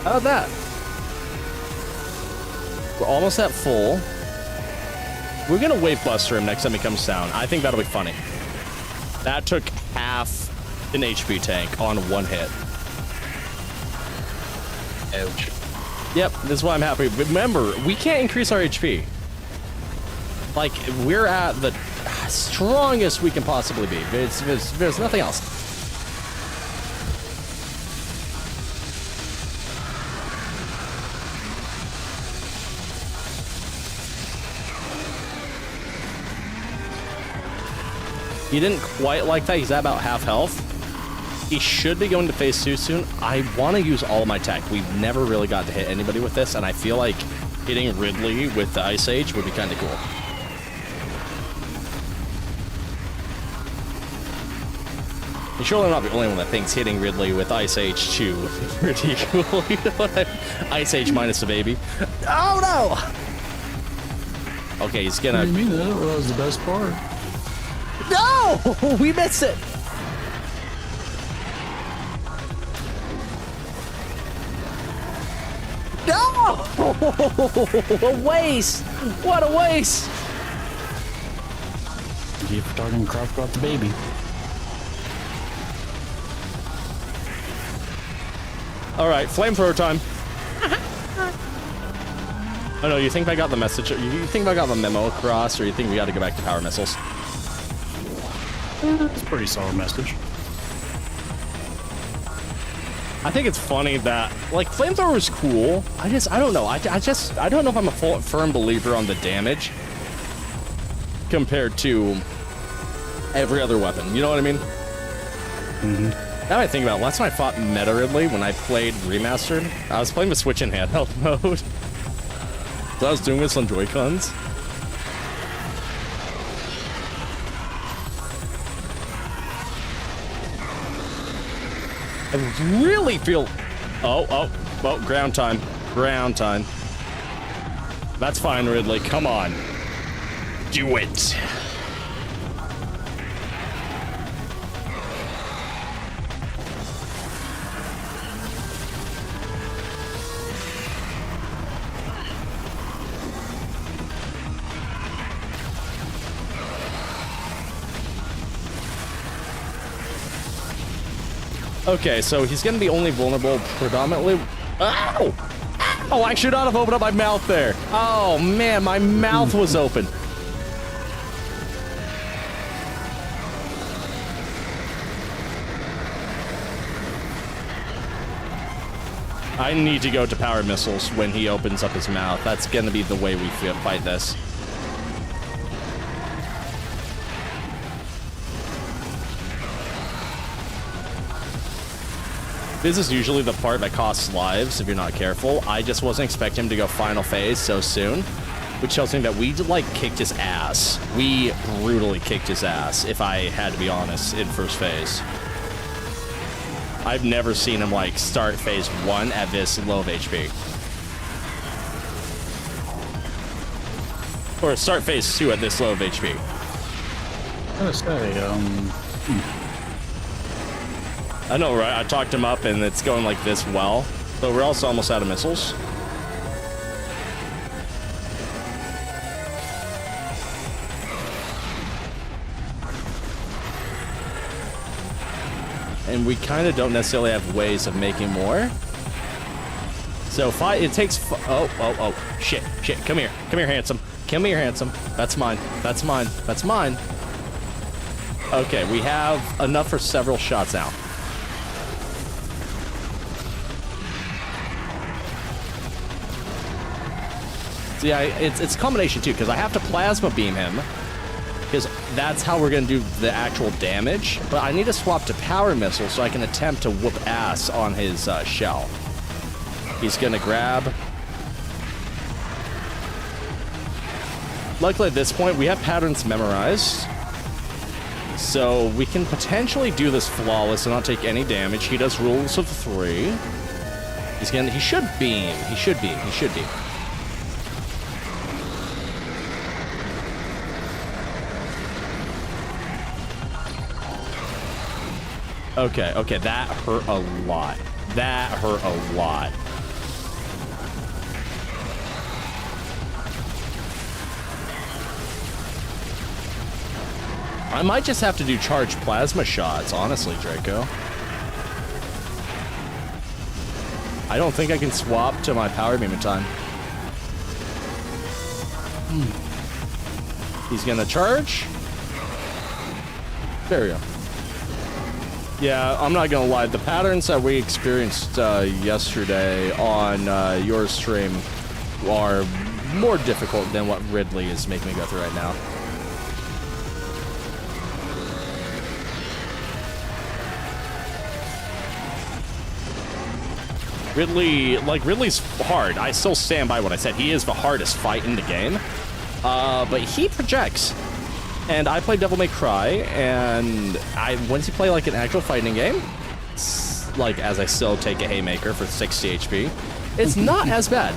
How about that? We're almost at full. We're gonna Wave Buster him next time he comes down. I think that'll be funny. That took half an HP tank on one hit. Ouch. Yep, this is why I'm happy. Remember, we can't increase our HP. Like, we're at the strongest we can possibly be. There's nothing else. He didn't quite like that. He's at about half health. He should be going to phase 2 soon. I want to use all of my tech. We've never really got to hit anybody with this, and I feel like hitting Ridley with the Ice Age would be kind of cool. And surely I'm not the only one that thinks hitting Ridley with Ice Age 2 is pretty cool. You know what Ice Age minus the baby. Oh no! Okay, he's gonna... What do you mean? That was the best part. No! We missed it! No! A waste! What a waste! Keep talking crap about the baby. All right, flamethrower time. Oh no, you think I got the message? You think I got the memo across, or you think we got to go back to power missiles? It's a pretty solid message. I think it's funny that, like, flamethrower is cool. I don't know. I don't know if I'm a firm believer on the damage compared to every other weapon. You know what I mean? Mm-hmm. Now I think about it, last time I fought Meta Ridley when I played Remastered, I was playing with Switch in handheld mode. So I was doing this on Joy-Cons. I really feel... Oh, ground time. Ground time. That's fine, Ridley. Come on. Do it. Okay, so he's gonna be only vulnerable predominantly. Ow! Oh, I should not have opened up my mouth there. Oh man, my mouth was open. I need to go to power missiles when he opens up his mouth. That's gonna be the way we fight this. This is usually the part that costs lives if you're not careful. I just wasn't expecting him to go final phase so soon, which tells me that we, like, kicked his ass. We brutally kicked his ass, if I had to be honest, in first phase. I've never seen him, like, start phase 1 at this low of HP. Or start phase 2 at this low of HP. I gotta say, I know, right? I talked him up, and it's going like this well. So we're also almost out of missiles. and we kind of don't necessarily have ways of making more. So it takes, oh, shit, come here, handsome. Come here, handsome. That's mine, that's mine, that's mine. Okay, we have enough for several shots now. See, it's a combination too, because I have to plasma beam him, because that's how we're gonna do the actual damage, but I need to swap to power missile so I can attempt to whoop ass on his shell. He's gonna grab. Luckily at this point, we have patterns memorized, so we can potentially do this flawless and not take any damage. He does rules of 3. He should beam. He should beam. Okay, that hurt a lot. I might just have to do charged plasma shots, honestly, Draco. I don't think I can swap to my power beam in time. He's gonna charge. There we go. Yeah, I'm not gonna lie. The patterns that we experienced yesterday on your stream are more difficult than what Ridley is making me go through right now. Ridley's hard. I still stand by what I said. He is the hardest fight in the game. But he projects. And I play Devil May Cry, and once you play like an actual fighting game, like as I still take a haymaker for 60 HP, it's not as bad.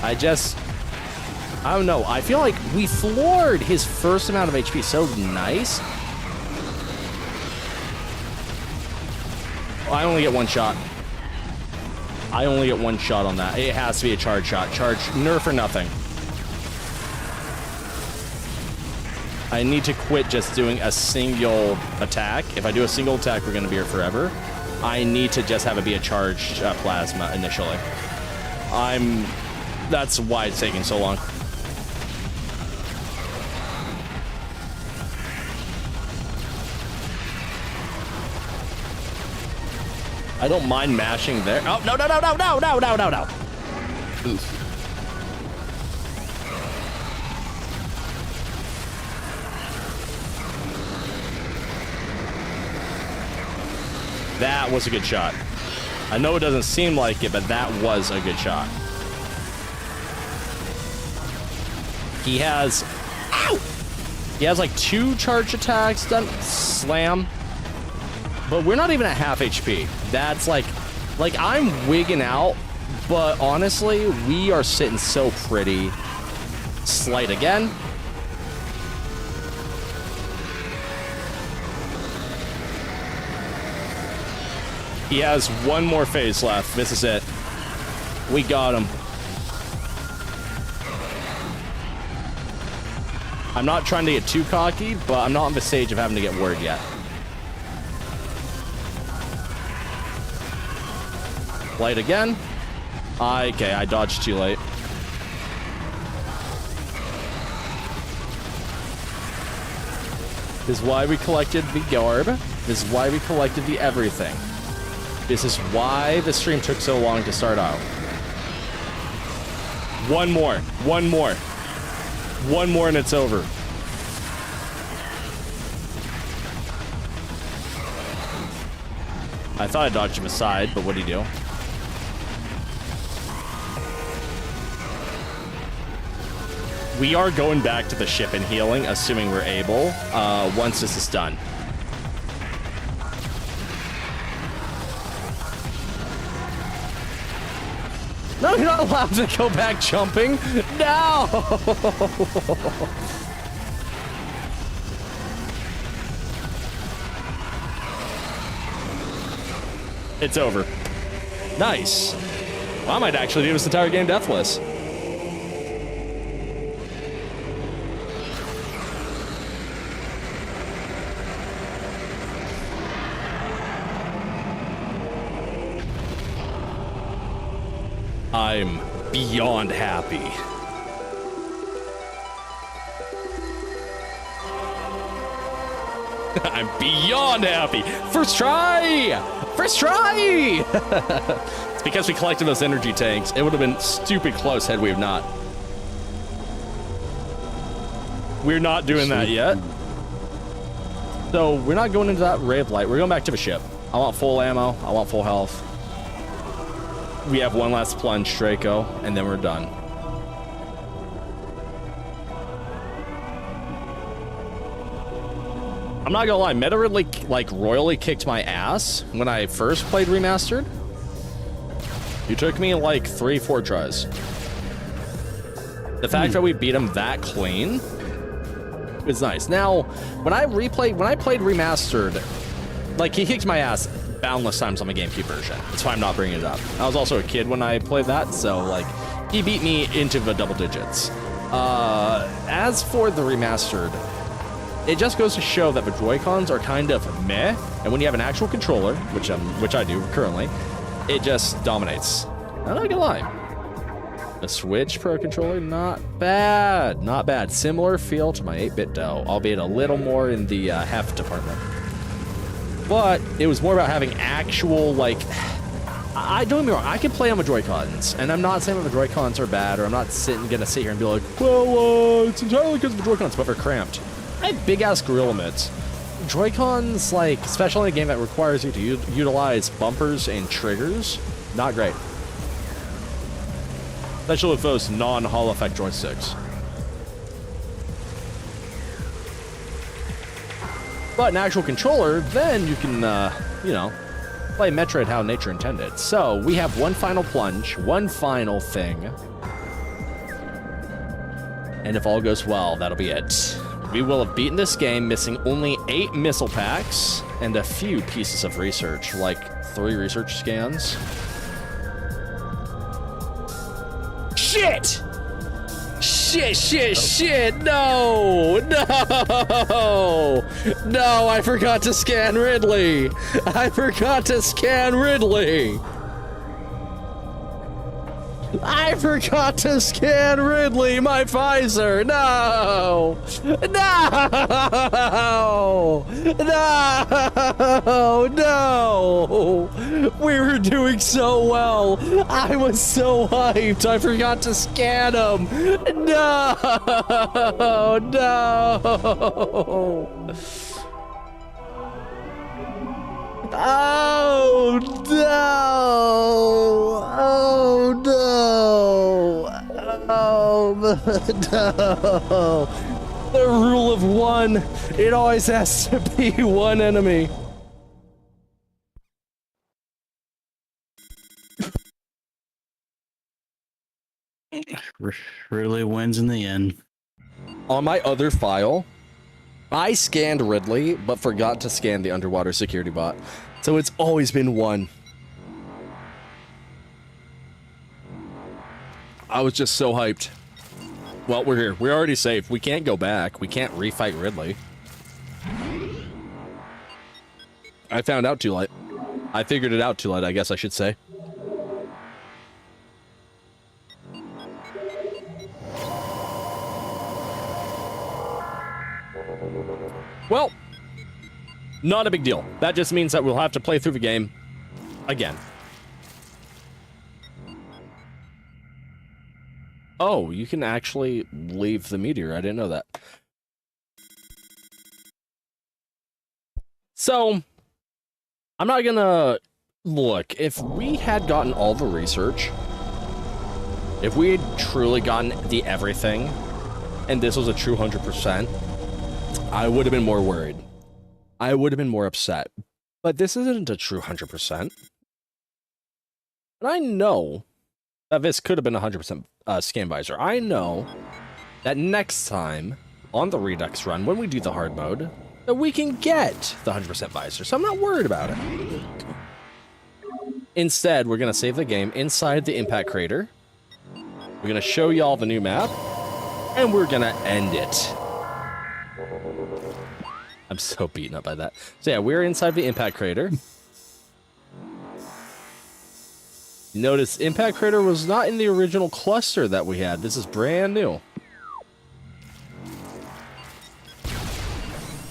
I don't know. I feel like we floored his first amount of HP so nice. I only get one shot. On that. It has to be a charge shot. Charge, nerf or nothing. I need to quit just doing a single attack. If I do a single attack, we're going to be here forever. I need to just have it be a charged plasma initially. That's why it's taking so long. I don't mind mashing there. Oh, no. Oof. That was a good shot. I know it doesn't seem like it, but that was a good shot. He has... Ow! He has like 2 charge attacks done. Slam. But we're not even at half HP. That's like I'm wigging out, but honestly, we are sitting so pretty. Slight again. He has 1 more phase left. This is it. We got him. I'm not trying to get too cocky, but I'm not on the stage of having to get word yet. Light again. Okay, I dodged too late. This is why we collected the garb. This is why we collected the everything. This is why the stream took so long to start out. One more and it's over. I thought I dodged him aside, but what'd he do? We are going back to the ship and healing, assuming we're able, once this is done. No, you're not allowed to go back jumping. No! It's over. Nice. Well, I might actually do this entire game deathless. I'm beyond happy. I'm beyond happy. First try! First try! It's because we collected those energy tanks. It would have been stupid close had we have not. We're not doing that yet. So we're not going into that ray of light. We're going back to the ship. I want full ammo. I want full health. We have one last plunge, Draco, and then we're done. I'm not gonna lie, Metroid like royally kicked my ass when I first played Remastered. It took me like 3-4 tries. The fact that we beat him that clean is nice. Now, when I played Remastered, like he kicked my ass boundless times on the GameCube version. That's why I'm not bringing it up. I was also a kid when I played that, so like he beat me into the double digits. As for the Remastered, it just goes to show that the Joy-Cons are kind of meh, and when you have an actual controller, which I do currently, it just dominates. I'm not gonna lie. The Switch Pro controller, not bad. Not bad. Similar feel to my 8-bit dough, albeit a little more in the heft department. But it was more about having actual, like... I don't get me wrong, I can play on the Joy-Cons, and I'm not saying that the Joy-Cons are bad, or I'm not gonna sit here and be like, well, it's entirely because of the Joy-Cons, but they're cramped. I have big-ass gorilla mitts. Joy-Cons, like, especially in a game that requires you to utilize bumpers and triggers, not great. Especially with those non-Hall effect joysticks. But an actual controller, then you can, you know, play Metroid how nature intended. So, we have one final plunge, one final thing. And if all goes well, that'll be it. We will have beaten this game, missing only 8 missile packs and a few pieces of research, like 3 research scans. Shit! Shit! No! I forgot to scan Ridley! I forgot to scan Ridley! My visor! No! We were doing so well! I was so hyped! I forgot to scan him! No! Oh no! The rule of one, it always has to be one enemy. Really wins in the end. On my other file, I scanned Ridley, but forgot to scan the underwater security bot. So it's always been one. I was just so hyped. Well, we're here. We're already safe. We can't go back. We can't refight Ridley. I found out too late. I figured it out too late, I guess I should say. Well, not a big deal. That just means that we'll have to play through the game again. Oh, you can actually leave the meteor. I didn't know that. So, I'm not gonna... Look, if we had gotten all the research, if we had truly gotten the everything, and this was a true 100%, I would have been more worried. I would have been more upset. But this isn't a true 100%. And I know that this could have been a 100% scan visor. I know that next time on the Redux run, when we do the hard mode, that we can get the 100% visor. So I'm not worried about it. Instead, we're going to save the game inside the impact crater. We're going to show y'all the new map. And we're going to end it. I'm so beaten up by that. So yeah, we're inside the impact crater. Notice Impact Crater was not in the original cluster that we had. This is brand new.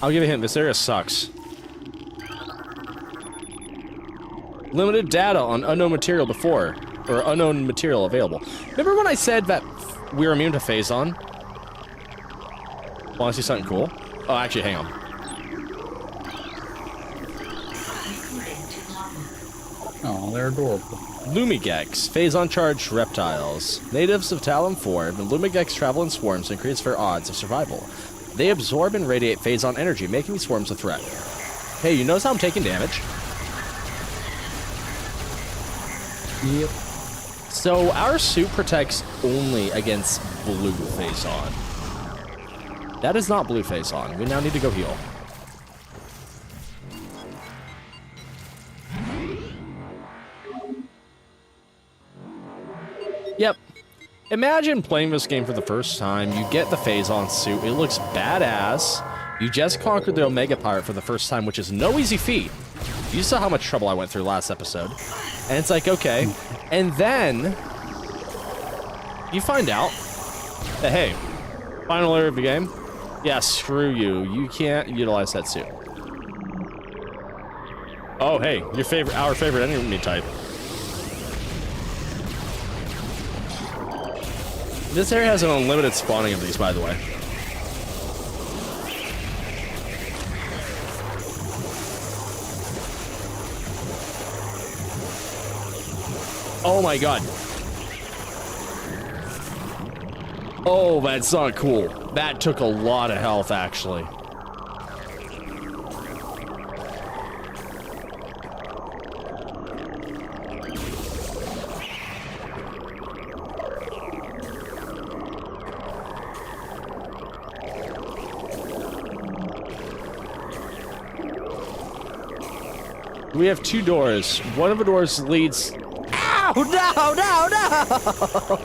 I'll give you a hint. This area sucks. Limited data on unknown material before, or unknown material available. Remember when I said that we're immune to Phazon? Want to see something cool? Oh, actually, hang on. Oh, they're adorable. Lumigex, Phazon-charged reptiles. Natives of Talon 4, the Lumigex travel in swarms and increase their odds of survival. They absorb and radiate Phazon energy, making these swarms a threat. Hey, you notice how I'm taking damage? Yep. So, our suit protects only against blue Phazon. That is not blue Phazon. We now need to go heal. Yep. Imagine playing this game for the first time. You get the Phazon suit. It looks badass. You just conquered the Omega Pirate for the first time, which is no easy feat. You saw how much trouble I went through last episode. And it's like, okay. And then you find out that, hey, final area of the game, yeah, screw you. You can't utilize that suit. Oh, hey, our favorite enemy type. This area has an unlimited spawning of these, by the way. Oh my god. Oh, that's not cool. That took a lot of health, actually. We have two doors. One of the doors leads... Ow! No!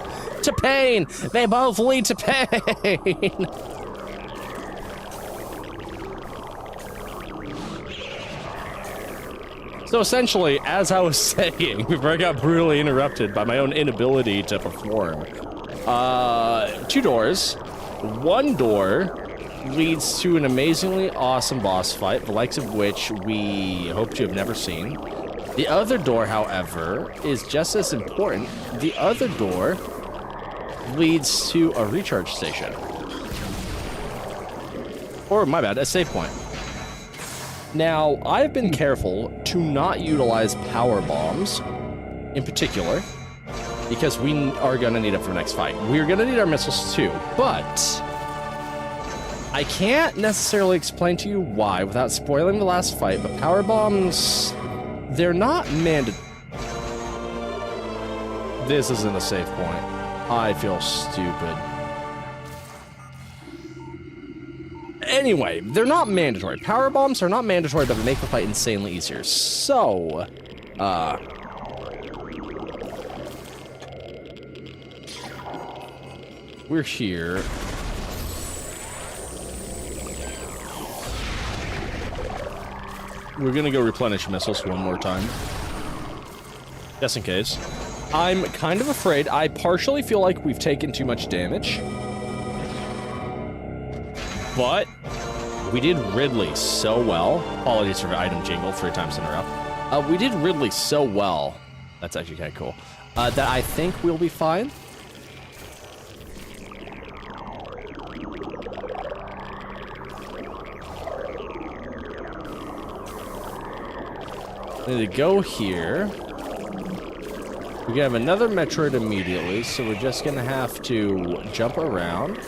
To pain! They both lead to pain! So essentially, as I was saying, before I got brutally interrupted by my own inability to perform, two doors. One door leads to an amazingly awesome boss fight, the likes of which we hope to have never seen. The other door, however, is just as important. The other door leads to a recharge station. Or, my bad, a save point. Now, I've been careful to not utilize power bombs, in particular, because we are going to need it for the next fight. We're going to need our missiles too, but I can't necessarily explain to you why without spoiling the last fight, but power bombs, they're not mandatory. This isn't a save point. I feel stupid. Anyway, they're not mandatory. Power bombs are not mandatory, but they make the fight insanely easier. So, we're here. We're gonna go replenish missiles one more time. Just in case. I'm kind of afraid. I partially feel like we've taken too much damage. But we did Ridley so well. Apologies for item jingle 3 times in a row. We did Ridley so well. That's actually kind of cool. That I think we'll be fine. I need to go here. We can have another Metroid immediately, so we're just gonna have to jump around.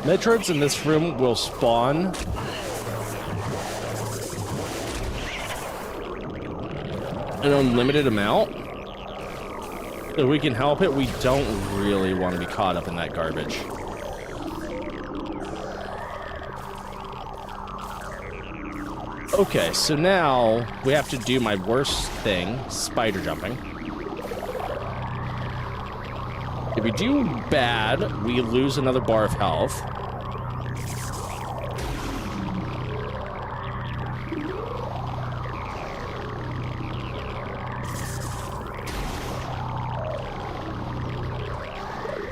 Metroids in this room will spawn an unlimited amount. So we can help it. We don't really want to be caught up in that garbage. Okay, so now we have to do my worst thing, spider jumping. If we do bad, we lose another bar of health.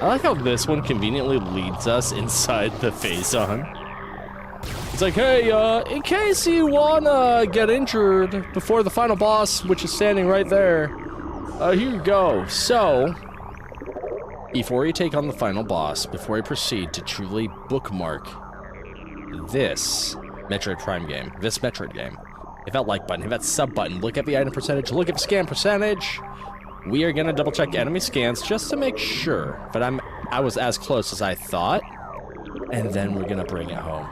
I like how this one conveniently leads us inside the Phazon. It's like, hey, in case you wanna get injured before the final boss, which is standing right there, here you go. So, before you take on the final boss, before you proceed to truly bookmark this Metroid Prime game, this Metroid game, hit that like button, hit that sub button, look at the item percentage, look at the scan percentage. We are gonna double check enemy scans just to make sure that I was as close as I thought, and then we're gonna bring it home.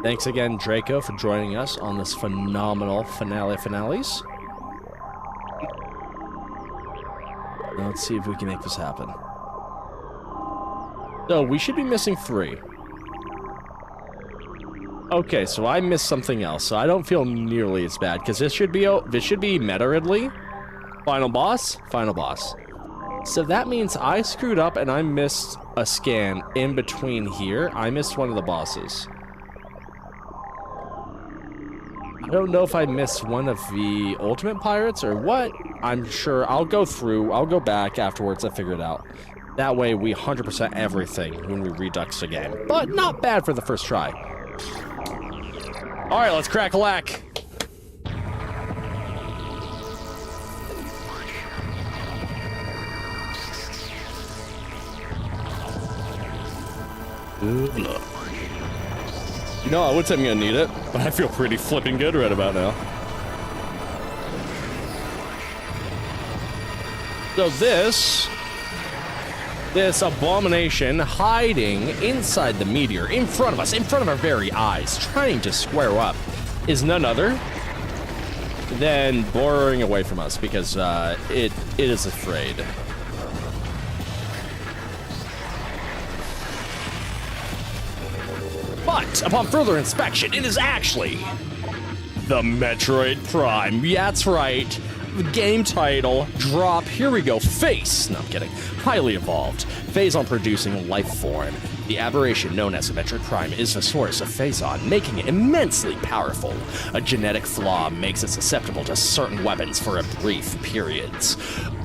Thanks again, Draco, for joining us on this phenomenal finales. Now let's see if we can make this happen. So, we should be missing 3. Okay, so I missed something else, so I don't feel nearly as bad, because this should be Meta Ridley. Final boss. So that means I screwed up and I missed a scan in between here. I missed one of the bosses. I don't know if I missed one of the Ultimate Pirates or what. I'm sure I'll go back afterwards and figure it out. That way we 100% everything when we redux the game. But not bad for the first try. Alright, let's crack a lack. No, I would say I'm gonna need it, but I feel pretty flipping good right about now. So this abomination hiding inside the meteor, in front of us, in front of our very eyes, trying to square up, is none other than boring away from us because it is afraid. But upon further inspection, it is actually the Metroid Prime. Yeah, that's right. The game title, drop, here we go, face. No, I'm kidding. Highly evolved. Phazon producing life form. The aberration known as the Metroid Prime is the source of Phazon, making it immensely powerful. A genetic flaw makes it susceptible to certain weapons for brief periods.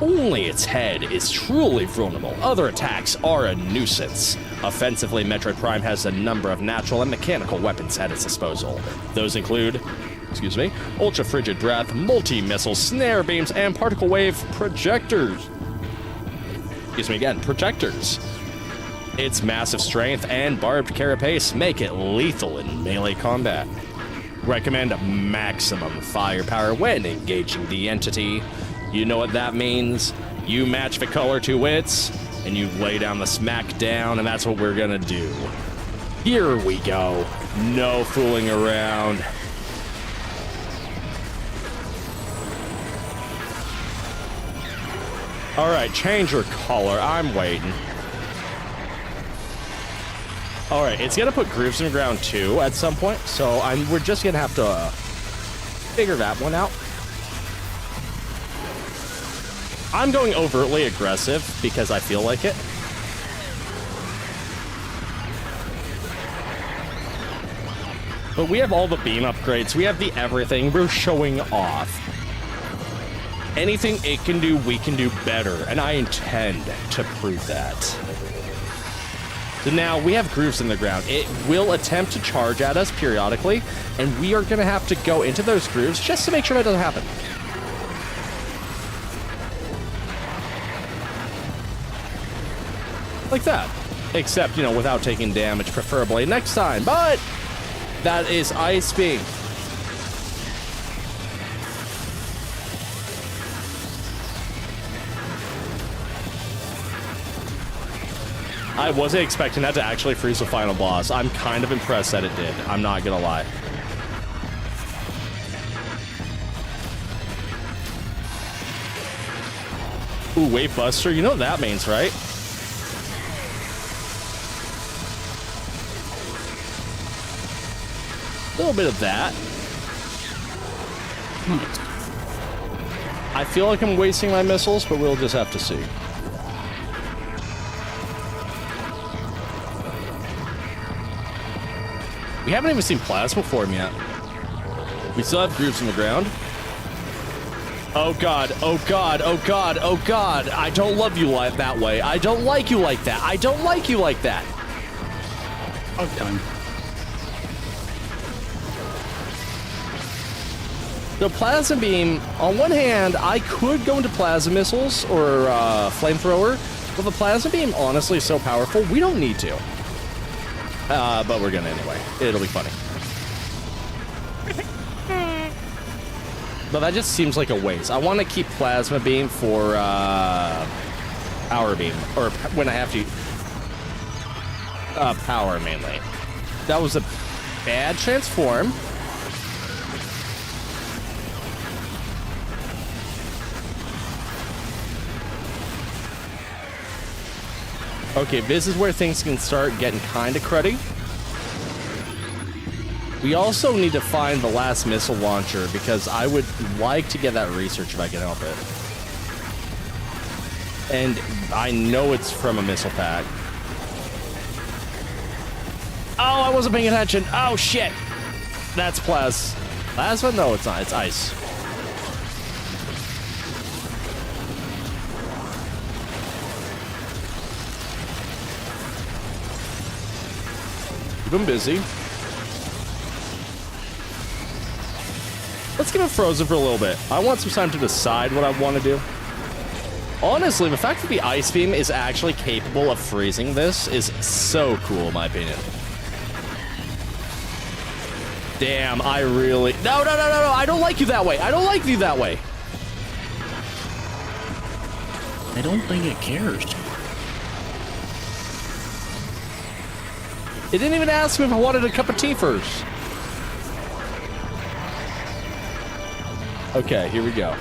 Only its head is truly vulnerable. Other attacks are a nuisance. Offensively, Metroid Prime has a number of natural and mechanical weapons at its disposal. Those include, ultra frigid breath, multi-missile snare beams, and particle wave projectors. Projectors. Its massive strength and barbed carapace make it lethal in melee combat. Recommend maximum firepower when engaging the entity. You know what that means? You match the color to its, and you lay down the smack down, and that's what we're gonna do. Here we go. No fooling around. Alright, change your color. I'm waiting. Alright, it's gonna put grooves in the ground too at some point, so we're just gonna have to figure that one out. I'm going overtly aggressive because I feel like it. But we have all the beam upgrades, we have the everything, we're showing off. Anything it can do, we can do better, and I intend to prove that. So now we have grooves in the ground. It will attempt to charge at us periodically, and we are going to have to go into those grooves just to make sure that doesn't happen. Like that. Except, without taking damage, preferably next time. But that is ice beam. I wasn't expecting that to actually freeze the final boss. I'm kind of impressed that it did. I'm not gonna lie. Ooh, Wave Buster. You know what that means, right? A little bit of that. I feel like I'm wasting my missiles, but we'll just have to see. We haven't even seen plasma form yet. We still have grooves in the ground. Oh god, oh god, oh god, oh god. I don't love you like that way. I don't like you like that. I don't like you like that. Okay. The plasma beam, on one hand, I could go into plasma missiles or flamethrower, but the plasma beam honestly is so powerful, we don't need to. But we're gonna anyway. It'll be funny. But that just seems like a waste. I want to keep plasma beam for power beam, or when I have to power mainly. That was a bad transform. Okay, this is where things can start getting kind of cruddy. We also need to find the last missile launcher because I would like to get that research if I can help it. And I know it's from a missile pack. Oh, I wasn't paying attention. Oh, shit. That's plasma? No, it's not. It's ice. Keep him busy. Let's give it frozen for a little bit. I want some time to decide what I want to do. Honestly, the fact that the ice beam is actually capable of freezing this is so cool, in my opinion. Damn, I really... No, I don't like you that way. I don't like you that way. I don't think it cares. It didn't even ask me if I wanted a cup of tea first. Okay, here we go.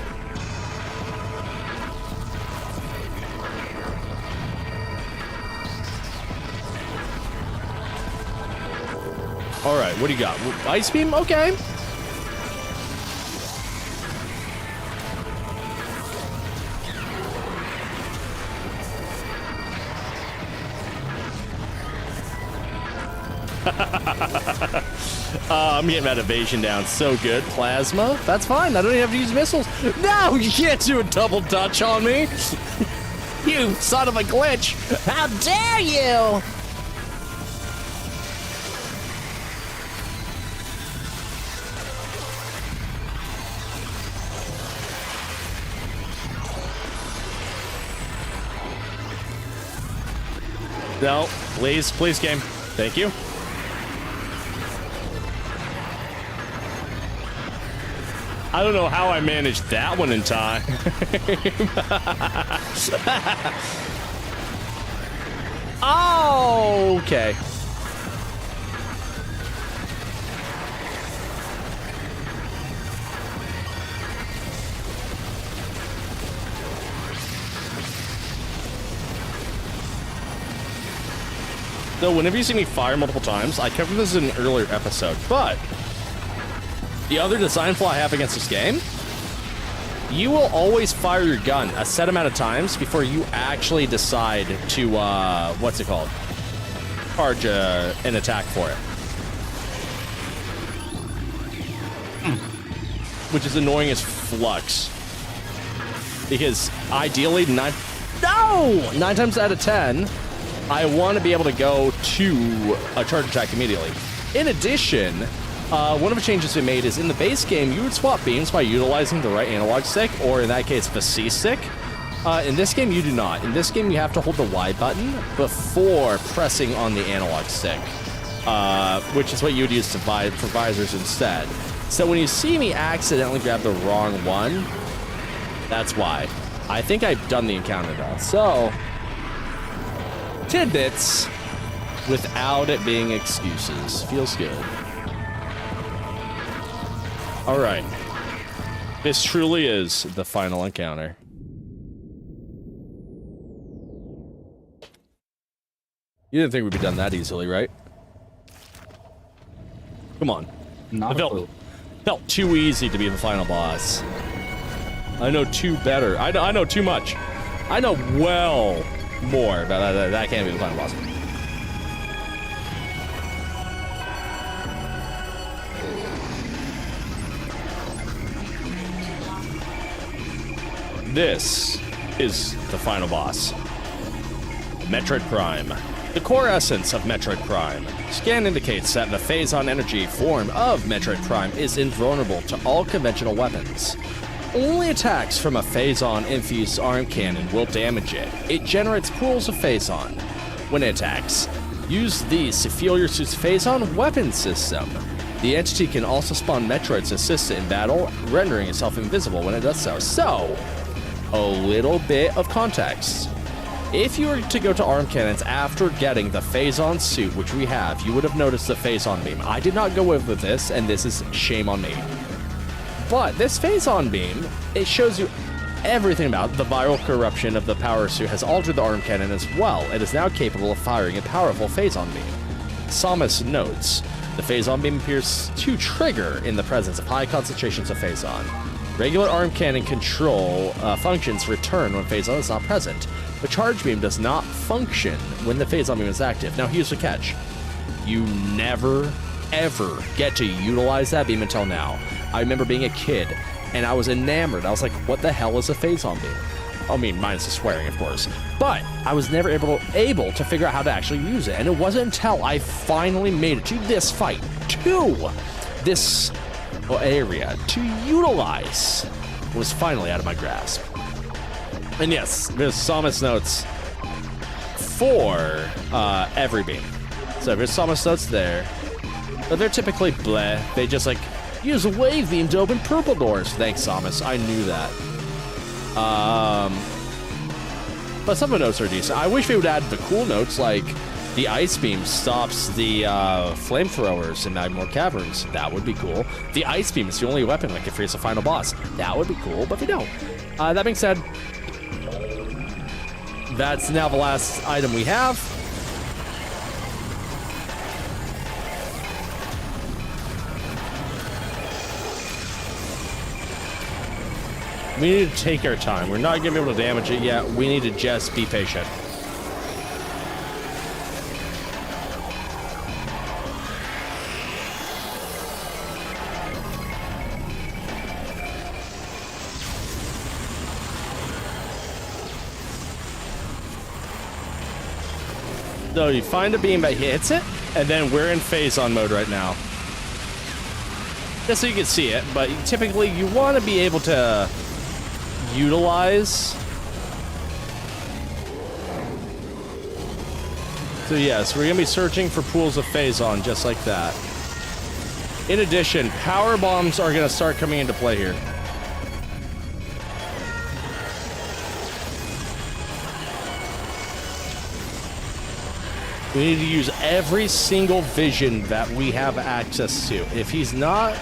All right, what do you got? Ice beam? Okay. I'm getting that evasion down so good. Plasma? That's fine. I don't even have to use missiles. No, you can't do a double dutch on me. You son of a glitch. How dare you? No, please, game. Thank you. I don't know how I managed that one in time. Oh, okay. So whenever you see me fire multiple times, I covered this in an earlier episode, but the other design flaw I have against this game, you will always fire your gun a set amount of times before you actually decide to, what's it called? Charge an attack for it. Which is annoying as flux. Because ideally, 9 times out of 10, I want to be able to go to a charge attack immediately. In addition, one of the changes we made is in the base game, you would swap beams by utilizing the right analog stick, or in that case, the C stick. In this game, you do not. In this game, you have to hold the Y button before pressing on the analog stick, which is what you would use for visors instead. So when you see me accidentally grab the wrong one, that's why. I think I've done the encounter though. So, tidbits without it being excuses. Feels good. All right. This truly is the final encounter. You didn't think we'd be done that easily, right? Come on. Not It felt too easy to be the final boss. I know too better. I know too much. I know well more, but that can't be the final boss. This is the final boss. Metroid Prime. The core essence of Metroid Prime. Scan indicates that the Phazon energy form of Metroid Prime is invulnerable to all conventional weapons. Only attacks from a Phazon-infused arm cannon will damage it. It generates pools of Phazon. When it attacks, use these to fuel your suit's Phazon weapon system. The entity can also spawn Metroids to assist it in battle, rendering itself invisible when it does so. So, a little bit of context. If you were to go to arm cannons after getting the Phazon suit, which we have, you would have noticed the Phazon beam. I did not go with this, and this is shame on me. But this Phazon beam, it shows you everything about the viral corruption of the power suit has altered the arm cannon as well. It is now capable of firing a powerful Phazon beam. Samus notes, the Phazon beam appears to trigger in the presence of high concentrations of Phazon. Regular arm cannon control functions return when Phazon is not present. The charge beam does not function when the Phazon beam is active. Now here's the catch. You never, ever get to utilize that beam until now. I remember being a kid, and I was enamored. I was like, what the hell is a Phazon beam? I mean, minus the swearing, of course. But I was never able to figure out how to actually use it. And it wasn't until I finally made it to this fight, to this area, to utilize, was finally out of my grasp. And yes, there's Samus notes for every beam. So there's Samus notes there. But they're typically bleh. They just like use a wave beam to open purple doors. Thanks, Samus. I knew that. But some of the notes are decent. I wish they would add the cool notes, like the ice beam stops the flamethrowers in Magmore Caverns. That would be cool. The ice beam is the only weapon that can freeze the final boss. That would be cool, but they don't. That being said, that's now the last item we have. We need to take our time. We're not going to be able to damage it yet. We need to just be patient. So you find a beam that hits it, and then we're in Phazon mode right now. Just so you can see it, but typically you want to be able to utilize. So yes, we're going to be searching for pools of Phazon just like that. In addition, power bombs are going to start coming into play here. We need to use every single vision that we have access to. If it's not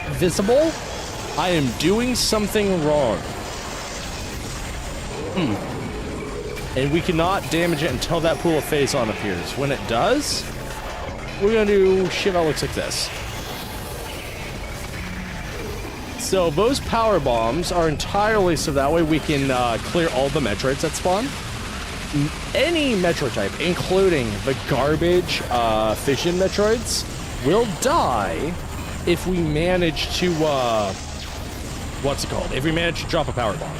visible, I am doing something wrong. And we cannot damage it until that pool of Phazon appears. When it does, we're gonna do shit that looks like this. So those power bombs are entirely so that way we can clear all the Metroids that spawn. Any Metroid type, including the garbage fission Metroids, will die if we manage to, if we manage to drop a power bomb.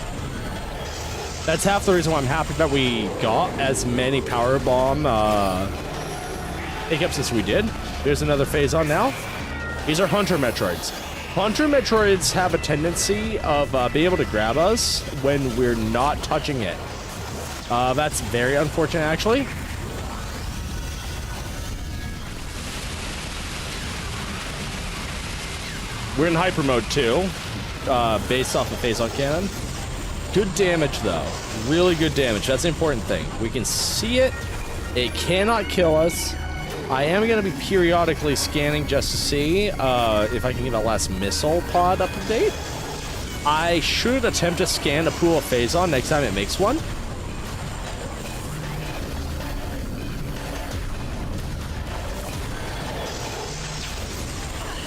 That's half the reason why I'm happy that we got as many power bomb pickups as we did. There's another Phazon now. These are Hunter Metroids. Hunter Metroids have a tendency of being able to grab us when we're not touching it. That's very unfortunate, actually. We're in hyper mode too, based off the Phazon cannon. Good damage, though. Really good damage. That's the important thing. We can see it. It cannot kill us. I am going to be periodically scanning just to see if I can get that last missile pod up to date. I should attempt to scan a pool of Phazon next time it makes one.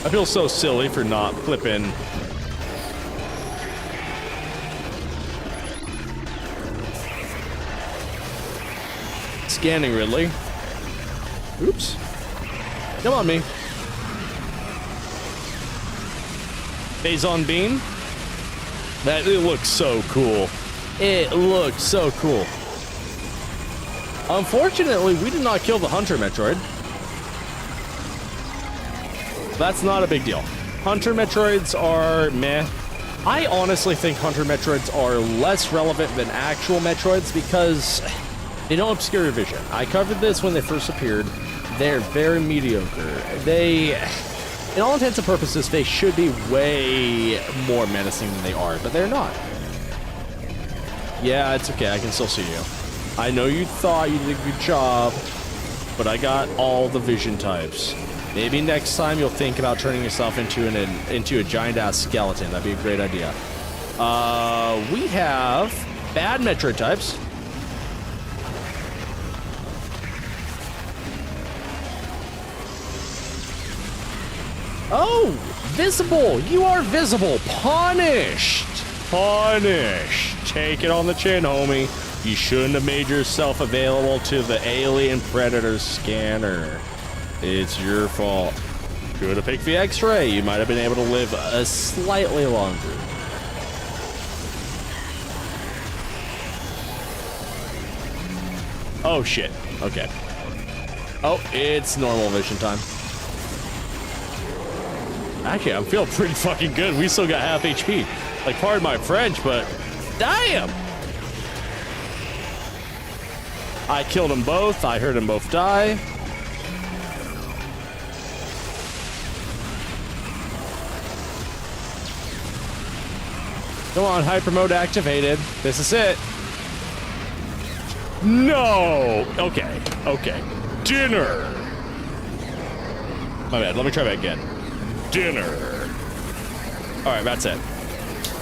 I feel so silly for not flipping. Scanning Ridley. Oops. Come on, me. Phazon beam. That it looks so cool. It looks so cool. Unfortunately, we did not kill the Hunter Metroid. That's not a big deal. Hunter Metroids are meh. I honestly think Hunter Metroids are less relevant than actual Metroids because they don't obscure your vision. I covered this when they first appeared. They're very mediocre. In all intents and purposes, they should be way more menacing than they are, but they're not. Yeah, it's okay. I can still see you. I know you thought you did a good job, but I got all the vision types. Maybe next time you'll think about turning yourself into a giant-ass skeleton. That'd be a great idea. We have bad Metroid types. Oh, visible. You are visible. Punished. Punished. Take it on the chin, homie. You shouldn't have made yourself available to the alien predator scanner. It's your fault. Could have picked the X-ray. You might have been able to live a slightly longer. Oh, shit. Okay. Oh, it's normal vision time. Actually, I'm feeling pretty fucking good. We still got half HP. Like, pardon my French, but damn! I killed them both. I heard them both die. Come on, hyper mode activated. This is it. No! Okay, okay. Dinner! My bad, let me try that again. Dinner. Alright, that's it.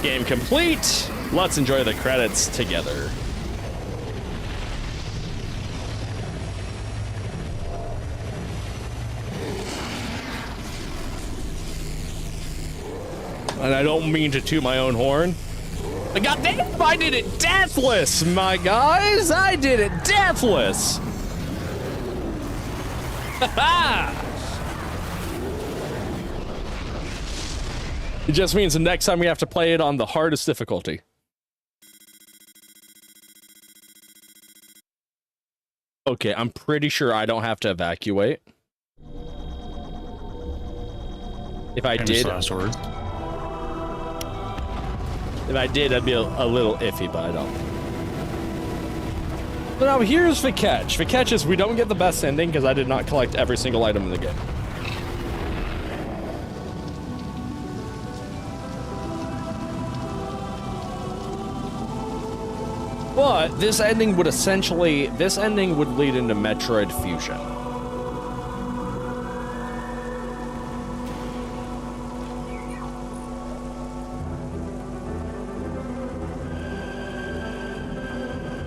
Game complete. Let's enjoy the credits together. And I don't mean to toot my own horn. But goddamn, I did it deathless, my guys! I did it deathless! Ha-ha! It just means the next time we have to play it on the hardest difficulty. Okay, I'm pretty sure I don't have to evacuate. If I did... If I did, I'd be a little iffy, but I don't. So now here's the catch. The catch is we don't get the best ending because I did not collect every single item in the game. But this ending would lead into Metroid Fusion.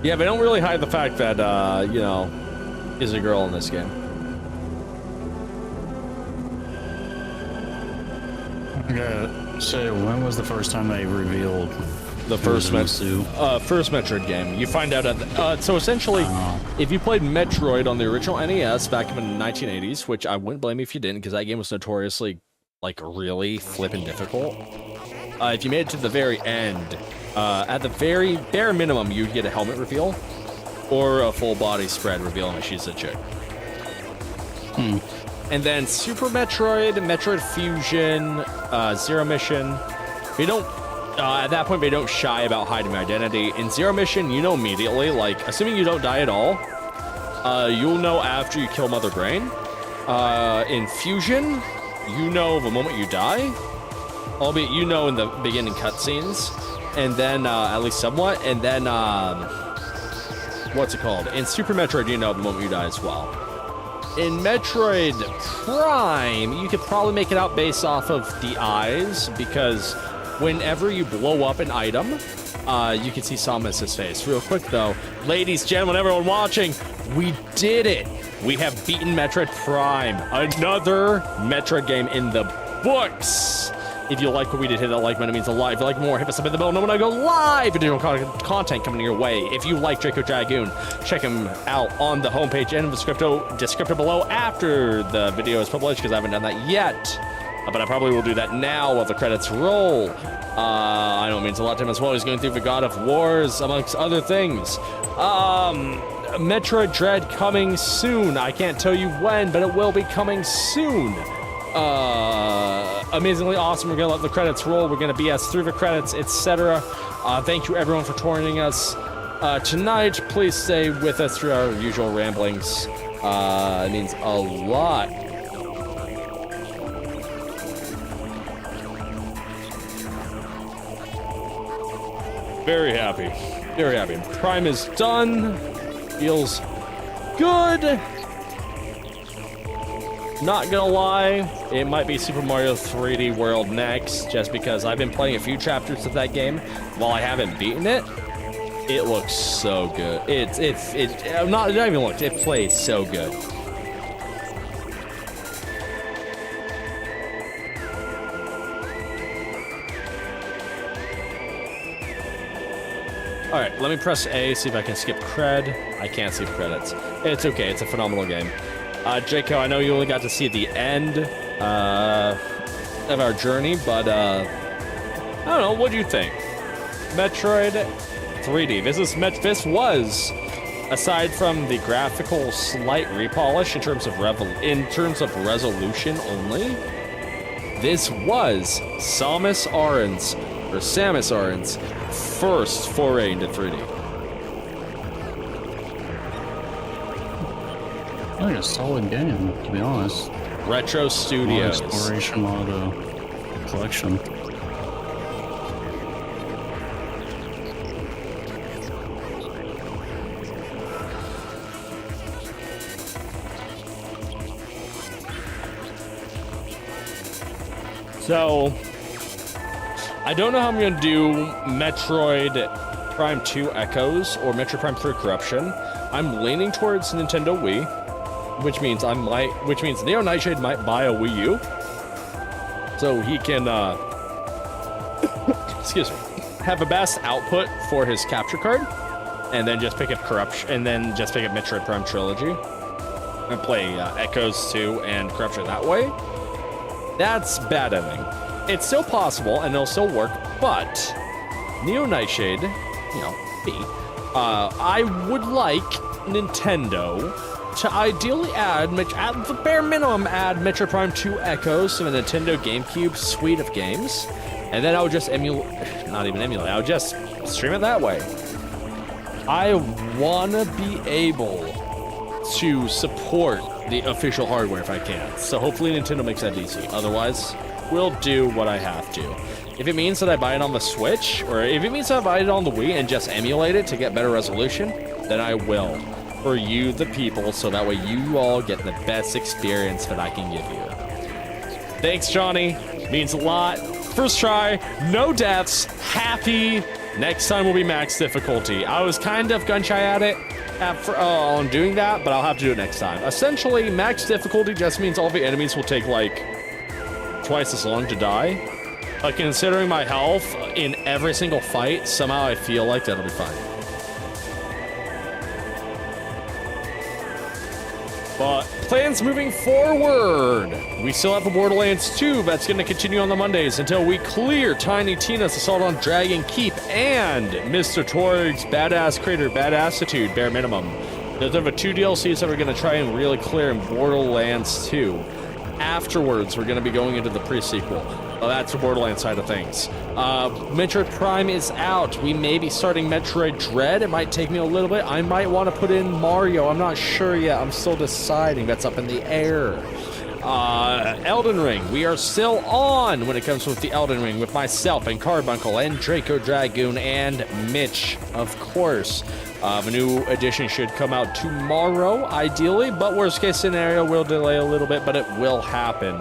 Yeah, they don't really hide the fact that, you know, is a girl in this game. I gotta say, when was the first time they revealed the first Metroid game? You find out at the, so essentially, if you played Metroid on the original NES back in the 1980s, which I wouldn't blame you if you didn't, because that game was notoriously, like, really flippin' difficult. If you made it to the very end, at the very bare minimum, you'd get a helmet reveal or a full body spread revealing that she's a chick. And then Super Metroid, Metroid Fusion, Zero Mission. They don't, at that point, they don't shy about hiding my identity. In Zero Mission, you know immediately, like, assuming you don't die at all, you'll know after you kill Mother Brain. In Fusion, you know the moment you die, albeit you know in the beginning cutscenes. And then, at least somewhat, and then, what's it called? In Super Metroid, you know the moment you die as well. In Metroid Prime, you could probably make it out based off of the eyes, because whenever you blow up an item, you can see Samus's face. Real quick, though, ladies, gentlemen, everyone watching, we did it! We have beaten Metroid Prime, another Metroid game in the books! If you like what we did, hit that like button. It means a lot. If you like more, hit us up in the bell. Know when I go live, additional content coming your way. If you like Draco Dragoon, check him out on the homepage and the descriptor below after the video is published, because I haven't done that yet. but I probably will do that now while the credits roll. I know it means a lot to him as well. He's going through the God of Wars, amongst other things. Metroid Dread coming soon. I can't tell you when, but it will be coming soon. Amazingly awesome. We're gonna let the credits roll. We're gonna BS through the credits, etc. Thank you everyone for joining us tonight. Please stay with us through our usual ramblings. It means a lot. Very happy. Very happy. Prime is done. Feels good. Not gonna lie, it might be Super Mario 3D World next, just because I've been playing a few chapters of that game. While I haven't beaten it, it looks so good. It not even looks, it plays so good. All right, let me press A, see if I can skip cred. I can't see the credits. It's okay, it's a phenomenal game. Jaco, I know you only got to see the end of our journey, but I don't know, what do you think? Metroid 3D. This was, aside from the graphical slight repolish in terms of resolution only, this was Samus Aran's first foray into 3D. I think a solid game, to be honest. Retro Studios. Exploration mode collection. So, I don't know how I'm going to do Metroid Prime 2 Echoes or Metroid Prime 3 Corruption. I'm leaning towards Nintendo Wii, which means Neo Nightshade might buy a Wii U, so he can, excuse me, have a best output for his capture card, and then just pick up Corruption, and then just pick up Metroid Prime Trilogy, and play Echoes 2 and Corruption that way. That's bad ending. It's still possible, and it'll still work, but Neo Nightshade, I would like Nintendo to ideally add the bare minimum, add Metroid Prime 2 Echoes to the Nintendo GameCube suite of games, and then I would just I would just stream it that way. I wanna be able to support the official hardware if I can, so hopefully Nintendo makes that easy. Otherwise, we'll do what I have to. If it means that I buy it on the Switch, or if it means that I buy it on the Wii and just emulate it to get better resolution, then I will. For you, the people, so that way you all get the best experience that I can give you. Thanks, Johnny. Means a lot. First try, no deaths, happy. Next time will be max difficulty. I was kind of gun-shy at it on doing that, but I'll have to do it next time. Essentially, max difficulty just means all the enemies will take, like, twice as long to die. But considering my health in every single fight, somehow I feel like that'll be fine. But plans moving forward. We still have a Borderlands 2 that's going to continue on the Mondays until we clear Tiny Tina's Assault on Dragon Keep and Mr. Torg's Badass Crater Badassitude, bare minimum. Those are the 2 DLCs that we're going to try and really clear in Borderlands 2. Afterwards, we're going to be going into the pre-sequel. That's the Borderlands side of things. Metroid Prime is out. We may be starting Metroid Dread. It might take me a little bit. I might want to put in Mario. I'm not sure yet. I'm still deciding. That's up in the air. Elden Ring. We are still on when it comes with the Elden Ring with myself and Carbuncle and Draco Dragoon and Mitch, of course. The new edition should come out tomorrow, ideally, but worst case scenario, we'll delay a little bit, but it will happen.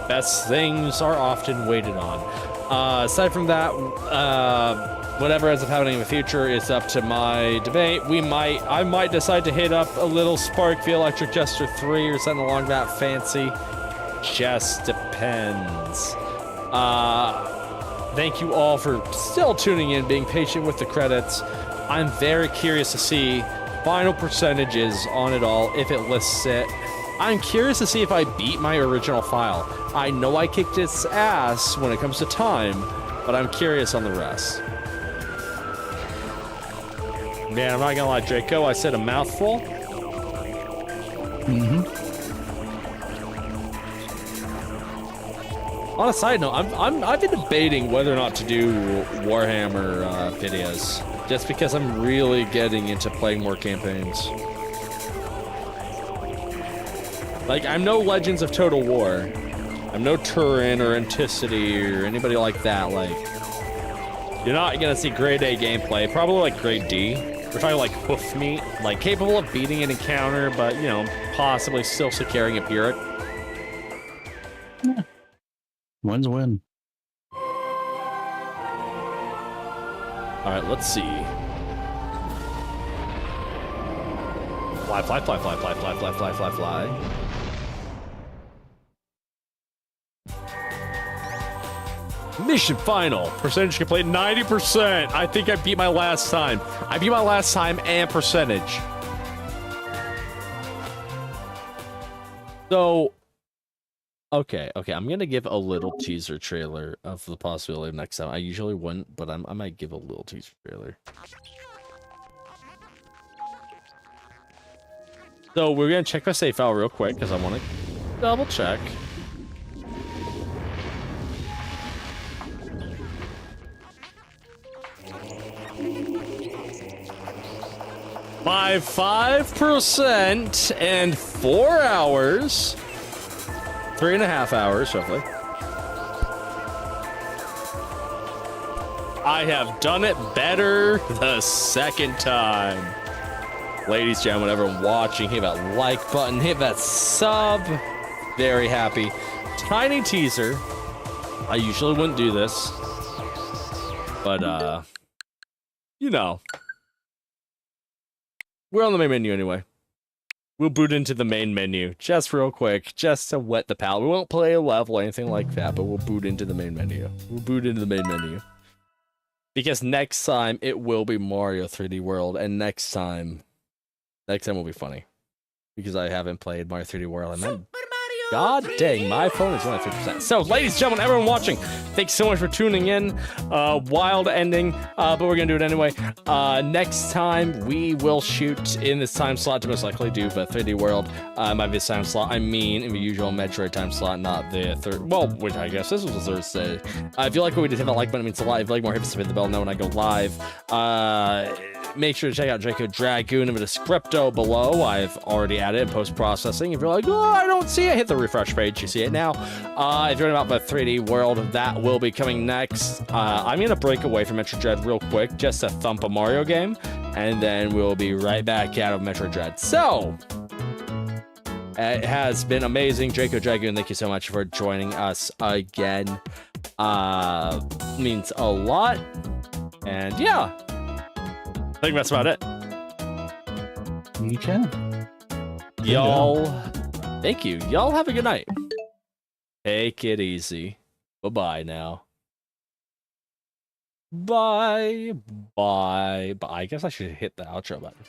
Best things are often waited on. Aside from that, whatever ends up happening in the future is up to my debate. I might decide to hit up a little Spark the Electric Jester 3 or something along that fancy. Just depends. Thank you all for still tuning in, being patient with the credits. I'm very curious to see final percentages on it all, if it lists it. I'm curious to see if I beat my original file. I know I kicked its ass when it comes to time, but I'm curious on the rest. Man, I'm not gonna lie, Draco, I said a mouthful. On a side note, I've been debating whether or not to do Warhammer videos, just because I'm really getting into playing more campaigns. Like, I'm no Legends of Total War. I'm no Turin or Anticity or anybody like that. Like, you're not gonna see grade A gameplay, probably like grade D. We're talking like hoof meat, like capable of beating an encounter, but you know, possibly still securing a Pyrrhic. Yeah. Win's a win. Alright, let's see. Fly, fly, fly, fly, fly, fly, fly, fly, fly, fly. Mission final. Percentage complete 90%. I think I beat my last time. I beat my last time and percentage. So, okay, I'm gonna give a little teaser trailer of the possibility of next time. I usually wouldn't, but I might give a little teaser trailer. So we're gonna check my save file real quick because I want to double check. By 5% and 4 hours. 3.5 hours, roughly. I have done it better the second time. Ladies, gentlemen, everyone watching, hit that like button, hit that sub. Very happy. Tiny teaser. I usually wouldn't do this. But, you know. We're on the main menu anyway. We'll boot into the main menu just real quick, just to wet the palate. We won't play a level or anything like that, but we'll boot into the main menu. Because next time it will be Mario 3D World, and next time will be funny. Because I haven't played Mario 3D World, and God dang, my phone is only 50%. So, ladies and gentlemen, everyone watching, thanks so much for tuning in. Wild ending, but we're gonna do it anyway. Next time, we will shoot in this time slot to most likely do, but 3D World might be a time slot. I mean, in the usual Metroid time slot, not the third. Well, which I guess this was the Thursday. If you like what we did, hit that like button. It means a lot. If you like more, hit the bell now when I go live. Make sure to check out Draco Dragoon in the scripto below. I've already added in post-processing. If you're like, oh, I don't see it, hit the refresh page. You see it now. If you're about the 3D World, that will be coming next. I'm going to break away from Metroid Dread real quick, just to thump a Mario game, and then we'll be right back out of Metroid Dread. So, it has been amazing. Draco Dragoon, thank you so much for joining us again. Means a lot. And yeah. I think that's about it. You can. Y'all, thank you. Y'all have a good night. Take it easy. Bye-bye now. Bye. I guess I should hit the outro button.